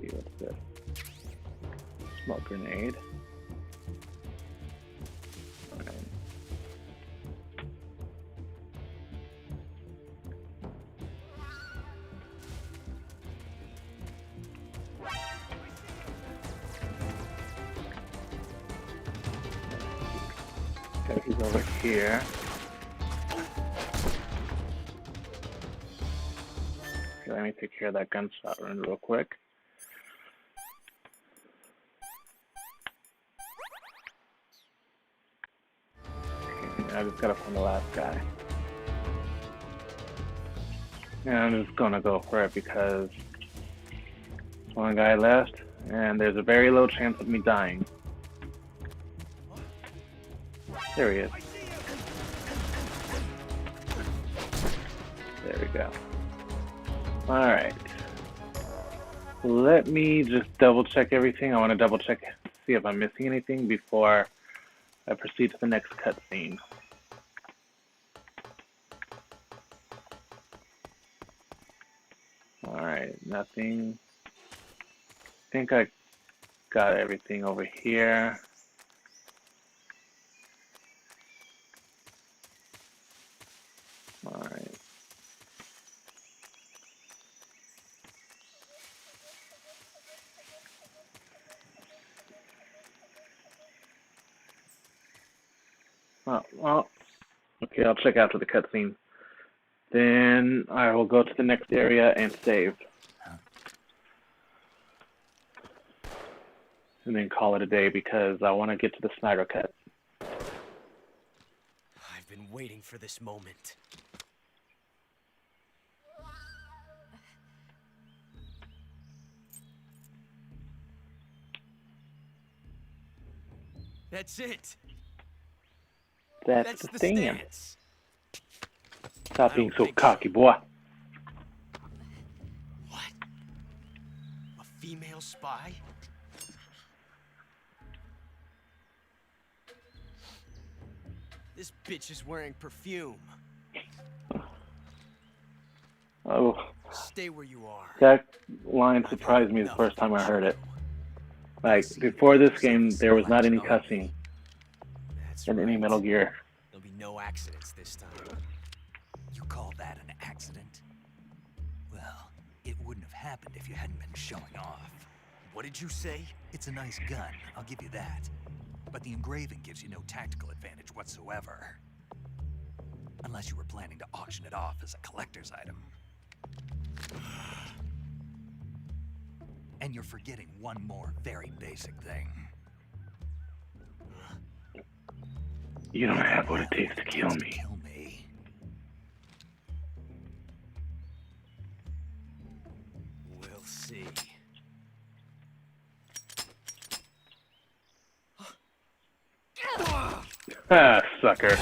See what's this. Smoke grenade. Alright. Okay, he's over here. Okay, let me take care of that gunshot run real quick. Okay, I just gotta find the last guy. And I'm just gonna go for it because there's one guy left, and there's a very low chance of me dying. There he is. There we go. Alright. Let me just double check everything. I want to double check, see if I'm missing anything before I proceed to the next cutscene. Alright, nothing. I think I got everything over here. Alright. Oh, well, okay, I'll check after the cutscene. Then I will go to the next area and save. And then call it a day because I want to get to the Snyder Cut. I've been waiting for this moment. That's it. That's the thing. Stance. Stop being so cocky, boy. What? A female spy? This bitch is wearing perfume. Oh. Stay where you are. That line surprised me the first time I heard it. Like, before this game, there was not any cussing in any Metal Gear. There'll be no accidents this time. You call that an accident? Well, it wouldn't have happened if you hadn't been showing off. What did you say? It's a nice gun, I'll give you that. But the engraving gives you no tactical advantage whatsoever. Unless you were planning to auction it off as a collector's item. And you're forgetting one more very basic thing. You don't have what it takes to kill me. We'll see. Ah, sucker.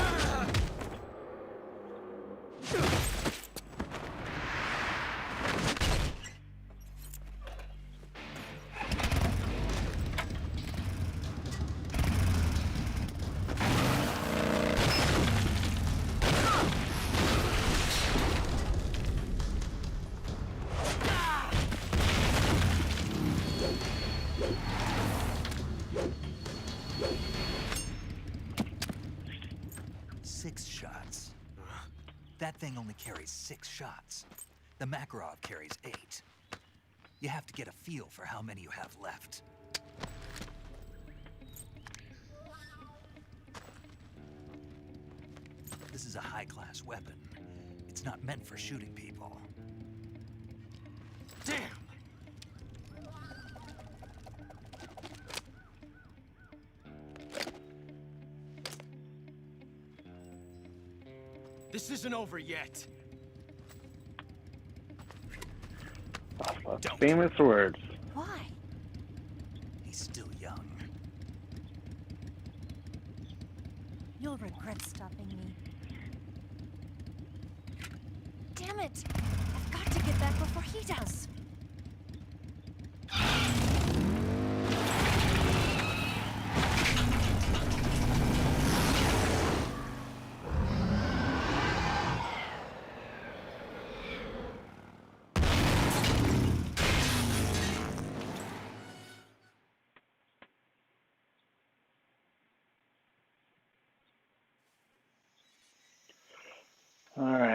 That thing only carries 6 shots. The Makarov carries 8. You have to get a feel for how many you have left. This is a high-class weapon. It's not meant for shooting people. Damn! This isn't over yet. Famous words. Why? He's still young. You'll regret stopping me. Damn it! I've got to get back before he does.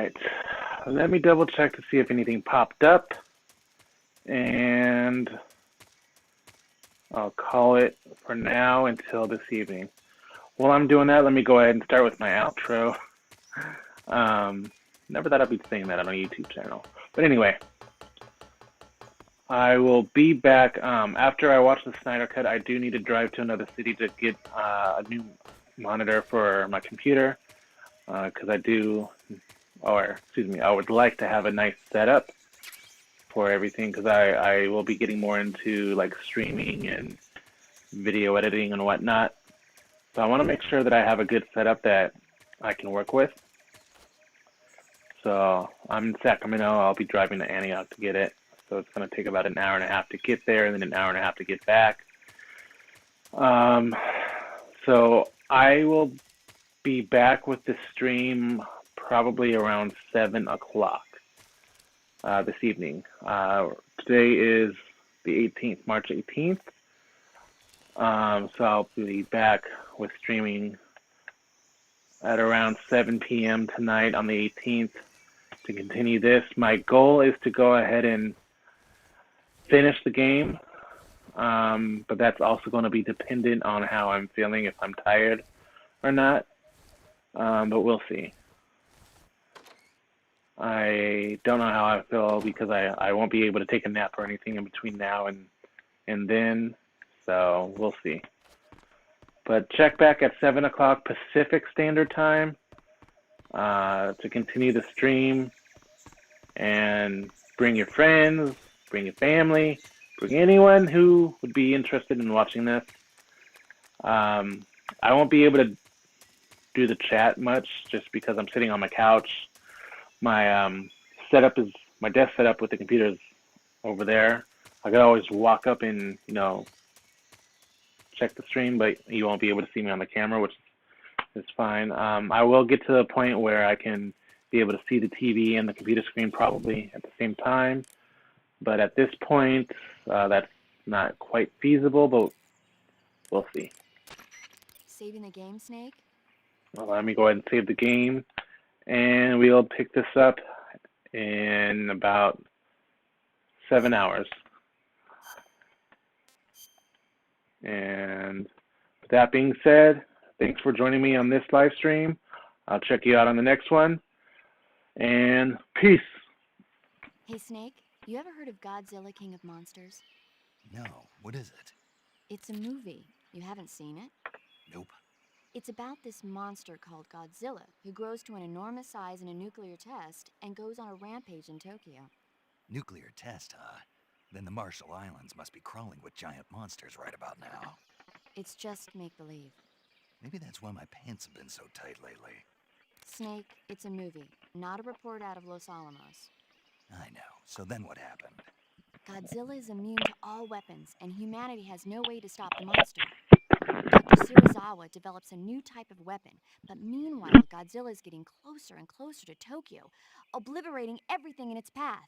Alright. Let me double check to see if anything popped up. And I'll call it for now until this evening. While I'm doing that, let me go ahead and start with my outro. Never thought I'd be saying that on a YouTube channel. But anyway, I will be back. After I watch the Snyder Cut, I do need to drive to another city to get a new monitor for my computer. Because I would like to have a nice setup for everything. Because I will be getting more into like streaming and video editing and whatnot. So I want to make sure that I have a good setup that I can work with. So I'm in Sacramento. I'll be driving to Antioch to get it. So it's going to take about an hour and a half to get there and then an hour and a half to get back. So I will be back with the stream probably around 7 o'clock this evening. Today is the 18th, March 18th. So I'll be back with streaming at around 7 p.m. tonight on the 18th to continue this. My goal is to go ahead and finish the game, but that's also going to be dependent on how I'm feeling, if I'm tired or not, but we'll see. I don't know how I feel because I won't be able to take a nap or anything in between now and then, so we'll see. But check back at 7 o'clock Pacific Standard Time to continue the stream, and bring your friends, bring your family, bring anyone who would be interested in watching this. I won't be able to do the chat much just because I'm sitting on my couch. My my desk setup with the computer is over there. I could always walk up and, check the stream, but you won't be able to see me on the camera, which is fine. I will get to the point where I can be able to see the TV and the computer screen probably at the same time, but at this point, that's not quite feasible, but we'll see. Saving the game, Snake? Well, let me go ahead and save the game, and we'll pick this up in about 7 hours. And with that being said, thanks for joining me on this live stream. I'll check you out on the next one. And peace. Hey, Snake, you ever heard of Godzilla, King of Monsters? No, what is it? It's a movie. You haven't seen it? Nope. It's about this monster called Godzilla, who grows to an enormous size in a nuclear test and goes on a rampage in Tokyo. Nuclear test, huh? Then the Marshall Islands must be crawling with giant monsters right about now. It's just make-believe. Maybe that's why my pants have been so tight lately. Snake, it's a movie, not a report out of Los Alamos. I know. So then what happened? Godzilla is immune to all weapons, and humanity has no way to stop the monster. Dr. Serizawa develops a new type of weapon, but meanwhile, Godzilla is getting closer and closer to Tokyo, obliterating everything in its path.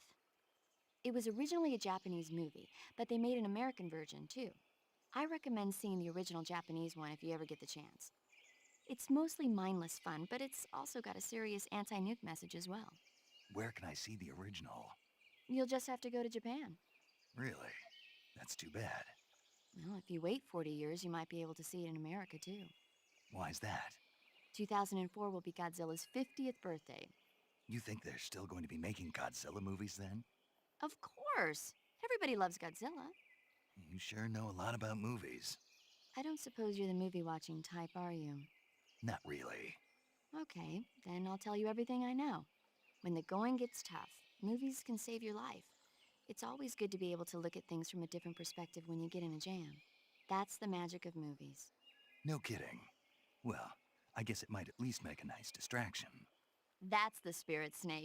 It was originally a Japanese movie, but they made an American version, too. I recommend seeing the original Japanese one if you ever get the chance. It's mostly mindless fun, but it's also got a serious anti-nuke message as well. Where can I see the original? You'll just have to go to Japan. Really? That's too bad. Well, if you wait 40 years, you might be able to see it in America, too. Why's that? 2004 will be Godzilla's 50th birthday. You think they're still going to be making Godzilla movies then? Of course! Everybody loves Godzilla. You sure know a lot about movies. I don't suppose you're the movie-watching type, are you? Not really. Okay, then I'll tell you everything I know. When the going gets tough, movies can save your life. It's always good to be able to look at things from a different perspective when you get in a jam. That's the magic of movies. No kidding. Well, I guess it might at least make a nice distraction. That's the spirit, Snake.